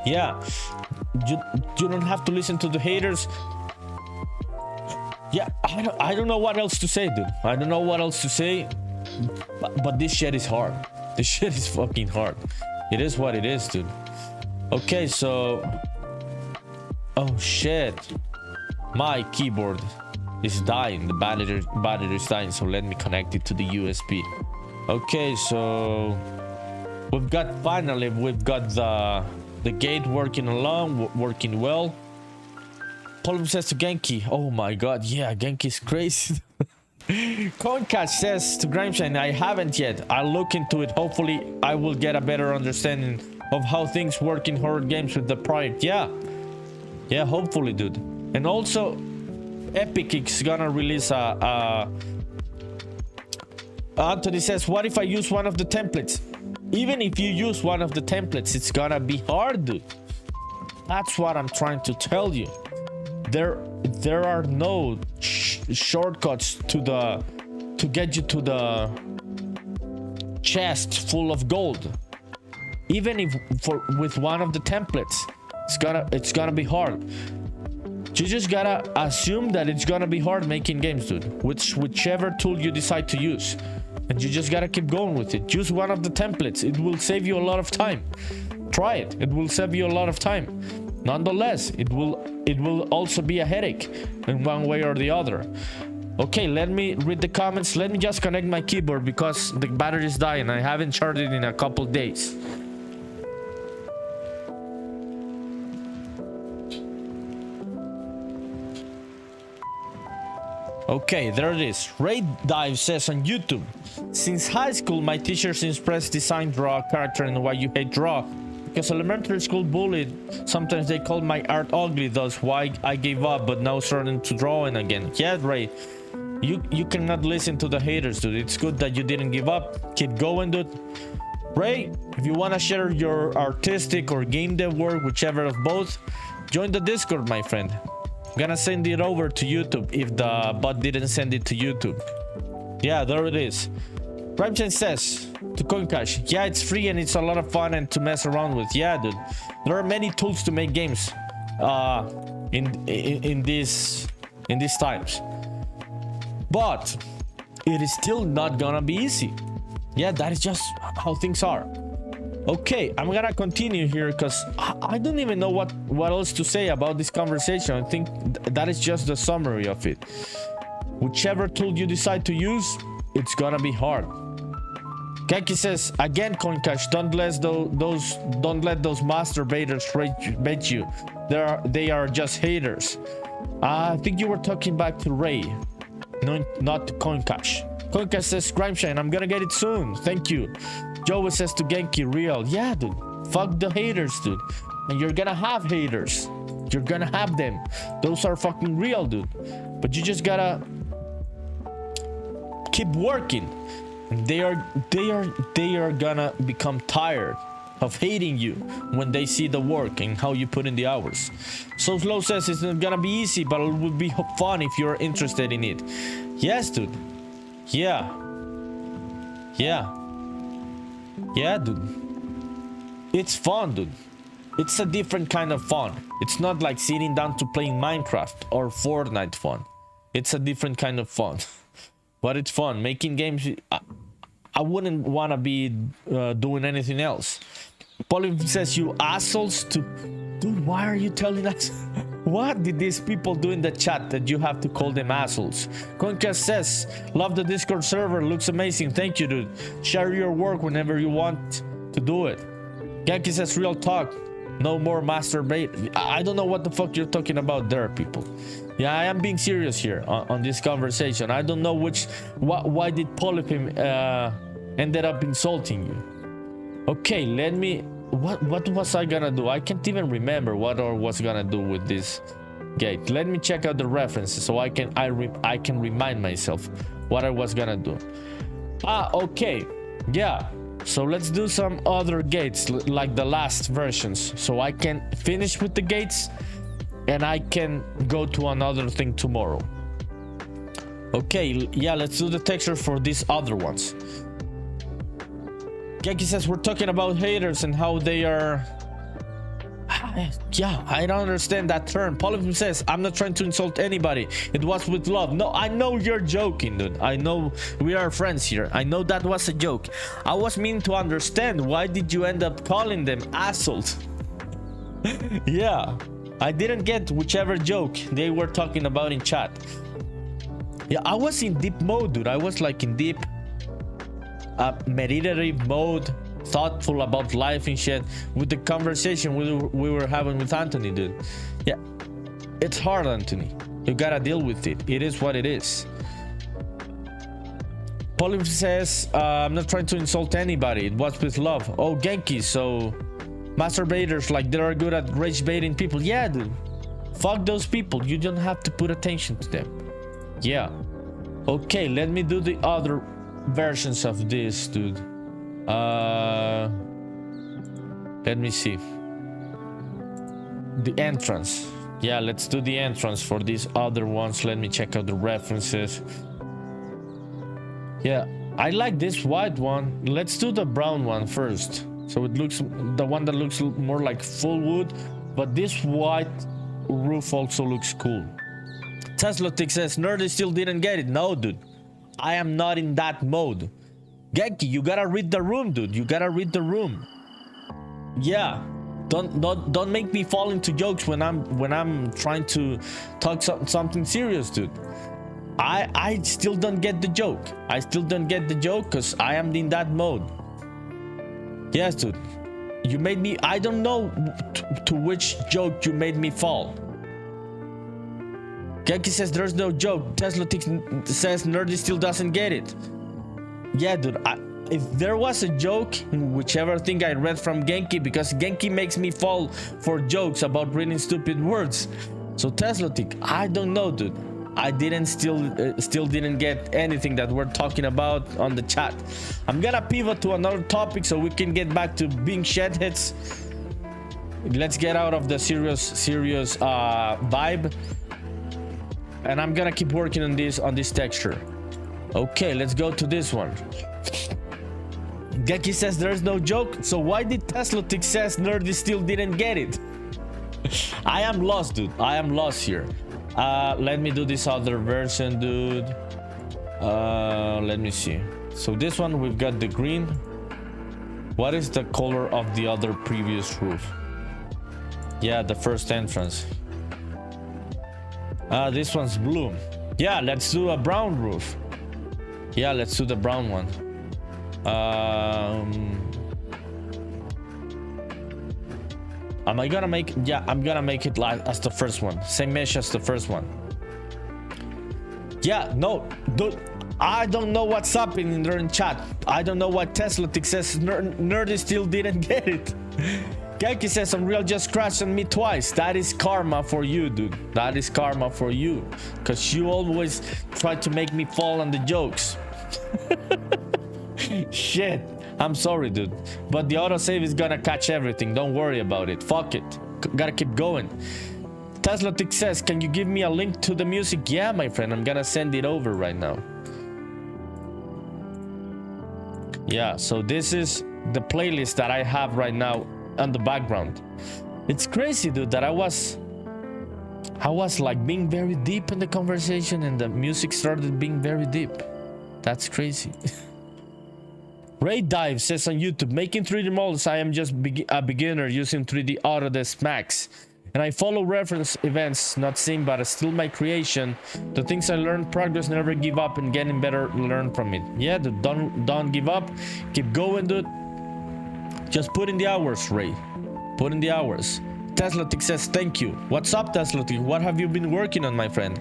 Yeah, you don't have to listen to the haters. Yeah, I don't know what else to say, dude. I don't know what else to say. But this shit is hard. This shit is fucking hard. It is what it is, dude. Okay, so... Oh, shit. My keyboard is dying. The battery is dying, so let me connect it to the USB. Okay, so... We've got the gate working along, working well. Paul says to Genki, oh my god, yeah, Genki's crazy. Concash says to Grimeshine, I haven't yet. I'll look into it. Hopefully, I will get a better understanding of how things work in horror games with the project. Yeah. Yeah, hopefully, dude. And also, Epic is gonna release Anthony says, what if I use one of the templates? Even if you use one of the templates, it's gonna be hard, dude. That's what I'm trying to tell you. There are no shortcuts to get you to the chest full of gold. Even if with one of the templates, it's gonna be hard. You just gotta assume that it's gonna be hard making games, dude. Whichever tool you decide to use, and you just gotta keep going with it. Use one of the templates. It will save you a lot of time. Try it. It will save you a lot of time. Nonetheless, it will also be a headache in one way or the other. Okay, let me read the comments. Let me just connect my keyboard because the battery is dying. I haven't charged it in a couple days. Okay, there it is. Ray Dive says on YouTube, since high school, my teachers expressed design, draw a character, and why you hate draw. Because elementary school bullied, sometimes they called my art ugly, thus why I gave up, but now starting to drawing again. Yeah, Ray, you cannot listen to the haters, dude. It's good that you didn't give up. Keep going, dude. Ray, if you want to share your artistic or game dev work, whichever of both, join the Discord, my friend. I'm gonna send it over to YouTube if the bot didn't send it to YouTube. Yeah, there it is. Primechan says to Coincash, yeah, it's free and it's a lot of fun and to mess around with. Yeah, dude, there are many tools to make games in these times, but it is still not gonna be easy. Yeah, that is just how things are. Okay, I'm gonna continue here because I don't even know what else to say about this conversation. I think that is just the summary of it. Whichever tool you decide to use, it's gonna be hard. Genki says again, Coincash, don't let those masturbators bait you. They are just haters. I think you were talking back to Ray, no, not to Coincash. Coincash says Grimeshine, I'm gonna get it soon. Thank you. Joey says to Genki, real. Yeah, dude. Fuck the haters, dude. And you're gonna have haters. You're gonna have them. Those are fucking real, dude. But you just gotta keep working. And they are gonna become tired of hating you when they see the work and how you put in the hours. So Slow says it's not gonna be easy, but it would be fun if you're interested in it. Yes, dude. Yeah. Yeah, dude. It's fun, dude. It's a different kind of fun. It's not like sitting down to playing Minecraft or Fortnite fun. It's a different kind of fun. But it's fun. Making games, I wouldn't want to be doing anything else. Pauline says, you assholes to... Dude, why are you telling us? What did these people do in the chat that you have to call them assholes? Conca says, love the Discord server, looks amazing. Thank you, dude. Share your work whenever you want to do it. Genki says, real talk. No more masturbate. I don't know what the fuck you're talking about there, people. Yeah, I am being serious here on this conversation. I don't know why did Polypim ended up insulting you. Okay, let me... What was I gonna do? I can't even remember what I was gonna do with this gate. Let me check out the references so I can remind myself what I was gonna do. Okay. Yeah. So let's do some other gates like the last versions so I can finish with the gates and I can go to another thing tomorrow. Okay, yeah, let's do the texture for these other ones. Genki says we're talking about haters and how they are... Yeah, I don't understand that term. Polyphone says, I'm not trying to insult anybody. It was with love. No, I know you're joking, dude. I know we are friends here. I know that was a joke. I was meaning to understand. Why did you end up calling them assholes? Yeah, I didn't get whichever joke they were talking about in chat. Yeah, I was in deep mode, dude. I was like in deep meditative mode, thoughtful about life and shit with the conversation we were having with Anthony, dude. Yeah, it's hard, Anthony. You gotta deal with it. It is what it is. Polim says, I'm not trying to insult anybody. It was with love. Oh, Genki, so masturbators, like, they are good at rage baiting people. Yeah, dude. Fuck those people. You don't have to put attention to them. Yeah. Okay, let me do the other versions of this, dude. Let me see. The entrance. Yeah, let's do the entrance for these other ones. Let me check out the references. Yeah, I like this white one. Let's do the brown one first. So it looks, the one that looks more like full wood, but this white roof also looks cool. Teslatic says, Nerdy still didn't get it. No, dude. I am not in that mode. Genki, you gotta read the room, dude. You gotta read the room. Yeah. Don't make me fall into jokes when I'm trying to talk something serious, dude. I still don't get the joke. I still don't get the joke because I am in that mode. Yes, dude. You made me... I don't know to which joke you made me fall. Genki says there's no joke. Tesla says Nerdy still doesn't get it. Yeah, dude. If there was a joke in whichever thing I read from Genki, because Genki makes me fall for jokes about reading stupid words. So Teslatic, I don't know, dude. I still didn't get anything that we're talking about on the chat. I'm gonna pivot to another topic so we can get back to being shedheads. Let's get out of the serious vibe. And I'm gonna keep working on this texture. Okay, let's go to this one. Genki says there's no joke, so why did Teslatic says Nerdy still didn't get it? I am lost, dude. I am lost here. Let me do this other version, dude. Let me see. So this one, we've got the green. What is the color of the other previous roof? Yeah, the first entrance. This one's blue. Yeah, let's do a brown roof. Yeah, let's do the brown one. Am I gonna make... Yeah, I'm gonna make it like as the first one. Same mesh as the first one. Yeah, no, dude, I don't know what's happening there in chat. I don't know why Teslatic says Nerdy still didn't get it. Genki says Unreal just crashed on me twice. That is karma for you, dude. That is karma for you. Because you always try to make me fall on the jokes. Shit. I'm sorry, dude. But the autosave is gonna catch everything. Don't worry about it. Fuck it. Gotta keep going. Teslatic says, can you give me a link to the music? Yeah, my friend. I'm gonna send it over right now. Yeah, so this is the playlist that I have right now on the background. It's crazy, dude, that I was like being very deep in the conversation and the music started being very deep. That's crazy. Ray Dive says on YouTube, making 3D models, I am just a beginner using 3D Autodesk Max. And I follow reference events, not seen, but still my creation. The things I learned, progress, never give up, and getting better, learn from it. Yeah, dude, don't give up. Keep going, dude. Just put in the hours, Ray. Put in the hours. Teslatic says, thank you. What's up, Teslatic? What have you been working on, my friend?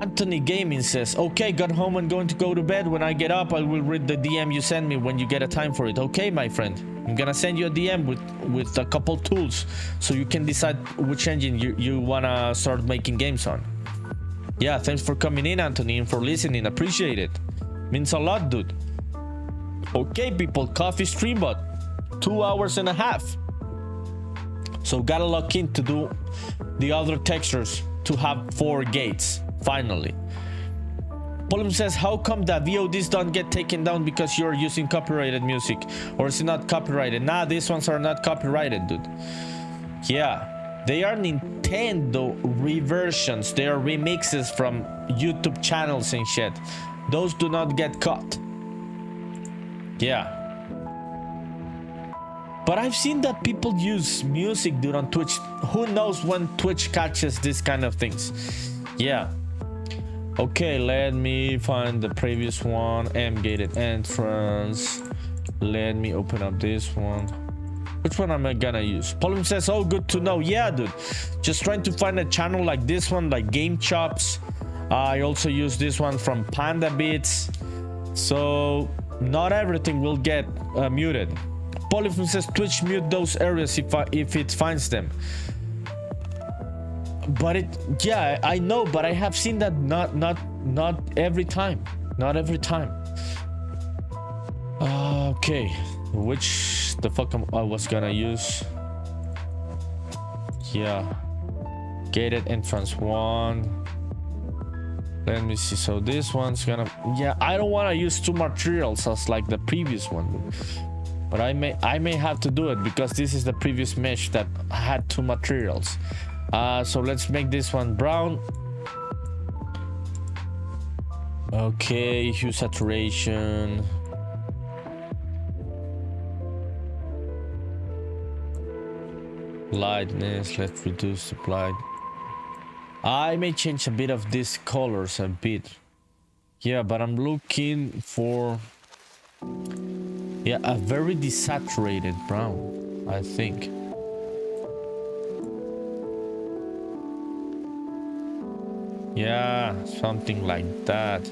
Anthony Gaming says, okay, got home and going to go to bed. When I get up, I will read the DM you send me when you get a time for it. Okay, my friend. I'm gonna send you a DM with a couple tools so you can decide which engine you wanna start making games on. Yeah, thanks for coming in, Anthony, and for listening. Appreciate it. Means a lot, dude. Okay, people, coffee stream bot. 2 hours and a half. So gotta lock in to do the other textures to have 4 gates. Finally. Polim says, how come that VODs don't get taken down because you're using copyrighted music? Or is it not copyrighted? Nah, these ones are not copyrighted, dude. Yeah, they are Nintendo reversions. They are remixes from YouTube channels and shit. Those do not get cut. Yeah. But I've seen that people use music, dude, on Twitch. Who knows when Twitch catches this kind of things? Yeah. Okay, let me find the previous one. M-gated entrance. Let me open up this one. Which one am I gonna use? Polim says, oh, good to know. Yeah, dude. Just trying to find a channel like this one, like Game Chops. I also use this one from Panda Beats. So not everything will get muted. Polyphone says Twitch mute those areas if it finds them. But yeah, I know, but I have seen that not every time. Not every time. Okay, which the fuck I was gonna use? Yeah, gated entrance 1. Let me see. So this one's gonna, yeah, I don't want to use 2 materials as like the previous one, but I may have to do it because this is the previous mesh that had 2 materials. So let's make this one brown. Okay, hue saturation. Lightness, let's reduce the light. I may change a bit of these colors a bit. Yeah, but I'm looking for, yeah, a very desaturated brown, I think. Yeah, something like that.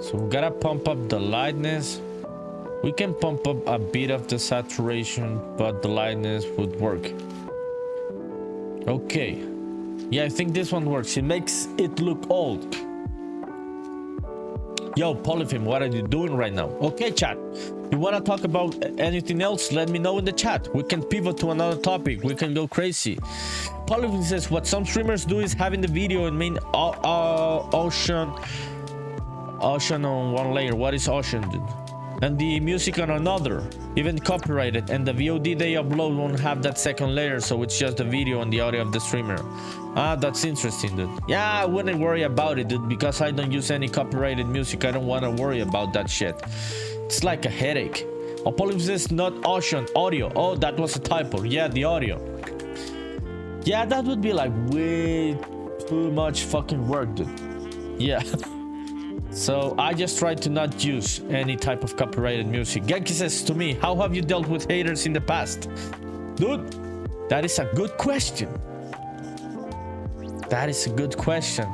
So we gotta pump up the lightness. We can pump up a bit of the saturation, but the lightness would work. Okay. Yeah, I think this one works. It makes it look old. Yo, Polyphim, what are you doing right now? Okay, chat. You want to talk about anything else? Let me know in the chat. We can pivot to another topic. We can go crazy. Polyphim says what some streamers do is having the video in main ocean on one layer. What is ocean, dude? And the music on another, even copyrighted, and the VOD they upload won't have that second layer, so it's just the video and the audio of the streamer. Ah, that's interesting, dude. Yeah, I wouldn't worry about it, dude, because I don't use any copyrighted music. I don't want to worry about that shit. It's like a headache. Apollo says not ocean, audio. Oh, that was a typo. Yeah, the audio. Yeah, that would be like way too much fucking work, dude. Yeah. So I just try to not use any type of copyrighted music. Genki says to me, how have you dealt with haters in the past? Dude, that is a good question. That is a good question.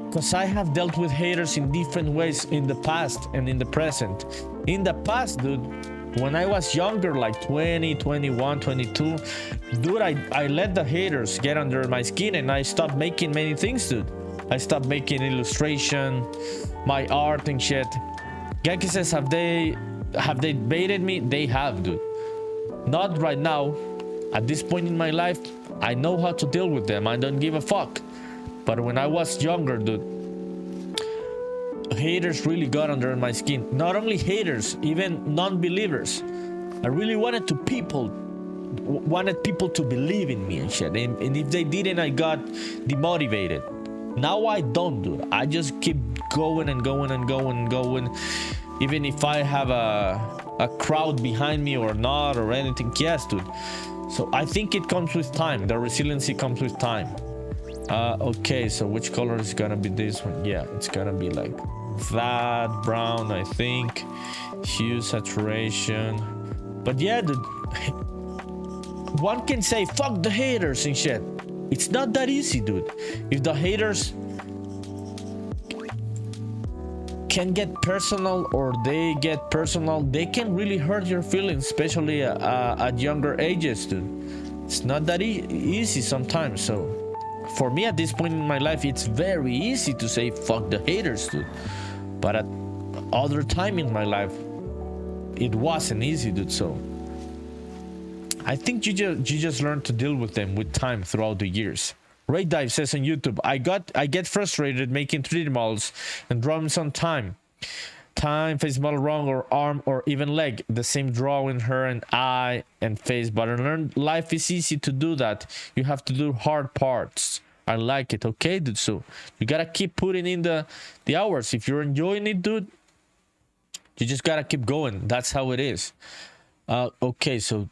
Because I have dealt with haters in different ways in the past and in the present. In the past, dude, when I was younger, like 20, 21, 22, dude, I let the haters get under my skin and I stopped making many things, dude. I stopped making illustration, my art and shit. Genki says, have they baited me? They have, dude. Not right now. At this point in my life, I know how to deal with them. I don't give a fuck. But when I was younger, dude, haters really got under my skin. Not only haters, even non-believers. I really wanted people to believe in me and shit. And if they didn't, I got demotivated. Now I don't, dude. I just keep going and going and going and going. Even if I have a crowd behind me or not or anything. Yes, dude. So I think it comes with time. The resiliency comes with time. Okay, so which color is gonna be this one? Yeah, it's gonna be like that brown, I think. Hue, saturation. But yeah, dude, one can say fuck the haters and shit. It's not that easy, dude. If the haters can get personal or they get personal, they can really hurt your feelings, especially at younger ages, dude. It's not that easy sometimes. So for me at this point in my life, it's very easy to say fuck the haters, dude. But at other time in my life, it wasn't easy, dude. So I think you just learn to deal with them with time throughout the years. Ray Dive says on YouTube, I get frustrated making 3D models and drawing some time, face model wrong or arm or even leg, the same drawing her and eye and face. But I learned life is easy to do that. You have to do hard parts. I like it. Okay, dude. So you gotta keep putting in the hours. If you're enjoying it, dude, you just gotta keep going. That's how it is. Okay, so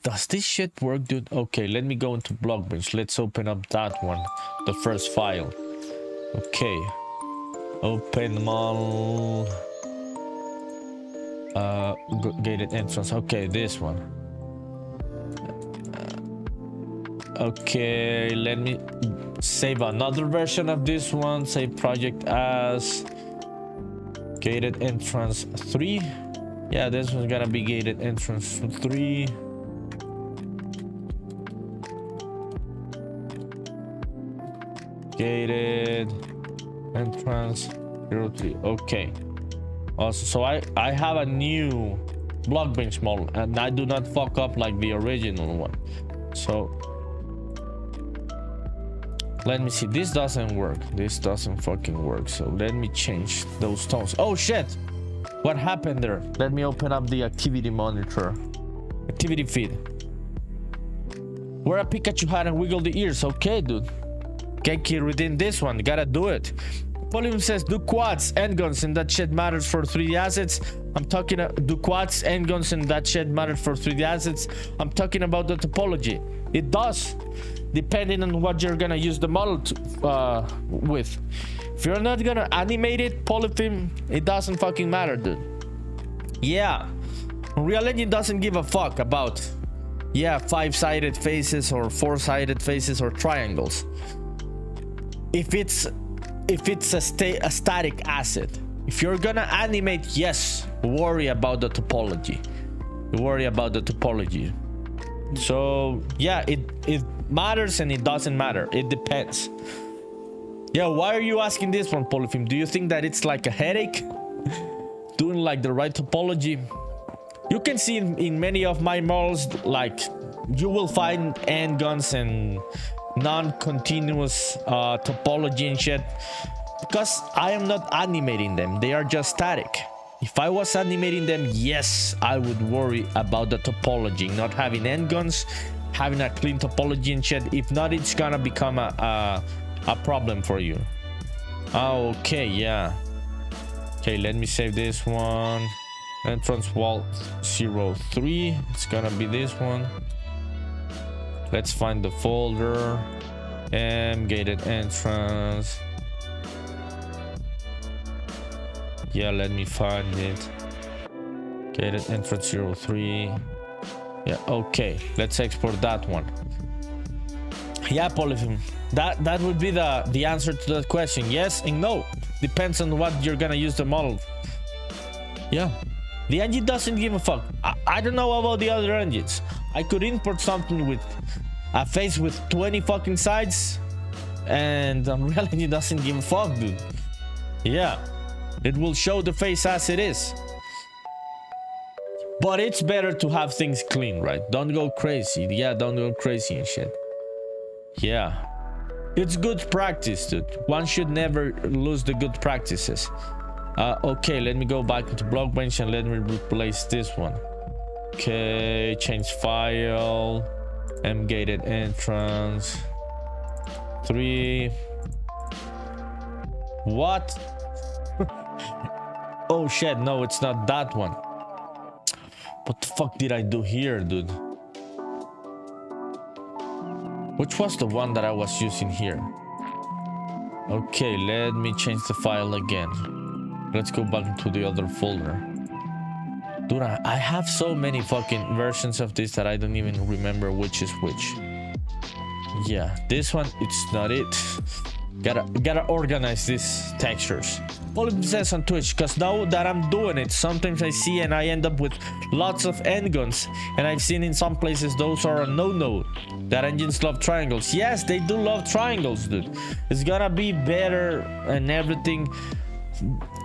does this shit work, dude? Okay, let me go into BlockBench. Let's open up that one, the first file. Okay, open model, gated entrance. Okay, this one. Okay, let me save another version of this one. Save project as. Gated entrance 3. Yeah, this one's gonna be gated entrance 3. Gated entrance 03. Okay. Also, so I have a new BlockBench model, and I do not fuck up like the original one. So let me see. This doesn't work. This doesn't fucking work. So let me change those tones. Oh shit! What happened there? Let me open up the activity monitor. Activity feed. Wear a Pikachu hat and wiggle the ears. Okay, dude. Get key within this one. Gotta do it. Polyum says do quads, endguns, and that shit matters for 3D assets. I'm talking do quads, endguns, and that shit matters for 3D assets. I'm talking about the topology. It does, depending on what you're gonna use the model to, with. If you're not gonna animate it, polyfilm, it doesn't fucking matter, dude. Yeah, Unreal Engine doesn't give a fuck about, yeah, 5-sided faces or 4-sided faces or triangles. If it's a static asset. If you're gonna animate, yes, worry about the topology. Worry about the topology. So yeah, it matters and it doesn't matter. It depends. Yeah, why are you asking this one, Polyfilm? Do you think that it's like a headache doing like the right topology? You can see in many of my models, like you will find endguns and non-continuous topology and shit, because I am not animating them. They are just static. If I was animating them, yes, I would worry about the topology, not having endguns, having a clean topology and shit. If not, it's gonna become a problem for you. Okay, yeah. Okay, let me save this one. Entrance wall 03. It's gonna be this one. Let's find the folder. Gated entrance. Yeah, let me find it. Gated entrance 03. Yeah, okay. Let's export that one. Yeah, Polyfilm. That would be the answer to that question. Yes and no. Depends on what you're gonna use the model. Yeah. The engine doesn't give a fuck. I don't know about the other engines. I could import something with a face with 20 fucking sides, and Unreal Engine doesn't give a fuck, dude. Yeah, it will show the face as it is. But it's better to have things clean, right? Don't go crazy. Yeah, don't go crazy and shit. Yeah, it's good practice, dude. One should never lose the good practices. Okay, let me go back into BlockBench and let me replace this one. Okay, change file. Gated entrance 3. What? Oh shit, no, it's not that one. What the fuck did I do here, dude? Which was the one that I was using here? Okay, let me change the file again. Let's go back into the other folder. Dude, I have so many fucking versions of this that I don't even remember which is which. Yeah, this one, it's not it. Gotta organize these textures. Polyp says on Twitch, because now that I'm doing it, sometimes I see and I end up with lots of endguns, and I've seen in some places those are a no-no. That engines love triangles. Yes, they do love triangles, dude. It's gonna be better and everything.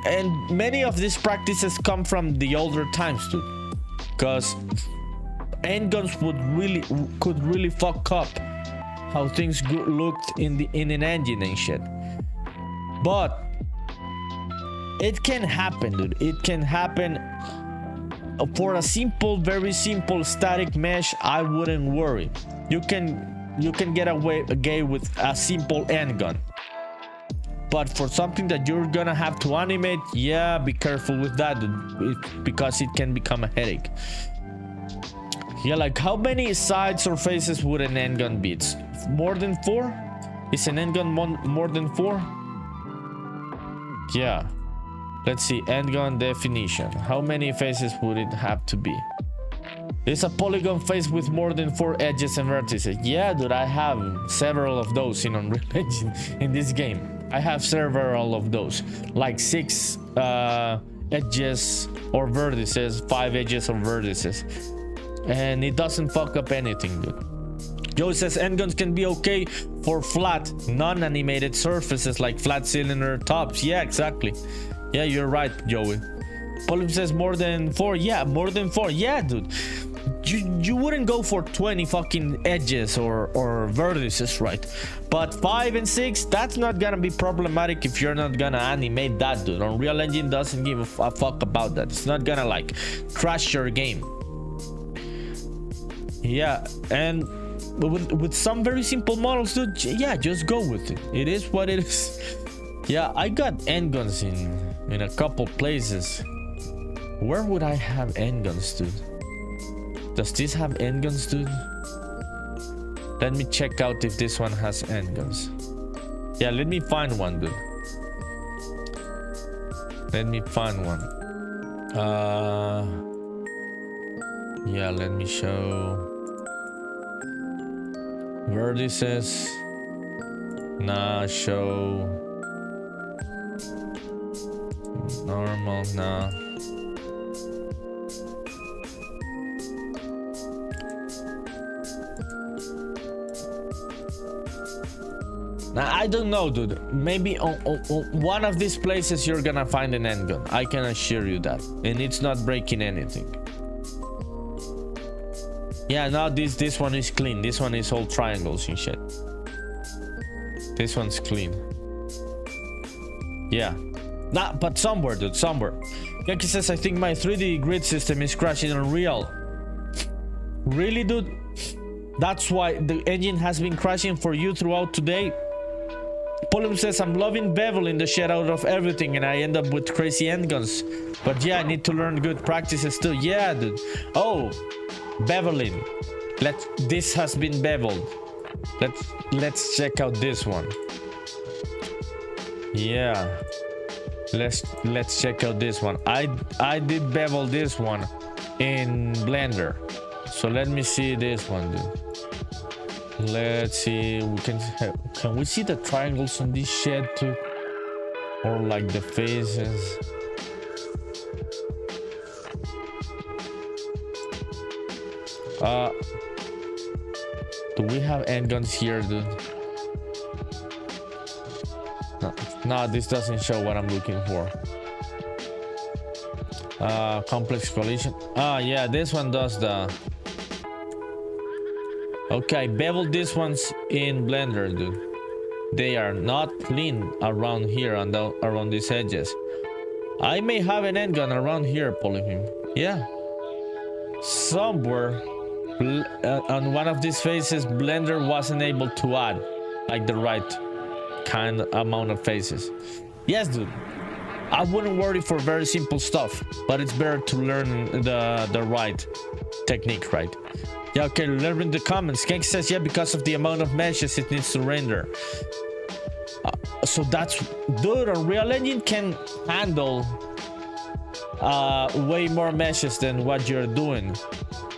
And many of these practices come from the older times, dude, because endguns could really fuck up how things looked in an engine and shit. But it can happen, dude. It can happen. For a simple, very simple static mesh, I wouldn't worry. You can get away with a simple endgun. But for something that you're gonna have to animate, yeah, be careful with that, because it can become a headache. Yeah, like how many sides or faces would an endgun be? It's more than 4? Is an endgun more than 4? Yeah. Let's see, endgun definition. How many faces would it have to be? It's a polygon face with more than 4 edges and vertices. Yeah, dude, I have several of those in Unreal Engine in this game. I have several of those, like 6 edges or vertices, 5 edges or vertices, and it doesn't fuck up anything, dude. Joe says endguns can be okay for flat, non-animated surfaces like flat cylinder tops. Yeah, exactly. Yeah, you're right, Joey. Polyp says more than 4. Yeah, more than 4. Yeah, dude. You wouldn't go for 20 fucking edges or vertices, right? But 5 and 6, that's not gonna be problematic if you're not gonna animate that, dude. Unreal Engine doesn't give a fuck about that. It's not gonna like crash your game. Yeah, and with some very simple models, dude, yeah, just go with it. It is what it is. Yeah, I got endguns in a couple places. Where would I have endguns, dude? Does this have endguns, dude? Let me check out if this one has endguns. Yeah, let me find one, dude. Let me find one. Yeah, let me show. Vertices. Nah, show. Normal, nah. Now, I don't know, dude. Maybe on one of these places you're gonna find an endgun. I can assure you that. And it's not breaking anything. Yeah, now this one is clean. This one is all triangles and shit. This one's clean. Yeah. Nah, but somewhere, dude, somewhere. Yaki says, I think my 3D grid system is crashing on Unreal. Really, dude? That's why the engine has been crashing for you throughout today? Polyp says, I'm loving beveling the shit out of everything and I end up with crazy endguns. But yeah, I need to learn good practices too. Yeah, dude. Oh, beveling. This has been beveled. Let's check out this one. Yeah. Let's check out this one. I did bevel this one in Blender. So let me see this one, dude. Let's see. Can we see the triangles on this shit too? Or like the faces? Do we have endguns here, dude? No, this doesn't show what I'm looking for. Complex collision. Yeah, this one does the... Okay, bevel these ones in Blender, dude. They are not clean around here and around these edges. I may have an endgun around here, Polyphim. Yeah. Somewhere on one of these faces, Blender wasn't able to add like the right kind of amount of faces. Yes, dude. I wouldn't worry for very simple stuff, but it's better to learn the right technique, right? Yeah, okay, learn in the comments. Skank says, yeah, because of the amount of meshes it needs to render. So that's... Dude, Unreal Engine can handle way more meshes than what you're doing.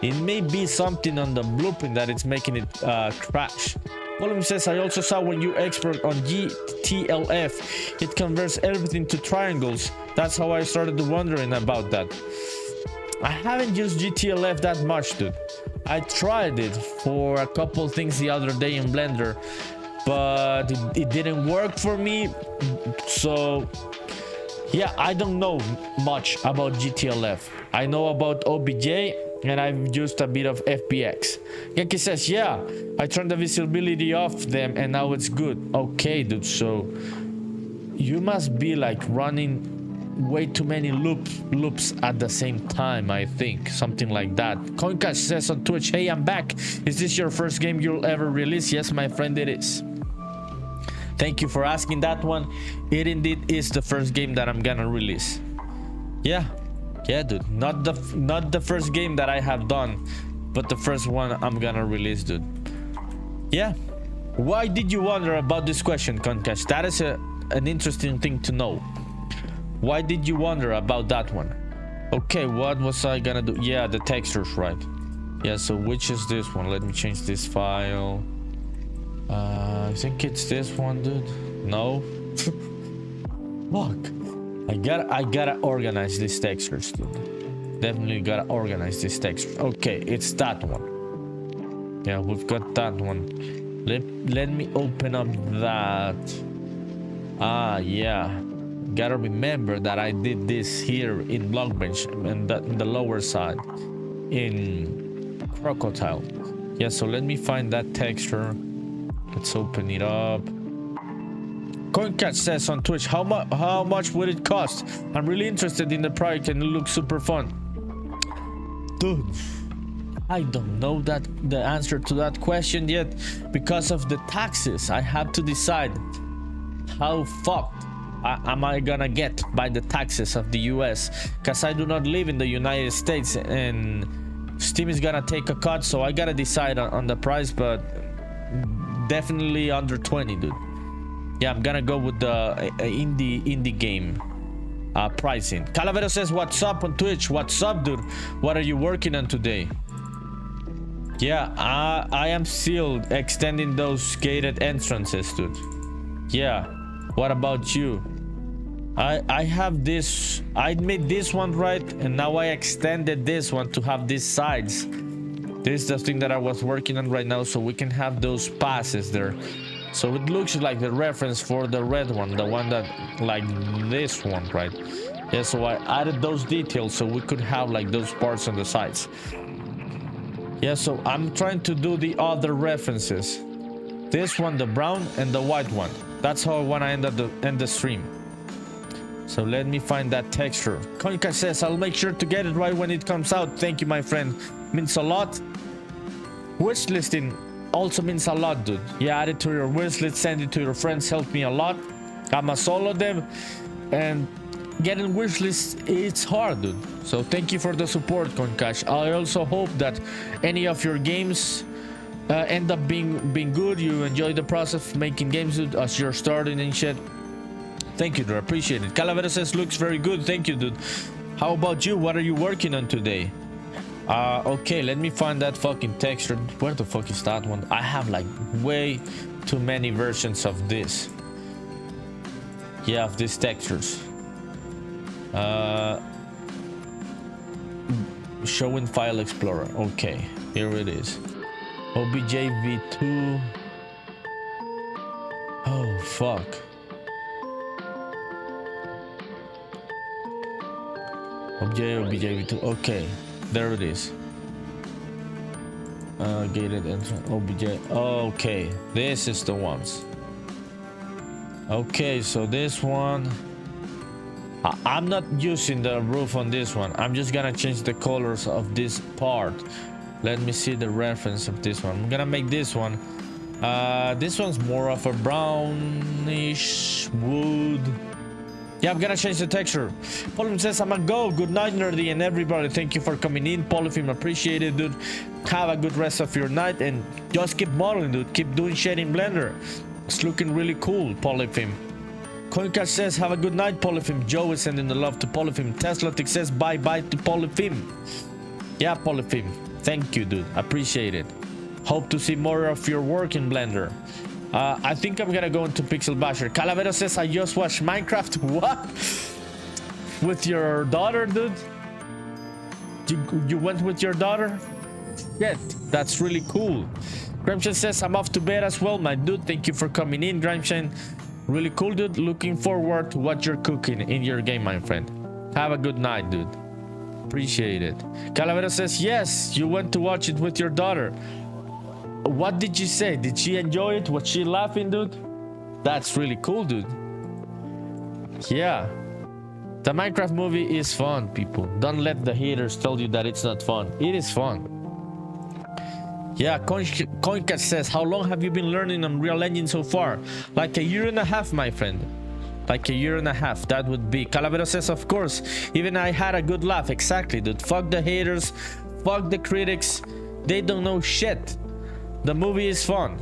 It may be something on the blueprint that it's making it crash. Polyp says, I also saw when you export on GTLF, it converts everything to triangles. That's how I started wondering about that. I haven't used GTLF that much, dude. I tried it for a couple things the other day in Blender, but it didn't work for me. So yeah, I don't know much about GTLF. I know about OBJ and I've used a bit of FBX. Genki says, yeah, I turned the visibility off them and now it's good. Okay, dude, so you must be like running way too many loops at the same time, I think. Something like that. Coincash says on Twitch, hey, I'm back. Is this your first game you'll ever release? Yes, my friend, it is. Thank you for asking that one. It indeed is the first game that I'm gonna release. Yeah, dude. Not the first game that I have done, but the first one I'm gonna release, dude. Yeah. Why did you wonder about this question, Concash? That is an interesting thing to know. Why did you wonder about that one? Okay, what was I gonna do? Yeah, the textures, right? Yeah, so which is this one? Let me change this file. I think it's this one, dude. No. Fuck. I gotta organize these textures, dude. Definitely gotta organize these textures. Okay, it's that one. Yeah, we've got that one. Let me open up that. Ah, yeah. Gotta remember that I did this here in BlockBench and in the lower side in Crocotile. Yeah, so let me find that texture. Let's open it up. CoinCatch says on Twitch, how much would it cost? I'm really interested in the project and it looks super fun. Dude, I don't know the answer to that question yet because of the taxes. I have to decide how fucked am I gonna get by the taxes of the US, because I do not live in the United States and Steam is gonna take a cut, so I gotta decide on the price, but definitely under 20, dude. Yeah, I'm gonna go with the indie game pricing. Calavero says, what's up on Twitch? What's up, dude? What are you working on today? Yeah, I am still extending those gated entrances, dude. Yeah, what about you? I have this. I made this one right, and now I extended this one to have these sides. This is the thing that I was working on right now, so we can have those passes there. So it looks like the reference for the red one, the one that like this one, right? Yeah, so I added those details so we could have like those parts on the sides. Yeah, so I'm trying to do the other references. This one, the brown, and the white one. That's how I want to end the stream. So let me find that texture. Konika says, I'll make sure to get it right when it comes out. Thank you, my friend. Means a lot. Wishlisting also means a lot, dude. Yeah, add it to your wishlist, send it to your friends, help me a lot. I'm a solo dev, and getting wishlists, it's hard, dude. So thank you for the support, Concash. I also hope that any of your games end up being good. You enjoy the process of making games, dude, as you're starting and shit. Thank you, dude. I appreciate it. Calavera says, looks very good. Thank you, dude. How about you? What are you working on today? Okay, let me find that fucking texture. Where the fuck is that one? I have like way too many versions of this. Yeah, of these textures. Show in File Explorer. Okay, here it is. OBJ v2. Oh, fuck. OBJ v2. Okay. There it is. Gated entrance. OBJ. Okay, this is the ones. Okay, so this one. I'm not using the roof on this one. I'm just gonna change the colors of this part. Let me see the reference of this one. I'm gonna make this one. This one's more of a brownish wood. Yeah, I'm gonna change the texture. Polyphim says, I'm a go. Good night, Nerdy, and everybody. Thank you for coming in. Polyphim, appreciate it, dude. Have a good rest of your night, and just keep modeling, dude. Keep doing shit in Blender. It's looking really cool, Polyphim. Coincash says, have a good night, Polyphim. Joe is sending the love to Polyphim. Teslatic says, bye-bye to Polyphim. Yeah, Polyphim. Thank you, dude. Appreciate it. Hope to see more of your work in Blender. I think I'm gonna go into Pixel Basher. Calavero says, I just watched Minecraft. What? With your daughter, dude? You went with your daughter? Yeah, that's really cool. Grimshan says, I'm off to bed as well, my dude. Thank you for coming in, Grimshan. Really cool, dude. Looking forward to what you're cooking in your game, my friend. Have a good night, dude. Appreciate it. Calavero says, yes, you went to watch it with your daughter. What did you say? Did she enjoy it? Was she laughing, dude? That's really cool, dude. Yeah. The Minecraft movie is fun, people. Don't let the haters tell you that it's not fun. It is fun. Yeah, Coincat says, how long have you been learning Unreal Engine so far? Like a year and a half, my friend. Like a year and a half, that would be. Calavero says, of course. Even I had a good laugh. Exactly, dude. Fuck the haters. Fuck the critics. They don't know shit. The movie is fun.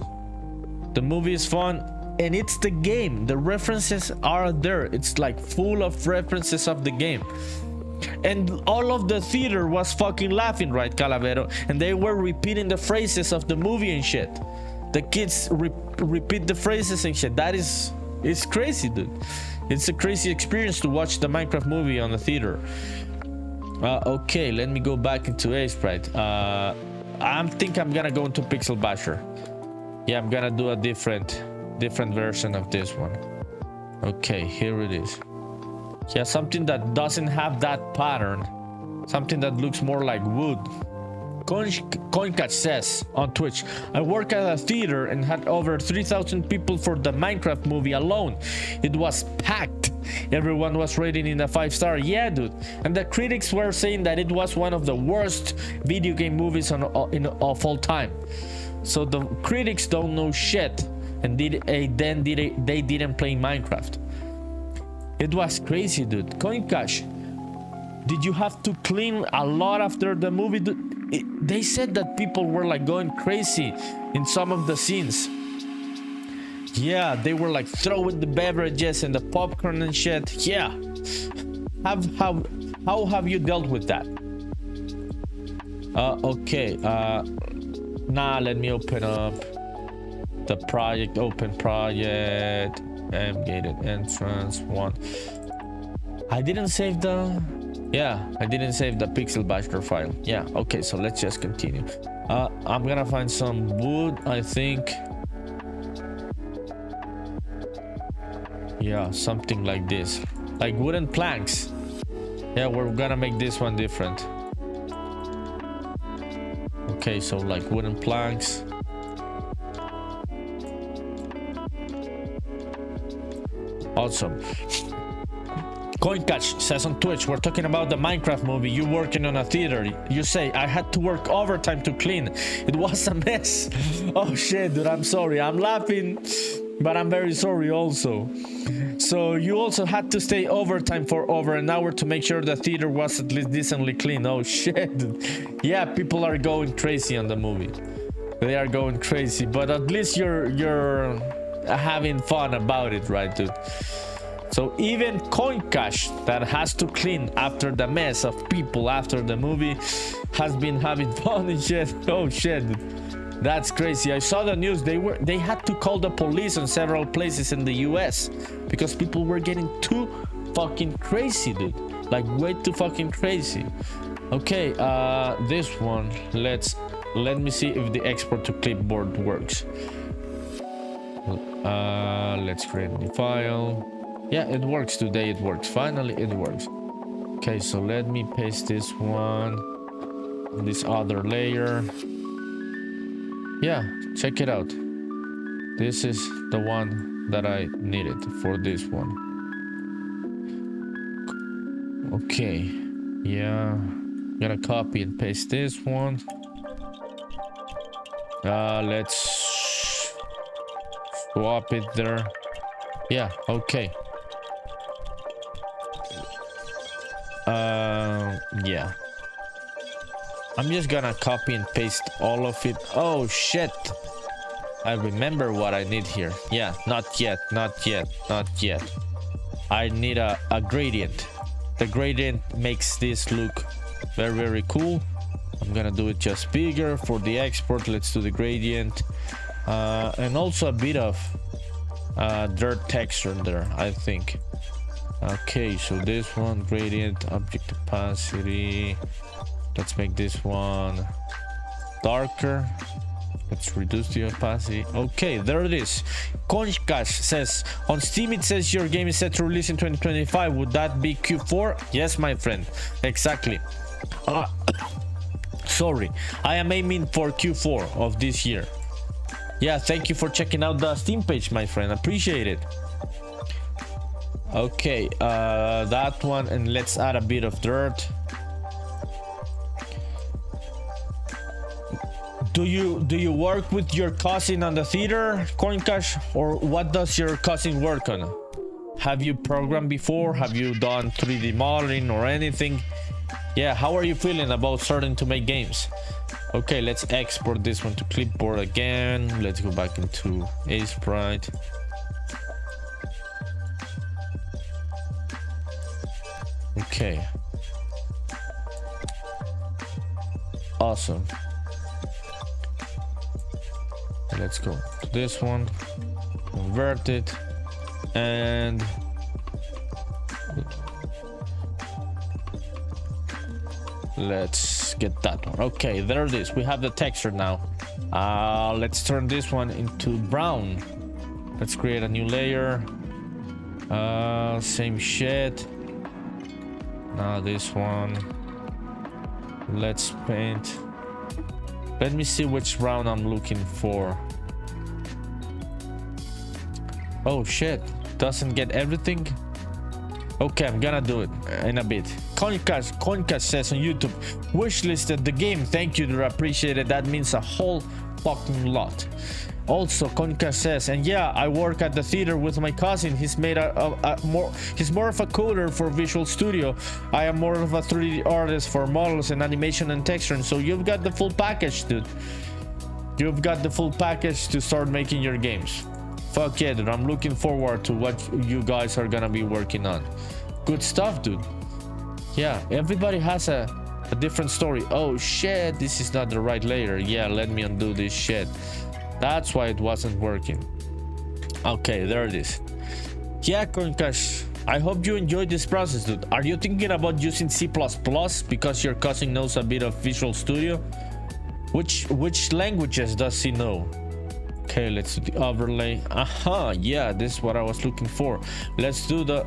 The movie is fun, and it's the game. The references are there. It's like full of references of the game. And all of the theater was fucking laughing, right, Calavero? And they were repeating the phrases of the movie and shit. the kids repeat the phrases and shit. It's crazy, dude. It's a crazy experience to watch the Minecraft movie on the theater. Okay, let me go back into Aseprite. I think I'm gonna go into Pixel Basher. Yeah, I'm gonna do a different version of this one. Okay, here it is. Yeah, something that doesn't have that pattern. Something that looks more like wood. CoinCatch says on Twitch, I work at a theater and had over 3,000 people for the Minecraft movie alone. It was packed. Everyone was rating in a 5-star. Yeah, dude. And the critics were saying that it was one of the worst video game movies of all time. So the critics don't know shit, and they didn't play Minecraft. It was crazy, dude. CoinCash, did you have to clean a lot after the movie? They said that people were like going crazy in some of the scenes. Yeah, they were like throwing the beverages and the popcorn and shit. Yeah. How have you dealt with that? Okay. Now let me open up the project. Open project. Gated entrance 1. I didn't save the... Yeah, I didn't save the Pixel Basher file. Yeah, okay, so let's just continue. I'm gonna find some wood, I think. Yeah, something like this. Like wooden planks. Yeah, we're gonna make this one different. Okay, so like wooden planks. Awesome. CoinCatch says on Twitch, we're talking about the Minecraft movie. You working on a theater. You say, I had to work overtime to clean. It was a mess. Oh shit, dude, I'm sorry. I'm laughing, but I'm very sorry also. So you also had to stay overtime for over an hour to make sure the theater was at least decently clean. Oh shit, dude. Yeah, people are going crazy on the movie. They are going crazy, but at least you're having fun about it, right, dude? So even CoinCash, that has to clean after the mess of people after the movie, has been having fun and shit. Oh shit, that's crazy. I saw the news. They had to call the police in several places in the US because people were getting too fucking crazy, dude. Like way too fucking crazy. Okay, this one. Let me see if the export to clipboard works. Let's create a new file. Yeah, it works today. It works. Finally, it works. Okay, so let me paste this one on this other layer. Yeah, check it out. This is the one that I needed for this one. Okay, yeah, I'm gonna copy and paste this one. Let's swap it there. Yeah, okay. Yeah, I'm just gonna copy and paste all of it. Oh shit, I remember what I need here. Yeah, not yet. I need a gradient. The gradient makes this look very cool. I'm gonna do it just bigger for the export. Let's do the gradient, and also a bit of dirt texture there, I think. Okay, so this one, gradient, object opacity. Let's make this one darker. Let's reduce the opacity. Okay, there it is. CoinCash says, on Steam it says your game is set to release in 2025. Would that be Q4? Yes, my friend. Exactly. Sorry, I am aiming for Q4 of this year. Yeah, thank you for checking out the Steam page, my friend. Appreciate it. Okay, that one, and let's add a bit of dirt. Do you work with your cousin on the theater, CoinCash, or what does your cousin work on? Have you programmed before? Have you done 3D modeling or anything? Yeah, how are you feeling about starting to make games? Okay, let's export this one to clipboard again. Let's go back into Aseprite. Okay. Awesome. let's go to this one, convert it, and let's get that one. Okay, there it is. We have the texture now. Let's turn this one into brown. Let's create a new layer. Same shit. Now this one. Let's paint. Let me see which brown I'm looking for. Oh shit, doesn't get everything. Okay, I'm gonna do it in a bit. Conkas says on YouTube, wishlisted the game. Thank you, dude. Appreciate it. That means a whole fucking lot. Also, Conkas says, and yeah, I work at the theater with my cousin. He's made he's more of a coder for Visual Studio. I am more of a 3D artist for models and animation and texturing. So you've got the full package, dude. You've got the full package to start making your games. Fuck yeah, dude. I'm looking forward to what you guys are gonna be working on. Good stuff, dude. Yeah, everybody has a different story. Oh shit, this is not the right layer. Yeah, let me undo this shit. That's why it wasn't working. Okay, there it is. Yeah, Concash, I hope you enjoyed this process, dude. Are you thinking about using C++ because your cousin knows a bit of Visual Studio? Which languages does he know? Okay, let's do the overlay. Aha, yeah, this is what I was looking for. Let's do the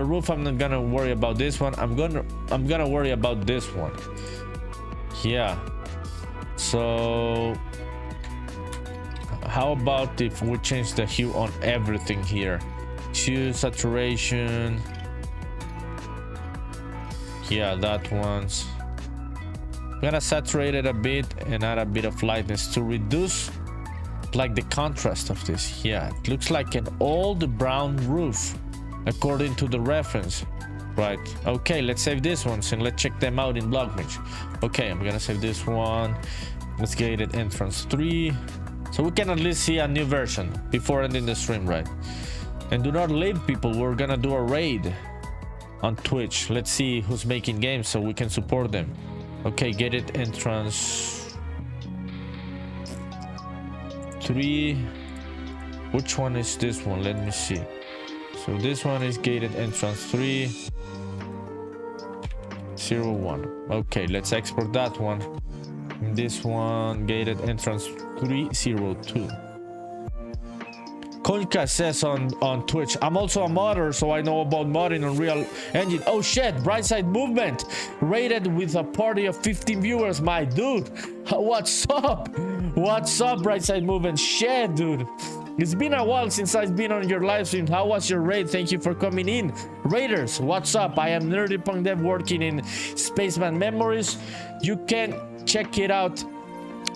roof. I'm not gonna worry about this one. I'm gonna worry about this one. Yeah. So how about if we change the hue on everything here? Hue, saturation. Yeah, that one's. I'm gonna saturate it a bit and add a bit of lightness to reduce like the contrast of this. Yeah, it looks like an old brown roof according to the reference. Right, okay, let's save this one and let's check them out in BlockBench. Okay, I'm gonna save this one. Let's get it entrance 3 so we can at least see a new version before ending the stream, right? And do not leave, people. We're gonna do a raid on Twitch. Let's see who's making games so we can support them. Okay, get it entrance 3. Which one is this one? Let me see. So this one is gated entrance 301. Okay, let's export that one. And this one gated entrance 302. Konka says on Twitch, I'm also a modder, so I know about modding on Unreal Engine. Oh shit, Brightside Movement rated with a party of 15 viewers. My dude, what's up? What's up, Brightside Movement? Shit, dude. It's been a while since I've been on your live stream. How was your raid? Thank you for coming in. Raiders, what's up? I am NerdyPunkDev working in Spaceman Memories. You can check it out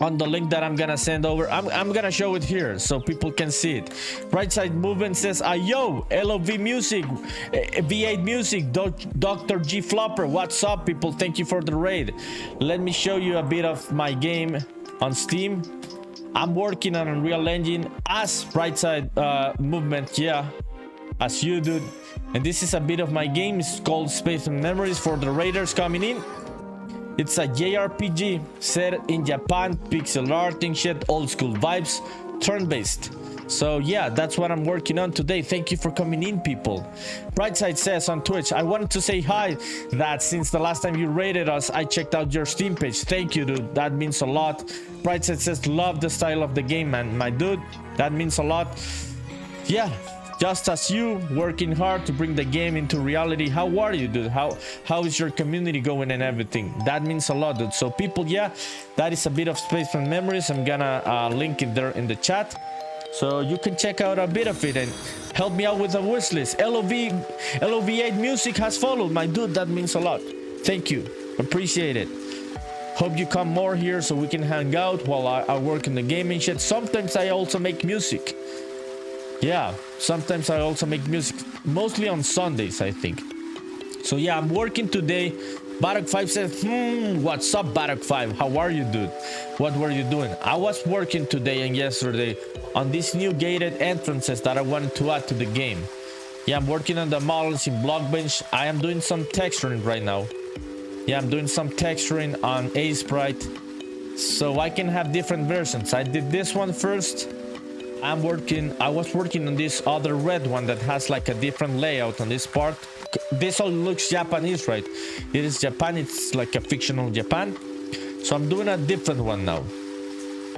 on the link that I'm gonna send over. I'm gonna show it here so people can see it. Brightside Movement says, yo, LOV Music, V8 Music, Dr. G Flopper. What's up, people? Thank you for the raid. Let me show you a bit of my game on Steam. I'm working on Unreal Engine as Brightside Movement, yeah, as you do. And this is a bit of my game. It's called Spaceman Memories for the raiders coming in. It's a JRPG set in Japan, pixel art and shit, old school vibes, turn-based. So yeah, that's what I'm working on today. Thank you for coming in, people. Brightside says on Twitch, I wanted to say hi, that since the last time you rated us, I checked out your Steam page. Thank you, dude. That means a lot. Brightside says, love the style of the game, man. My dude, that means a lot. Yeah, just as you, working hard to bring the game into reality. How are you, dude? How is your community going and everything? That means a lot, dude. So people, yeah, that is a bit of Spaceman Memories. I'm gonna link it there in the chat, so you can check out a bit of it and help me out with the wishlist. LOV8 Music has followed. My dude, that means a lot. Thank you. Appreciate it. Hope you come more here so we can hang out while I work in the gaming shit. Sometimes I also make music. Yeah, sometimes I also make music. Mostly on Sundays, I think. So yeah, I'm working today. Barak5 says, what's up, Barak5? How are you, dude? What were you doing? I was working today and yesterday on these new gated entrances that I wanted to add to the game. Yeah, I'm working on the models in BlockBench. I am doing some texturing right now. Yeah, I'm doing some texturing on Aseprite. so I can have different versions. I did this one first. I was working on this other red one that has like a different layout on this part. This all looks Japanese, right? It is Japan, it's like a fictional Japan. So I'm doing a different one now.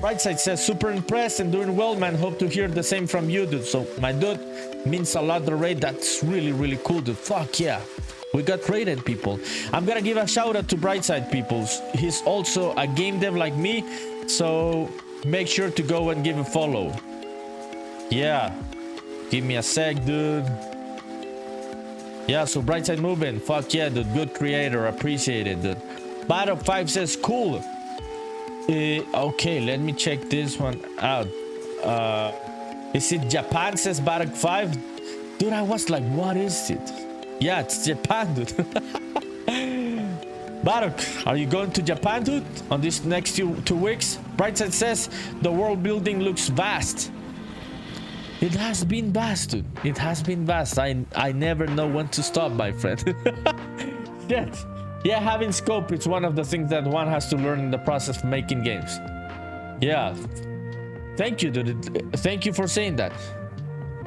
Brightside says, super impressed and doing well, man. Hope to hear the same from you, dude. So my dude, means a lot, the raid. That's really, really cool, dude. Fuck yeah. We got raided, people. I'm gonna give a shout out to Brightside, people. He's also a game dev like me. So make sure to go and give a follow. Yeah. Give me a sec, dude. Yeah, so Brightside movement. Fuck yeah, dude. Good creator. Appreciate it, dude. Battle 5 says, cool. Okay, let me check this one out. Is it Japan, says Barak 5? Dude, I was like, what is it? Yeah, it's Japan, dude. Barak, are you going to Japan, dude, on this next two weeks? Brightside says, the world building looks vast. It has been vast, dude. It has been vast. I never know when to stop, my friend. Shit. Yeah, having scope, it's one of the things that one has to learn in the process of making games. Yeah. Thank you, dude. Thank you for saying that.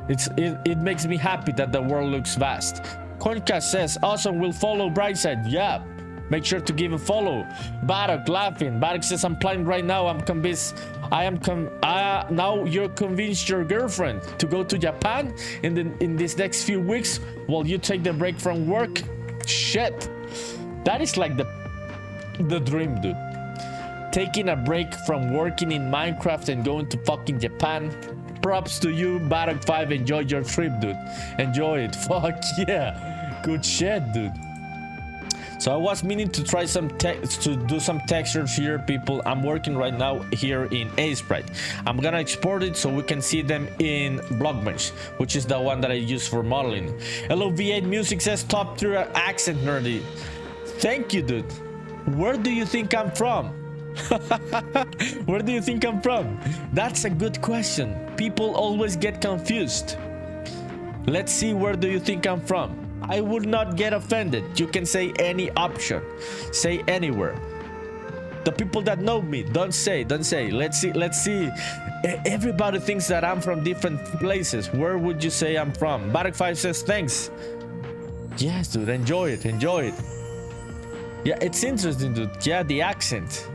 It makes me happy that the world looks vast. Konka says, awesome, we'll follow Brightside. Yeah. Make sure to give a follow. Barak laughing. Barak says, I'm playing right now. I'm convinced. Now you're convinced your girlfriend to go to Japan in this next few weeks while you take the break from work. Shit. That is like the dream, dude. Taking a break from working in Minecraft and going to fucking Japan. Props to you, Barak 5. Enjoy your trip, dude. Enjoy it. Fuck yeah. Good shit, dude. So I was meaning to try to do some textures here, people. I'm working right now here in Aseprite. I'm gonna export it so we can see them in BlockBench, which is the one that I use for modeling. LOV8 Music says, top tier accent nerdy. Thank you, dude. Where do you think I'm from? Where do you think I'm from? That's a good question. People always get confused. Let's see, where do you think I'm from? I would not get offended. You can say any option. Say anywhere. The people that know me, don't say. Let's see. Everybody thinks that I'm from different places. Where would you say I'm from? Barak 5 says, thanks. Yes, dude, enjoy it. Yeah, it's interesting, dude. Yeah, the accent.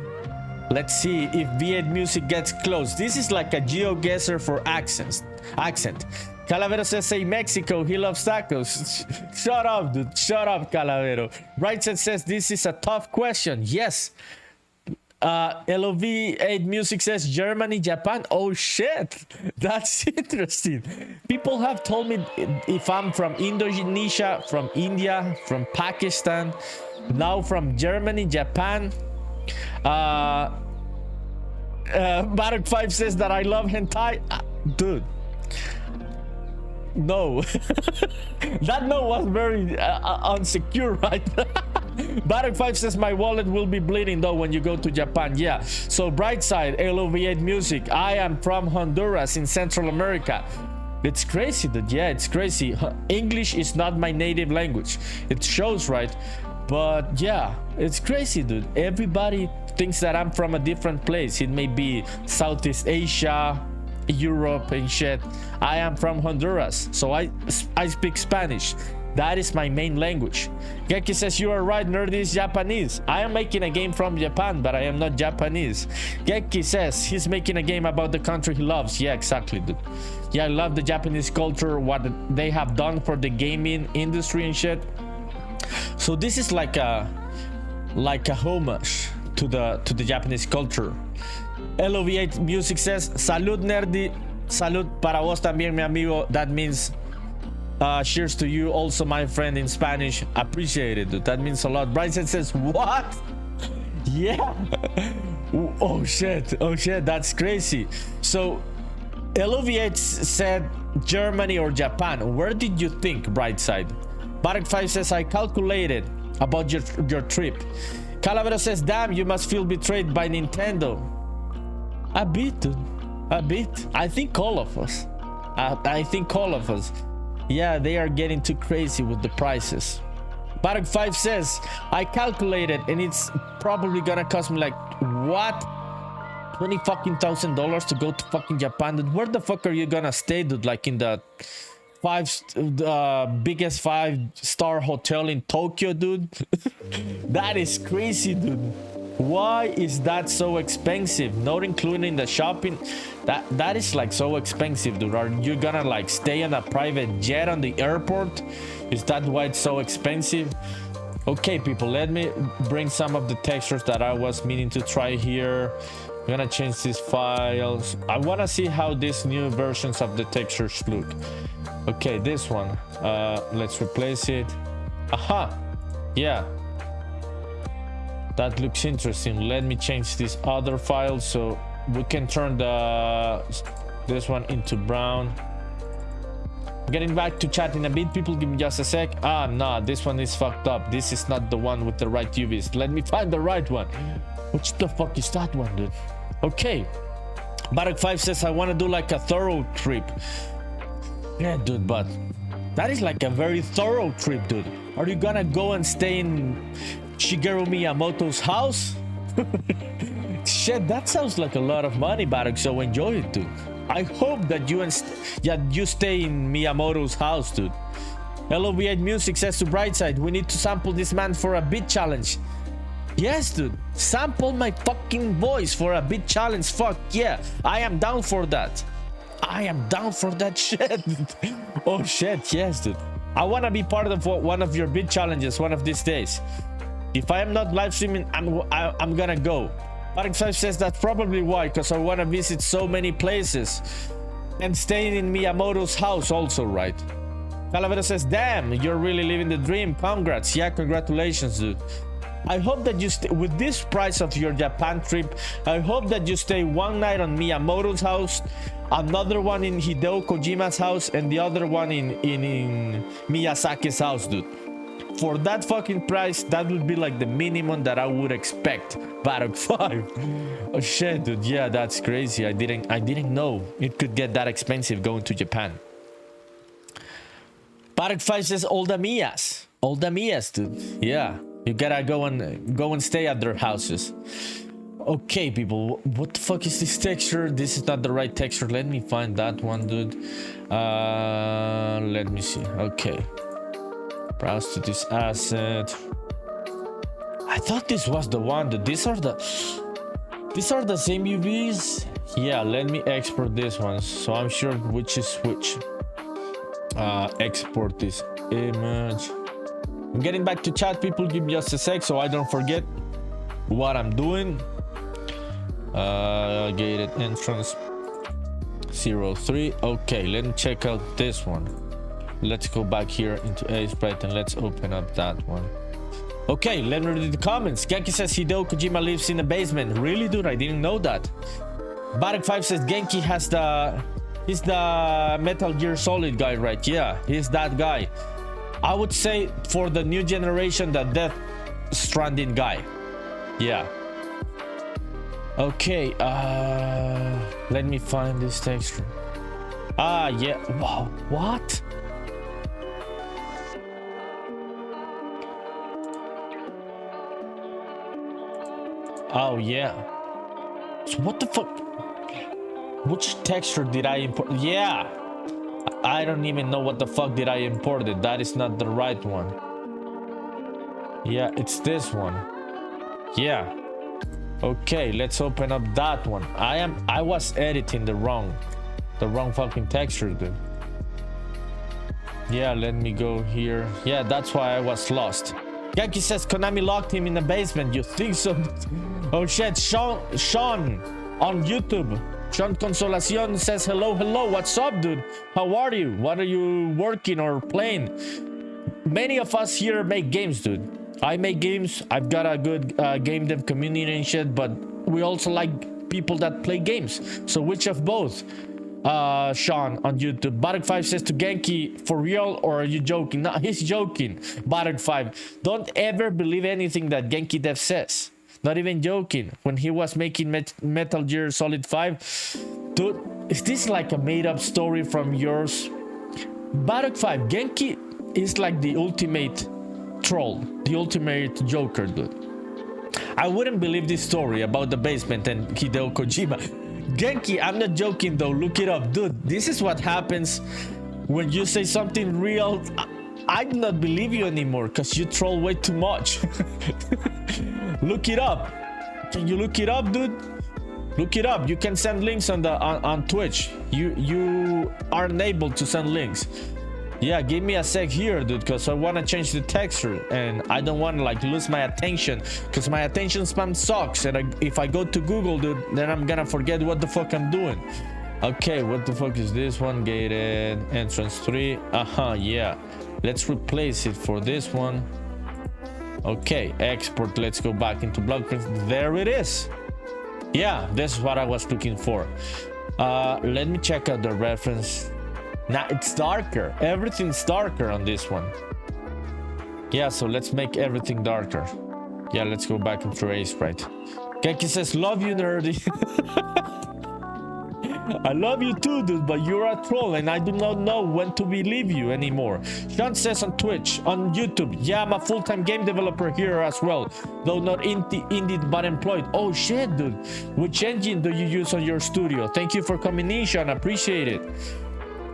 Let's see if V8 Music gets close. This is like a GeoGuessr for accent. Calavero says, say Mexico, he loves tacos. Shut up, dude. Shut up, Calavero. Brightside says, this is a tough question. Yes. LOV8 Music says, Germany, Japan. Oh, shit. That's interesting. People have told me if I'm from Indonesia, from India, from Pakistan, now from Germany, Japan. Barak 5 says that I love hentai. Dude. No. That no was very unsecure, right? Barak 5 says my wallet will be bleeding though when you go to Japan. Yeah. So Brightside, LOV8 Music. I am from Honduras in Central America. It's crazy, dude. Yeah, it's crazy. English is not my native language. It shows, right? But yeah, it's crazy, dude. Everybody thinks that I'm from a different place. It may be Southeast Asia, Europe and shit. I am from Honduras, so I speak Spanish. That is my main language. Geki says, you are right, nerdy is Japanese. I am making a game from Japan, but I am not Japanese. Geki says he's making a game about the country he loves. Yeah, exactly, dude. Yeah, I love the Japanese culture, what they have done for the gaming industry and shit. So this is like a homage to the Japanese culture. LOV8 Music says, salud nerdy, salud para vos también, mi amigo. That means cheers to you also, my friend, in Spanish. Appreciate it, dude. That means a lot. Bryson says, what? Yeah. Oh shit, that's crazy. So LOV8 said Germany or Japan. Where did you think, Brightside? Barak 5 says, I calculated about your trip. Calavera says, damn, you must feel betrayed by Nintendo. A bit, dude. A bit. I think all of us. Yeah, they are getting too crazy with the prices. Barak 5 says, I calculated and it's probably gonna cost me like, what? 20 fucking $1,000 to go to fucking Japan, dude. Where the fuck are you gonna stay, dude? Like in the biggest 5-star hotel in Tokyo, dude? That is crazy, dude. Why is that so expensive? Not including the shopping. That is like so expensive, dude. Are you gonna like stay on a private jet on the airport? Is that why it's so expensive? Okay, people, let me bring some of the textures that I was meaning to try here. I'm gonna change these files. I want to see how these new versions of the textures look. Okay, this one, let's replace it. Aha, yeah, that looks interesting. Let me change this other file so we can turn this one into brown. Getting back to chat in a bit, people, give me just a sec. Ah, nah, this one is fucked up. This is not the one with the right UVs. Let me find the right one. What the fuck is that one, dude? Okay, Barak5 says I want to do like a thorough trip. Yeah, dude, but that is like a very thorough trip, dude. Are you gonna go and stay in Shigeru Miyamoto's house? Shit, that sounds like a lot of money, Barak, so enjoy it, dude. I hope that you stay in Miyamoto's house, dude. Hello, V8 Music says to Brightside, we need to sample this man for a beat challenge. Yes, dude. Sample my fucking voice for a beat challenge. Fuck yeah. I am down for that. I am down for that shit. Oh shit, yes, dude. I want to be part of one of your beat challenges one of these days. If I am not live streaming, I'm gonna go. Barak5 says that's probably why, because I want to visit so many places and staying in Miyamoto's house also, right? Calavera says, damn, you're really living the dream. Congrats. Yeah, congratulations, dude. I hope that you stay with this price of your Japan trip. I hope that you stay one night on Miyamoto's house, another one in Hideo Kojima's house, and the other one in Miyazaki's house, dude. For that fucking price, that would be like the minimum that I would expect. Barak5. Oh shit, dude. Yeah, that's crazy. I didn't know it could get that expensive going to Japan. Barak5 says all the Miyas, dude. Yeah. You gotta go and stay at their houses. Okay, people, what the fuck is this texture? This is not the right texture. Let me find that one, dude. Let me see. Okay, browse to this asset. I thought this was the one, dude. These are the same UVs. Yeah, let me export this one so I'm sure which is which. Export this image. I'm getting back to chat, people. Give me just a sec so I don't forget what I'm doing. Gated entrance 03. Okay, let me check out this one. Let's go back here into Aseprite and let's open up that one. Okay, let me read the comments. Genki says Hideo Kojima lives in the basement. Really, dude? I didn't know that. Barak5 says Genki has he's the Metal Gear Solid guy, right? Yeah, he's that guy. I would say for the new generation, the Death Stranding guy. Yeah. Okay, let me find this texture. Ah, yeah. Wow, what? Oh, yeah. So what the fuck? Which texture did I import? Yeah. I don't even know what the fuck did I import it. That is not the right one. Yeah, it's this one. Yeah. Okay, let's open up that one. I was editing the wrong fucking texture, dude. Yeah, let me go here. Yeah, that's why I was lost. Genki says Konami locked him in the basement. You think so? Oh shit, Sean on YouTube. Sean Consolacion says hello, what's up, dude? How are you? What are you working or playing? Many of us here make games, dude. I make games. I've got a good game dev community and shit, but we also like people that play games. So which of both? Sean on YouTube. Barak5 says to Genki, for real or are you joking? No, he's joking. Barak5, don't ever believe anything that Genki Dev says. Not even joking. When he was making Metal Gear Solid 5, dude, is this like a made-up story from yours? Barak5, Genki is like the ultimate troll, the ultimate joker, dude. I wouldn't believe this story about the basement and Hideo Kojima. Genki, I'm not joking though. Look it up, dude. This is what happens when you say something real. I do not believe you anymore because you troll way too much. Look it up. Can you look it up, dude? Look it up. You can send links on Twitch. You aren't able to send links. Yeah, give me a sec here, dude, because I want to change the texture and I don't want to like lose my attention because my attention span sucks. And if I go to Google, dude, then I'm gonna forget what the fuck I'm doing. Okay, what the fuck is this one? Gated entrance 3. Yeah. Let's replace it for this one. Okay, export. Let's go back into BlockBench. There it is. Yeah, this is what I was looking for. Let me check out the reference. Now it's darker. Everything's darker on this one. Yeah, so let's make everything darker. Yeah, let's go back into Aseprite. Keki says, love you, nerdy. I love you too, dude, but you're a troll and I do not know when to believe you anymore. Sean says on Twitch, on YouTube, yeah, I'm a full-time game developer here as well, though not indie but employed. Oh shit, dude. Which engine do you use on your studio? Thank you for coming in, Sean. Appreciate it.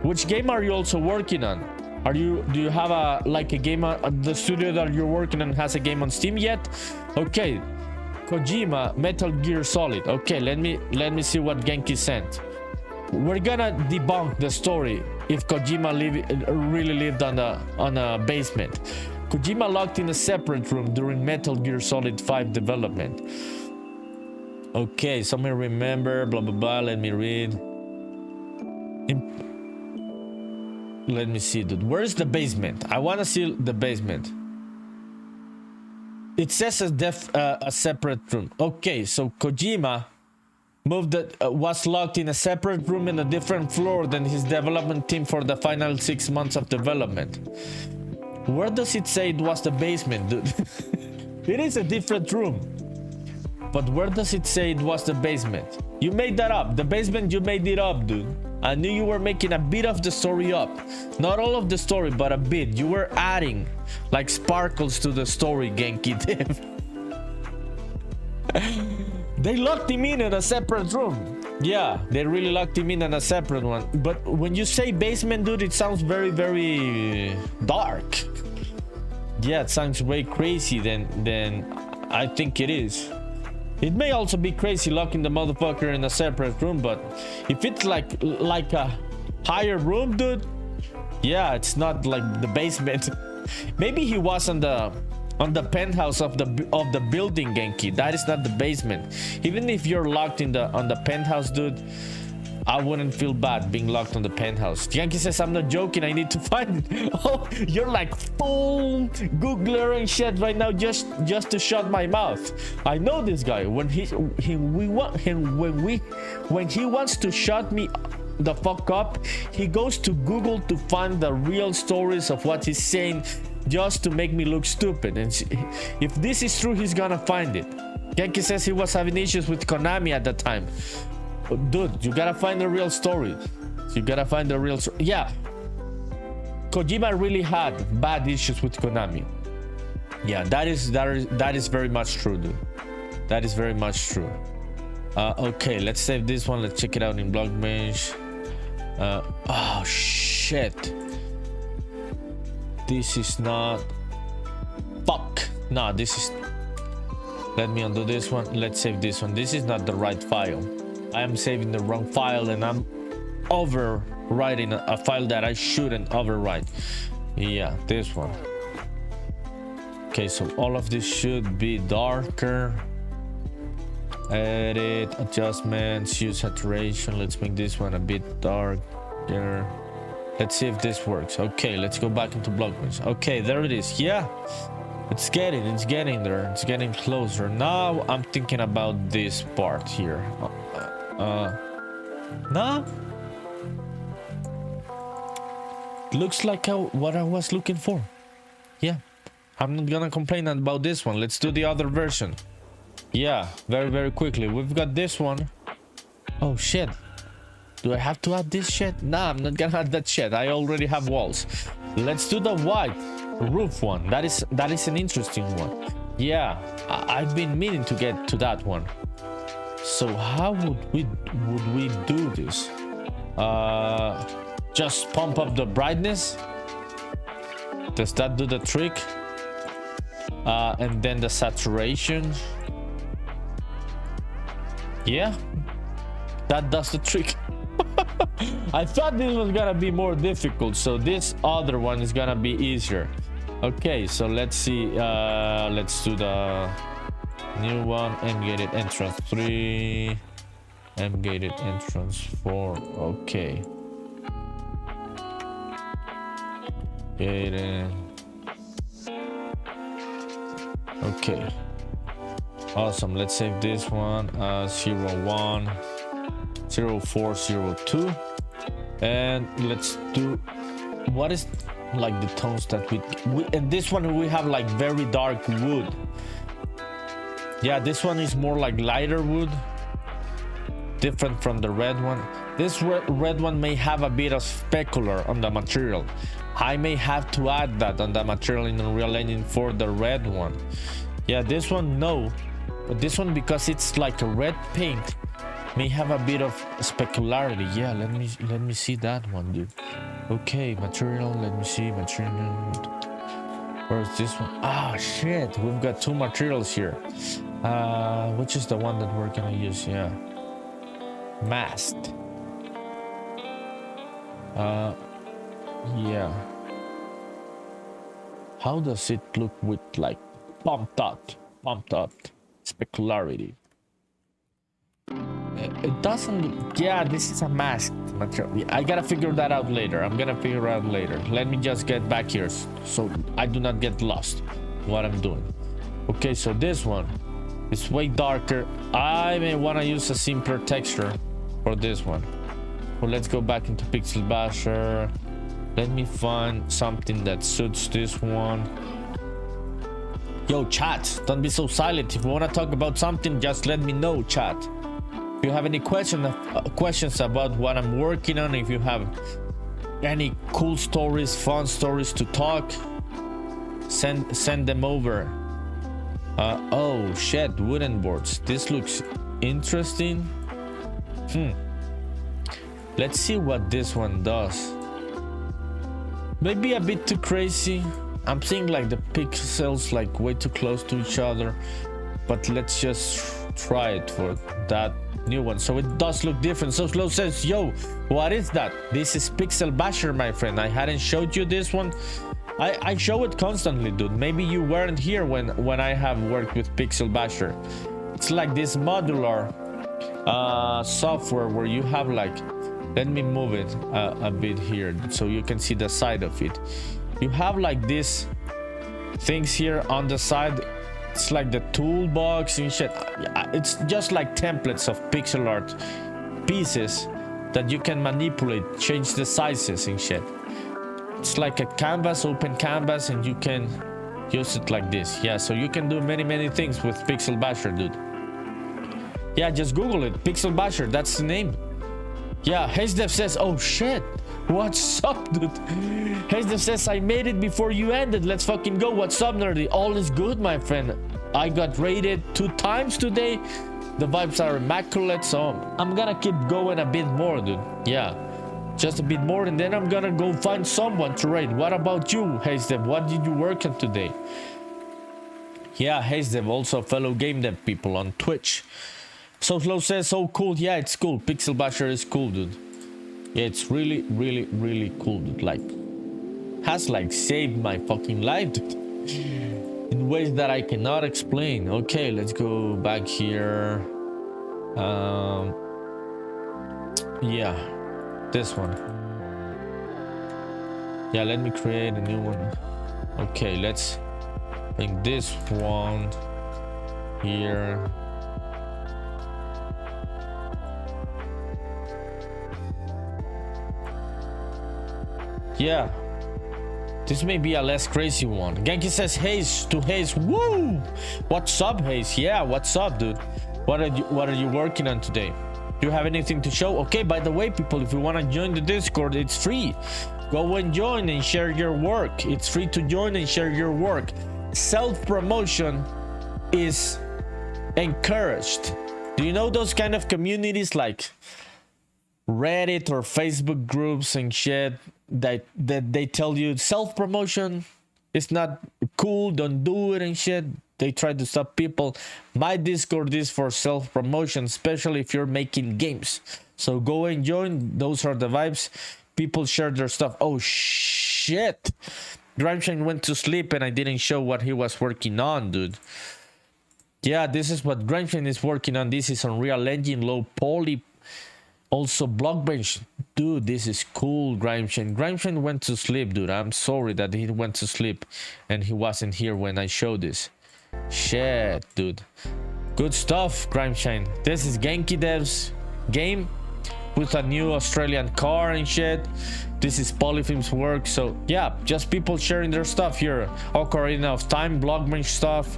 Which game are you also working on? Do you have a game the studio that you're working on has a game on Steam yet? Okay. Kojima, Metal Gear Solid. Okay, let me see what Genki sent. We're gonna debunk the story if Kojima really lived on a basement. Kojima locked in a separate room during Metal Gear Solid 5 development. Okay, somebody remember, blah blah blah. Let me read. Let me see, dude. Where's the basement? I want to see the basement. It says a separate room. Okay, so Kojima was locked in a separate room in a different floor than his development team for the final 6 months of development. Where does it say it was the basement, dude? It is a different room. But where does it say it was the basement? You made that up. The basement, you made it up, dude. I knew you were making a bit of the story up. Not all of the story, but a bit. You were adding like sparkles to the story, Genki Dev. They locked him in a separate room. Yeah, they really locked him in a separate one. But when you say basement, dude, it sounds very, very dark. Yeah, it sounds way crazy than I think it is. It may also be crazy locking the motherfucker in a separate room, but if it's like a higher room, dude, yeah, it's not like the basement. Maybe he was on the penthouse of the building, Genki. That is not the basement. Even if you're locked on the penthouse, dude, I wouldn't feel bad being locked on the penthouse. Genki says, I'm not joking, I need to find it. Oh, you're like full Googler and shit right now just to shut my mouth. I know this guy. When he wants to shut me the fuck up, he goes to Google to find the real stories of what he's saying just to make me look stupid. And if this is true, he's gonna find it. Genki says he was having issues with Konami at the time. Dude, you gotta find the real story. You gotta find the real story. Yeah, Kojima really had bad issues with Konami. Yeah, that is very much true, dude. That is very much true. Okay, let's save this one. Let's check it out in BlockBench. Oh shit. This is not. Fuck. Nah, this is. Let me undo this one. Let's save this one. This is not the right file. I am saving the wrong file and I'm overwriting a file that I shouldn't overwrite. Yeah, this one. Okay, so all of this should be darker. Edit, adjustments, hue saturation. Let's make this one a bit darker. Let's see if this works. Okay, let's go back into BlockBench. Okay, there it is. Yeah, it's getting there. It's getting closer. Now I'm thinking about this part here. No, looks like what I was looking for. Yeah, I'm not gonna complain about this one. Let's do the other version. Yeah, very quickly. We've got this one. Oh shit, do I have to add this shit? Nah, I'm not gonna add that shit. I already have walls. Let's do the white roof one. That is an interesting one. Yeah, I've been meaning to get to that one. So how would we do this? Just pump up the brightness. Does that do the trick? And then the saturation. Yeah, that does the trick. I thought this was gonna be more difficult, so this other one is gonna be easier. Okay, so let's see. Let's do the new one. M-gated entrance 3, M-gated entrance 4. Okay. Gated. Okay. Awesome. Let's save this one. 01 0402, and let's do what is like the tones that we and this one we have like very dark wood. Yeah, this one is more like lighter wood, different from the red one. This red one may have a bit of specular on the material. I may have to add that on the material in Unreal Engine for the red one. Yeah, this one no, but this one, because it's like a red paint, may have a bit of specularity. Yeah, let me see that one, dude. Okay, material, let me see material. Where's this one? Ah, shit, we've got two materials here. Which is the one that we're gonna use? Yeah, masked. Yeah, how does it look with like pumped up specularity? It doesn't. Yeah, this is a masked material. I gotta figure that out later. I'm gonna figure out later. Let me just get back here so I do not get lost what I'm doing. Okay, so this one is way darker. I may want to use a simpler texture for this one. Well, let's go back into Pixel Basher. Let me find something that suits this one. Yo, chat, don't be so silent. If you want to talk about something, just let me know, chat. If you have any questions about what I'm working on, if you have any cool stories, fun stories to talk, send them over. Oh shit, wooden boards. This looks interesting. Let's see what this one does. Maybe a bit too crazy. I'm seeing like the pixels like way too close to each other, but let's just try it for that new one. So it does look different. So Slow says, yo, what is that? This is Pixel Basher, my friend. I hadn't showed you this one. I show it constantly, dude. Maybe you weren't here when I have worked with Pixel Basher. It's like this modular software where you have like, let me move it a bit here so you can see the side of it. You have like these things here on the side. It's like the toolbox and shit. It's just like templates of pixel art pieces that you can manipulate, change the sizes and shit. It's like a canvas, open canvas, and you can use it like this. Yeah, so you can do many things with Pixel Basher, dude. Yeah, just Google it. Pixel Basher, that's the name. Yeah, HazeDev says, oh shit, what's up, dude? HazeDev says, I made it before you ended. Let's fucking go. What's up, nerdy? All is good, my friend. I got rated 2 times today. The vibes are immaculate, so I'm gonna keep going a bit more, dude. Yeah, just a bit more, and then I'm gonna go find someone to raid. What about you, HazeDev? What did you work on today? Yeah, HazeDev, also fellow game dev people on Twitch. So Slow says, oh cool. Yeah, it's cool. Pixel Basher is cool, dude. Yeah, it's really cool, dude. Like, has like saved my fucking life, dude, in ways that I cannot explain. Okay, let's go back here. Yeah, this one. Yeah, let me create a new one. Okay, let's bring this one here. Yeah, this may be a less crazy one. Genki says, Haze to Haze. Woo! What's up, Haze? Yeah, what's up, dude? What are you working on today? Do you have anything to show? Okay, by the way, people, if you want to join the Discord, it's free. Go and join and share your work. It's free to join and share your work. Self-promotion is encouraged. Do you know those kind of communities like Reddit or Facebook groups and shit that they tell you self-promotion is not cool, don't do it and shit? They try to stop people. My Discord is for self-promotion, especially if you're making games. So go and join. Those are the vibes. People share their stuff. Oh shit, Grimeshine went to sleep and I didn't show what he was working on, dude. Yeah, this is what Grimeshine is working on. This is Unreal Engine, low poly. Also BlockBench. Dude, this is cool, Grimeshine. Grimeshine went to sleep, dude. I'm sorry that he went to sleep and he wasn't here when I showed this. Shit, dude. Good stuff, Grimeshine. This is Genki Dev's game with a new Australian car and shit. This is Polyfilm's work. So yeah, just people sharing their stuff here. Ocarina of Time, BlockBench stuff.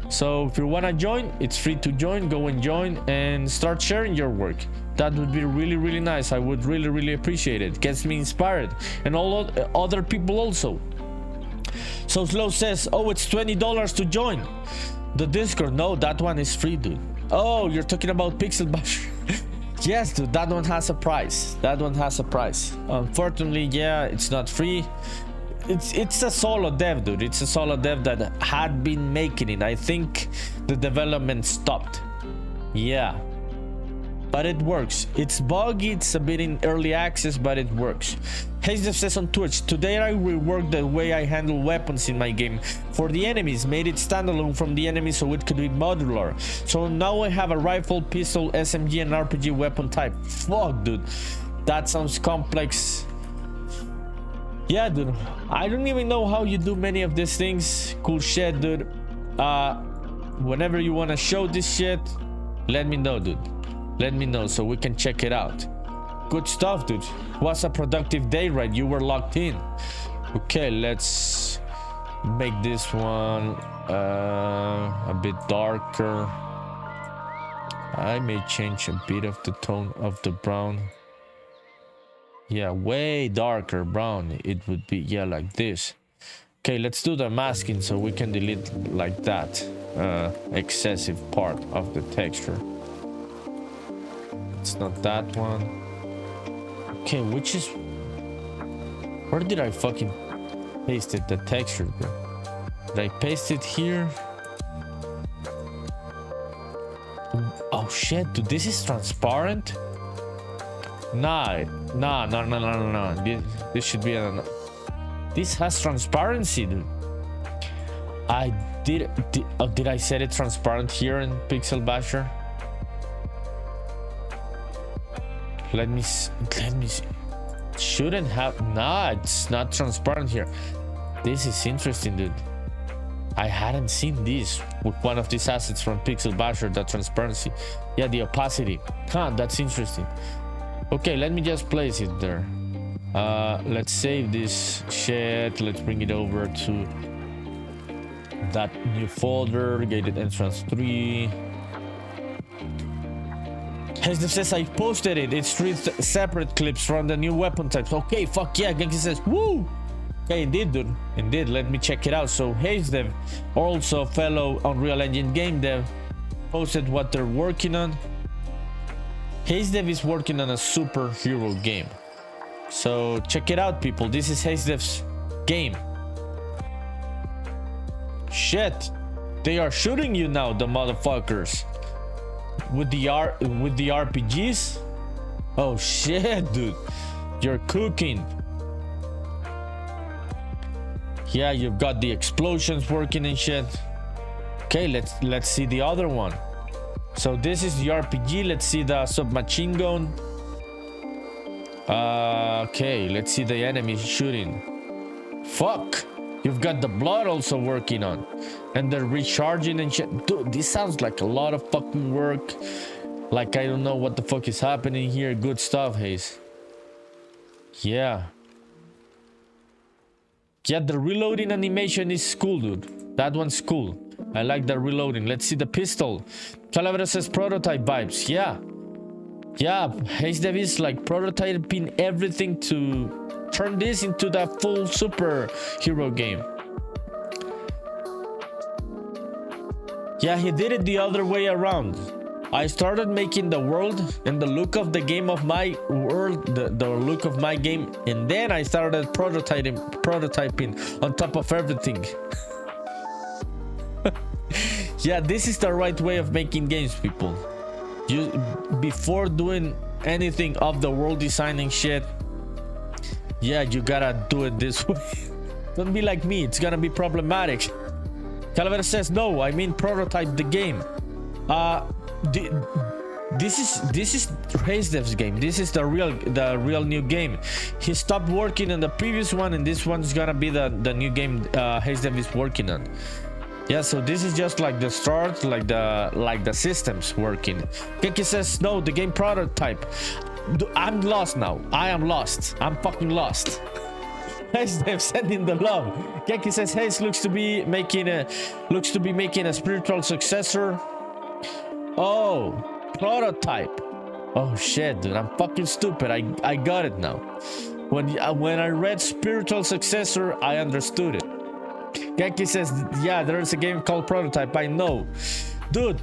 So if you want to join, it's free to join. Go and join and start sharing your work. That would be really, really nice. I would really, really appreciate it. Gets me inspired. And all other people also. So Slow says, oh, it's $20 to join the Discord. No, that one is free, dude. Oh, you're talking about Pixel Basher. Yes, dude, that one has a price. That one has a price. Unfortunately, yeah, it's not free. It's a solo dev, dude. It's a solo dev that had been making it. I think the development stopped. Yeah. But it works. It's buggy, it's a bit in early access, but it works. Hazedev says on Twitch, today I reworked the way I handle weapons in my game for the enemies, made it standalone from the enemies so it could be modular. So now I have a rifle, pistol, SMG and RPG weapon type. Fuck, dude. That sounds complex. Yeah, dude. I don't even know how you do many of these things. Cool shit, dude. Whenever you want to show this shit, let me know, dude. Let me know so we can check it out. Good stuff, dude. Was a productive day, right? You were locked in. Okay, let's make this one a bit darker. I may change a bit of the tone of the brown. Yeah, way darker brown it would be. Yeah, like this. Okay, let's do the masking so we can delete like that excessive part of the texture. It's not that one. Okay, which is... Where did I fucking paste it? The texture, bro. Did I paste it here? Oh shit, dude, this is transparent? No. This should be a... This has transparency, dude. Did I set it transparent here in Pixel Basher? Let me see. Shouldn't have. Nah, it's not transparent here. This is interesting, dude. I hadn't seen this with one of these assets from Pixel Basher, the transparency. Yeah, the opacity. Huh, that's interesting. Okay, let me just place it there. Let's save this shit. Let's bring it over to that new folder, gated entrance 3. Hazedev says I posted it. It's 3 separate clips from the new weapon types. Okay, fuck yeah. Genki says, woo! Okay, indeed, dude. Indeed, let me check it out. So Hazedev, also fellow Unreal Engine game dev, posted what they're working on. Hazedev is working on a superhero game. So check it out, people. This is Hazedev's game. Shit. They are shooting you now, the motherfuckers. With the RPGs? Oh shit, dude. You're cooking. Yeah, you've got the explosions working and shit. Okay, let's see the other one. So this is the RPG. Let's see the submachine gun. Okay, let's see the enemy shooting. Fuck. You've got the blood also working on. And they're recharging and shit. Dude, this sounds like a lot of fucking work. Like, I don't know what the fuck is happening here. Good stuff, Haze. Yeah. Yeah, the reloading animation is cool, dude. That one's cool. I like the reloading. Let's see the pistol. Calavera says prototype vibes. Yeah. Yeah, Hazedev is like prototyping everything to turn this into the full superhero game. Yeah, he did it the other way around. I started making the world and the look of the game of my world, the look of my game, and then I started prototyping on top of everything. Yeah, this is the right way of making games, people. You, before doing anything of the world designing shit, yeah, you gotta do it this way. Don't be like me, it's gonna be problematic. Calavera says, no, I mean prototype the game. This is HazeDev's game. This is the real new game. He stopped working on the previous one, and this one's gonna be the new game HazeDev is working on. Yeah, so this is just like the start, like the systems working. Genki says, no, the game prototype. I'm lost now. I am lost. I'm fucking lost. HazeDev sending the love. Genki says, Haze looks to be making a spiritual successor. Oh, prototype. Oh shit, dude, I'm fucking stupid. I got it now. When I read spiritual successor, I understood it. Genki says, yeah, there's a game called Prototype. I know. Dude,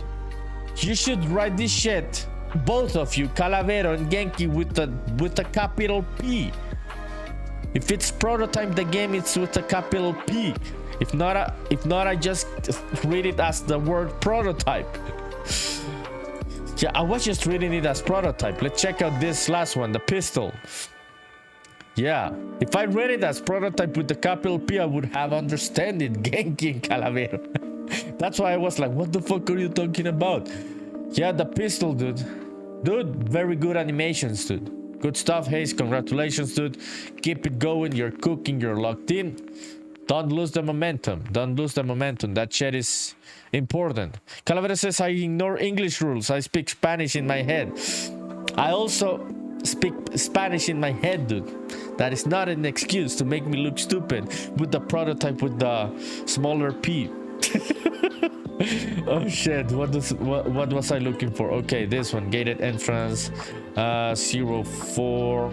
you should write this shit, both of you, Calavero and Genki, with a capital P. If it's Prototype the game, it's with a capital P. If not, I just read it as the word prototype. Yeah, I was just reading it as prototype. Let's check out this last one, the pistol. Yeah, if I read it as prototype with the capital P, I would have understood it. Genki and Calavero. That's why I was like, what the fuck are you talking about? Yeah, the pistol, dude. Dude, very good animations, dude. Good stuff, Haze. Congratulations, dude. Keep it going. You're cooking. You're locked in. Don't lose the momentum. Don't lose the momentum. That shit is important. Calavera says, I ignore English rules. I speak Spanish in my head. I also speak Spanish in my head, dude. That is not an excuse to make me look stupid with the prototype with the smaller P. Oh shit, what was I looking for? Okay, this one, gated entrance, 04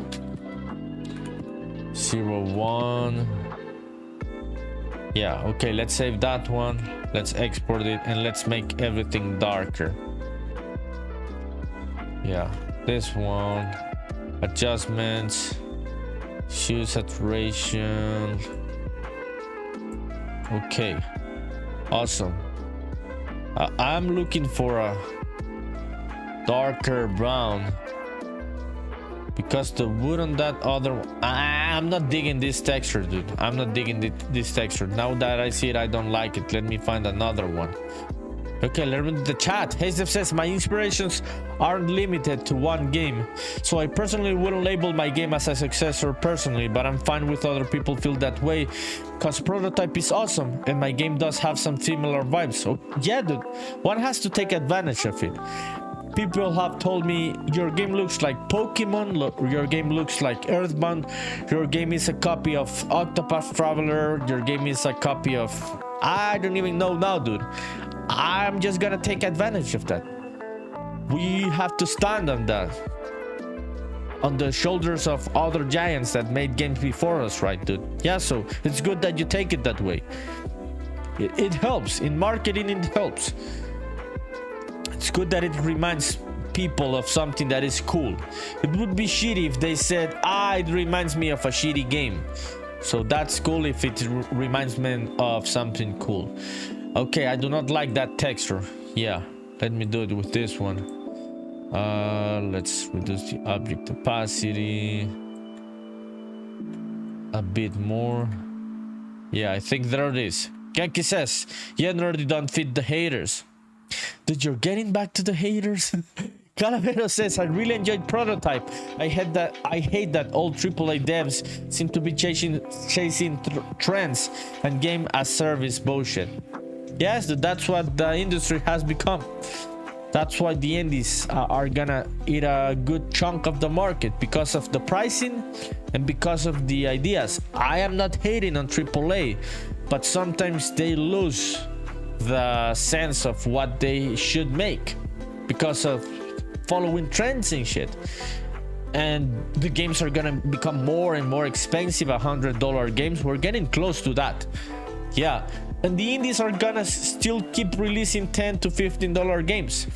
01. Yeah, okay, let's save that one. Let's export it and let's make everything darker. Yeah, this one, adjustments, hue saturation. Okay, awesome. I'm looking for a darker brown because the wood on that other one, I'm not digging this texture, dude. I'm not digging this texture. Now that I see it, I don't like it. Let me find another one. Okay, let me the chat. HazeDev says, my inspirations aren't limited to one game, so I personally wouldn't label my game as a successor personally, but I'm fine with other people feel that way because Prototype is awesome and my game does have some similar vibes. So yeah, dude, one has to take advantage of it. People have told me your game looks like Pokemon, your game looks like Earthbound, your game is a copy of Octopath Traveler, your game is a copy of, I don't even know now, dude. I'm just gonna take advantage of that. We have to stand on that, on the shoulders of other giants that made games before us, right, dude? Yeah, so it's good that you take it that way. It helps in marketing. It helps. It's good that it reminds people of something that is cool. It would be shitty if they said, it reminds me of a shitty game. So that's cool if it reminds me of something cool. Okay, I do not like that texture. Yeah, let me do it with this one. Let's reduce the object opacity a bit more. Yeah, I think there it is. Genki says, yeah, nerdy, don't feed the haters. Dude, you're getting back to the haters. Calavero says, I really enjoyed Prototype. I hate that all AAA devs seem to be chasing trends and game as service bullshit. Yes, dude, that's what the industry has become. That's why the indies are gonna eat a good chunk of the market because of the pricing and because of the ideas. I am not hating on AAA, but sometimes they lose the sense of what they should make because of following trends and shit. And the games are gonna become more and more expensive. $100 games, we're getting close to that. Yeah, and the indies are gonna still keep releasing $10 to $15 games.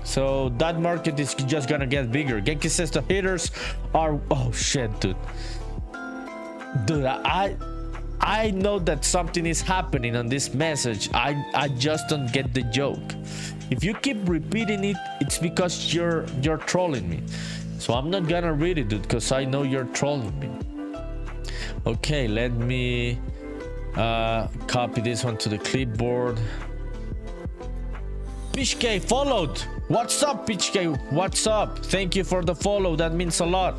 So that market is just gonna get bigger. Genki says the haters are, oh shit, dude, I know that something is happening on this message. I just don't get the joke. If you keep repeating it, it's because you're trolling me. So I'm not gonna read it, dude, because I know you're trolling me. Okay, let me copy this one to the clipboard. PitchK followed. What's up, PitchK? What's up? Thank you for the follow. That means a lot.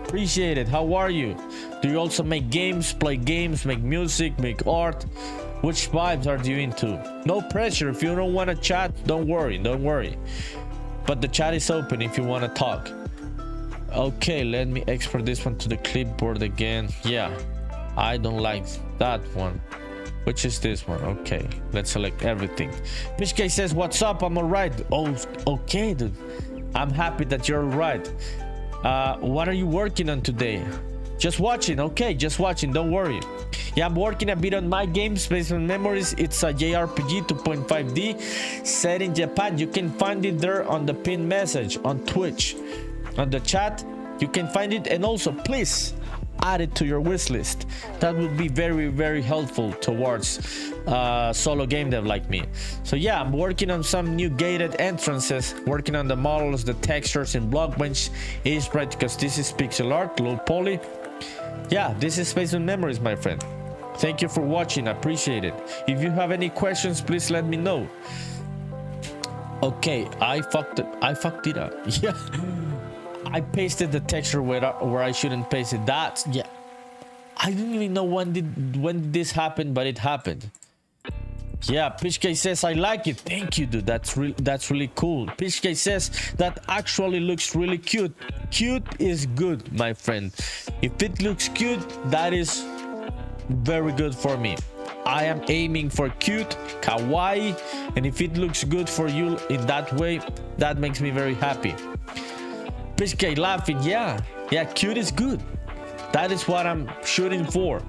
Appreciate it. How are you? Do you also make games, play games, make music, make art? Which vibes are you into? No pressure. If you don't want to chat, don't worry. Don't worry. But the chat is open if you want to talk. Okay, let me export this one to the clipboard again. Yeah, I don't like that one. Which is this one? Okay, let's select everything. PitchK says, what's up? I'm alright. Oh, okay, dude. I'm happy that you're alright. What are you working on today? Just watching. Okay, just watching. Don't worry. Yeah, I'm working a bit on my game, Spaceman Memories. It's a JRPG 2.5D set in Japan. You can find it there on the pinned message on Twitch. On the chat, you can find it. And also, please add it to your wish list. That would be very, very helpful towards solo game dev like me. So yeah, I'm working on some new gated entrances, working on the models, the textures in BlockBench, Aseprite, because this is pixel art, low poly. Yeah, this is Spaceman Memories, my friend. Thank you for watching. I appreciate it. If you have any questions, please let me know. Okay, I fucked it up. Yeah, I pasted the texture where I shouldn't paste it. That's, yeah, I don't even know when did this happen, but it happened. Yeah, PitchK says I like it. Thank you, dude. That's really cool. PitchK says that actually looks really cute. Cute is good, my friend. If it looks cute, that is very good for me. I am aiming for cute, kawaii, and if it looks good for you in that way, that makes me very happy. PitchK laughing. Yeah, cute is good. That is what I'm shooting for.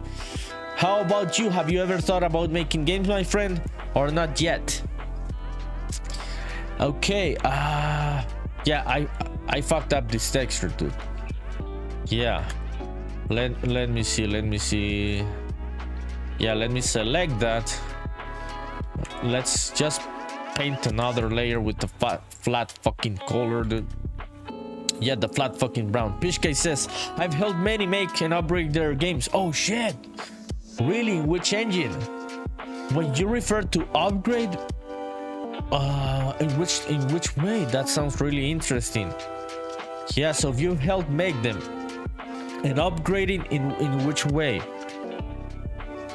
How about you? Have you ever thought about making games, my friend, or not yet? Okay, yeah, I fucked up this texture, dude. Yeah, let me see. Yeah, let me select that. Let's just paint another layer with the flat fucking color, dude. Yeah, the flat fucking brown. PitchK says I've helped many make and upgrade their games. Oh shit. Really? Which engine? When you refer to upgrade, in which way? That sounds really interesting. Yeah, so you helped make them, and upgrading in which way?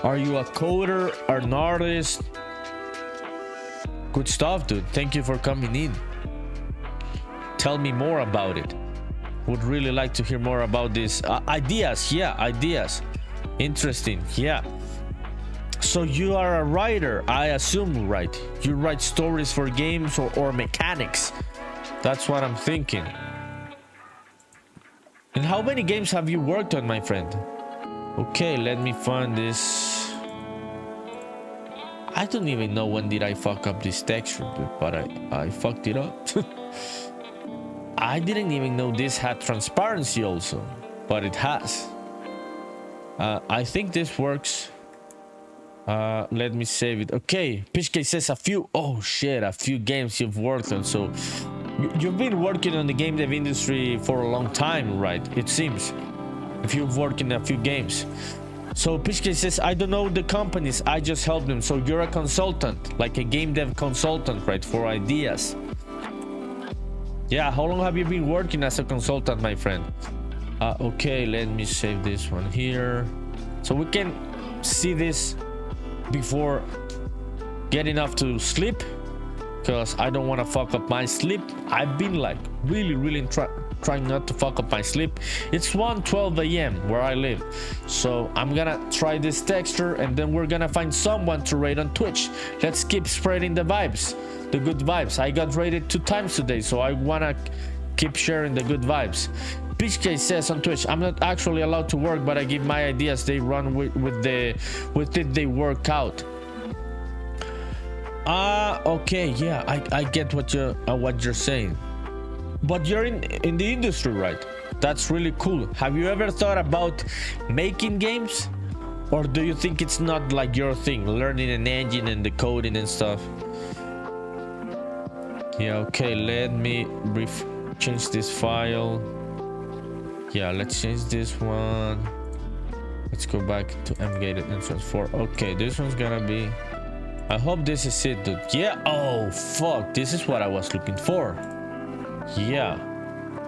Are you a coder or an artist? Good stuff, dude. Thank you for coming in. Tell me more about it. Would really like to hear more about this. Ideas. Yeah, ideas. Interesting. Yeah, so you are a writer, I assume, right? You write stories for games or mechanics. That's what I'm thinking. And how many games have you worked on, my friend? Okay, let me find this. I don't even know when did I fuck up this texture, but I fucked it up. I didn't even know this had transparency also, but it has. I think this works. Let me save it. Okay, PitchK says a few games you've worked on. So you've been working on the game dev industry for a long time, right? It seems, if you've worked in a few games. So PitchK says I don't know the companies, I just help them. So you're a consultant, like a game dev consultant, right, for ideas. Yeah, how long have you been working as a consultant, my friend? Okay, let me save this one here so we can see this before getting off to sleep, because I don't want to fuck up my sleep. I've been like really trying not to fuck up my sleep. It's 1:12 a.m. where I live, so I'm gonna try this texture and then we're gonna find someone to raid on Twitch. Let's keep spreading the vibes, the good vibes. I got raided 2 times today, so I wanna keep sharing the good vibes. PitchK says on Twitch, I'm not actually allowed to work, but I give my ideas. They run with it, they work out. Okay, yeah, I get what you're saying. But you're in the industry, right? That's really cool. Have you ever thought about making games? Or do you think it's not like your thing, learning an engine and the coding and stuff? Yeah, okay, let me change this file. Yeah, let's change this one. Let's go back to mgated entrance 4. Okay, this one's gonna be... I hope this is it, dude. Yeah, oh, fuck. This is what I was looking for. Yeah.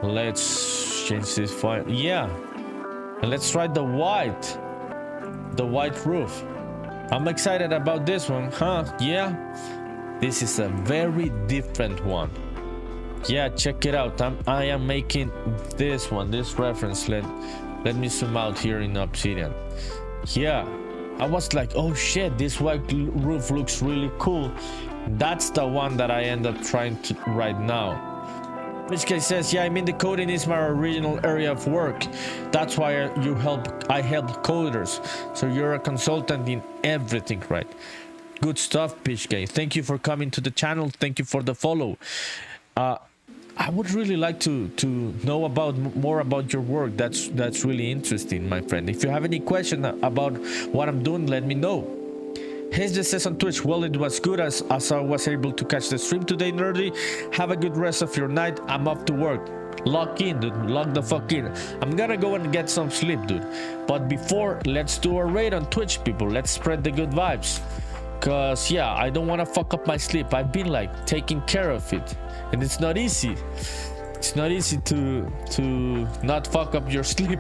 Let's change this file. Yeah. And let's try the white roof. I'm excited about this one, huh? Yeah. This is a very different one. Yeah, check it out. I am making this one, this reference. Let me zoom out here in Obsidian. Yeah, I was like, oh shit, this white roof looks really cool. That's the one that I end up trying to right now. Which guy says, yeah, I mean the coding is my original area of work. That's why I help coders. So you're a consultant in everything, right? Good stuff, PitchGay. Thank you for coming to the channel. Thank you for the follow. I would really like to know more about your work. That's really interesting, my friend. If you have any question about what I'm doing, let me know. Hayes just says on Twitch, well, it was good as I was able to catch the stream today, Nerdy. Have a good rest of your night. I'm off to work. Log in, dude. Log the fuck in. I'm gonna go and get some sleep, dude. But before, let's do a raid on Twitch, people. Let's spread the good vibes. Cause yeah, I don't want to fuck up my sleep. I've been like taking care of it, and it's not easy. It's not easy to not fuck up your sleep.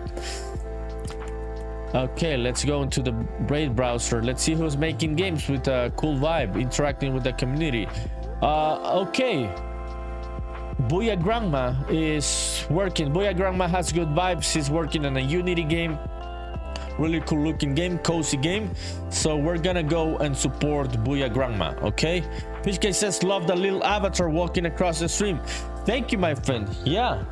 Okay, let's go into the raid browser. Let's see who's making games with a cool vibe, interacting with the community. Okay. Booyah Grandma is working. Booyah Grandma has good vibes. She's working on a Unity game. Really cool looking game, cozy game. So we're gonna go and support Booyah Grandma, okay? PitchK says, love the little avatar walking across the stream. Thank you, my friend. Yeah,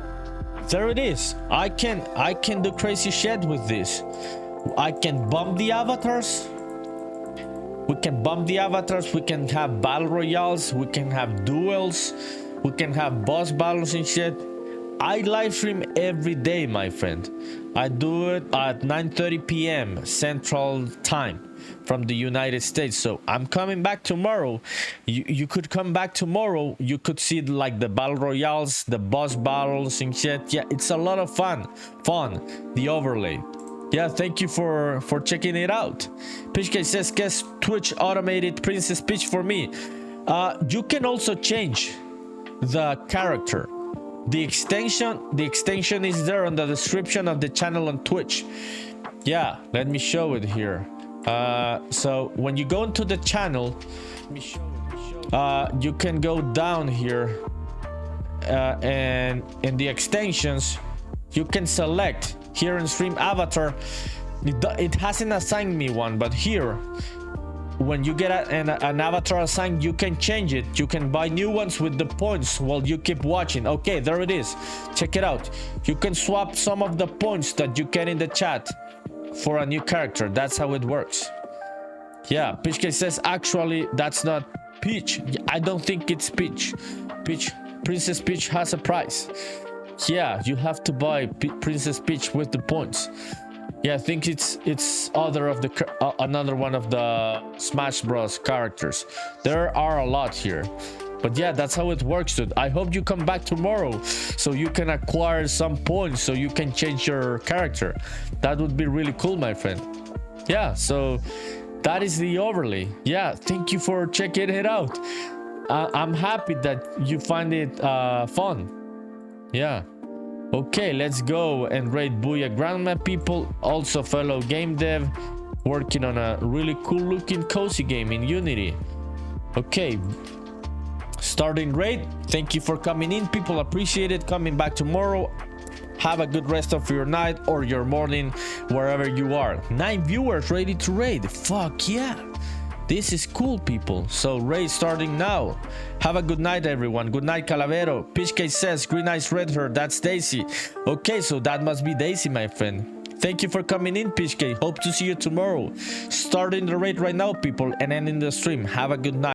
there it is. I can do crazy shit with this. I can bump the avatars. We can bump the avatars. We can have battle royales. We can have duels. We can have boss battles and shit. I live stream every day, my friend. I do it at 9:30 p.m. Central Time from the United States. So I'm coming back tomorrow. You could come back tomorrow. You could see like the battle royales, the boss battles and shit. Yeah, it's a lot of fun. The overlay. Yeah, thank you for checking it out. PitchK says, guess Twitch automated Princess Peach for me. You can also change the character. The extension is there on the description of the channel on Twitch. Yeah, let me show it here. So when you go into the channel, you can go down here, and in the extensions you can select here in stream avatar. It hasn't assigned me one, but here when you get an avatar assigned, you can change it. You can buy new ones with the points while you keep watching. Okay, there it is. Check it out. You can swap some of the points that you get in the chat for a new character. That's how it works. Yeah, PitchK says, actually, that's not Peach. I don't think it's Peach. Princess Peach has a price. Yeah, you have to buy Princess Peach with the points. Yeah, I think it's another one of the Smash Bros characters. There are a lot here, but yeah, that's how it works, dude. I hope you come back tomorrow so you can acquire some points so you can change your character. That would be really cool, my friend. Yeah, so that is the overlay. Yeah, thank you for checking it out. I'm happy that you find it fun. Yeah. Okay, let's go and raid Booyah Grandma, people. Also fellow game dev working on a really cool looking cozy game in Unity. Okay, starting raid. Thank you for coming in, people. Appreciate it. Coming back tomorrow. Have a good rest of your night or your morning, wherever you are. 9 viewers ready to raid. Fuck yeah, this is cool, people. So raid starting now. Have a good night, everyone. Good night, Calavero. PitchK says, green eyes, red hair. That's Daisy. Okay, so that must be Daisy, my friend. Thank you for coming in, PitchK. Hope to see you tomorrow. Starting the raid right now, people, and ending the stream. Have a good night.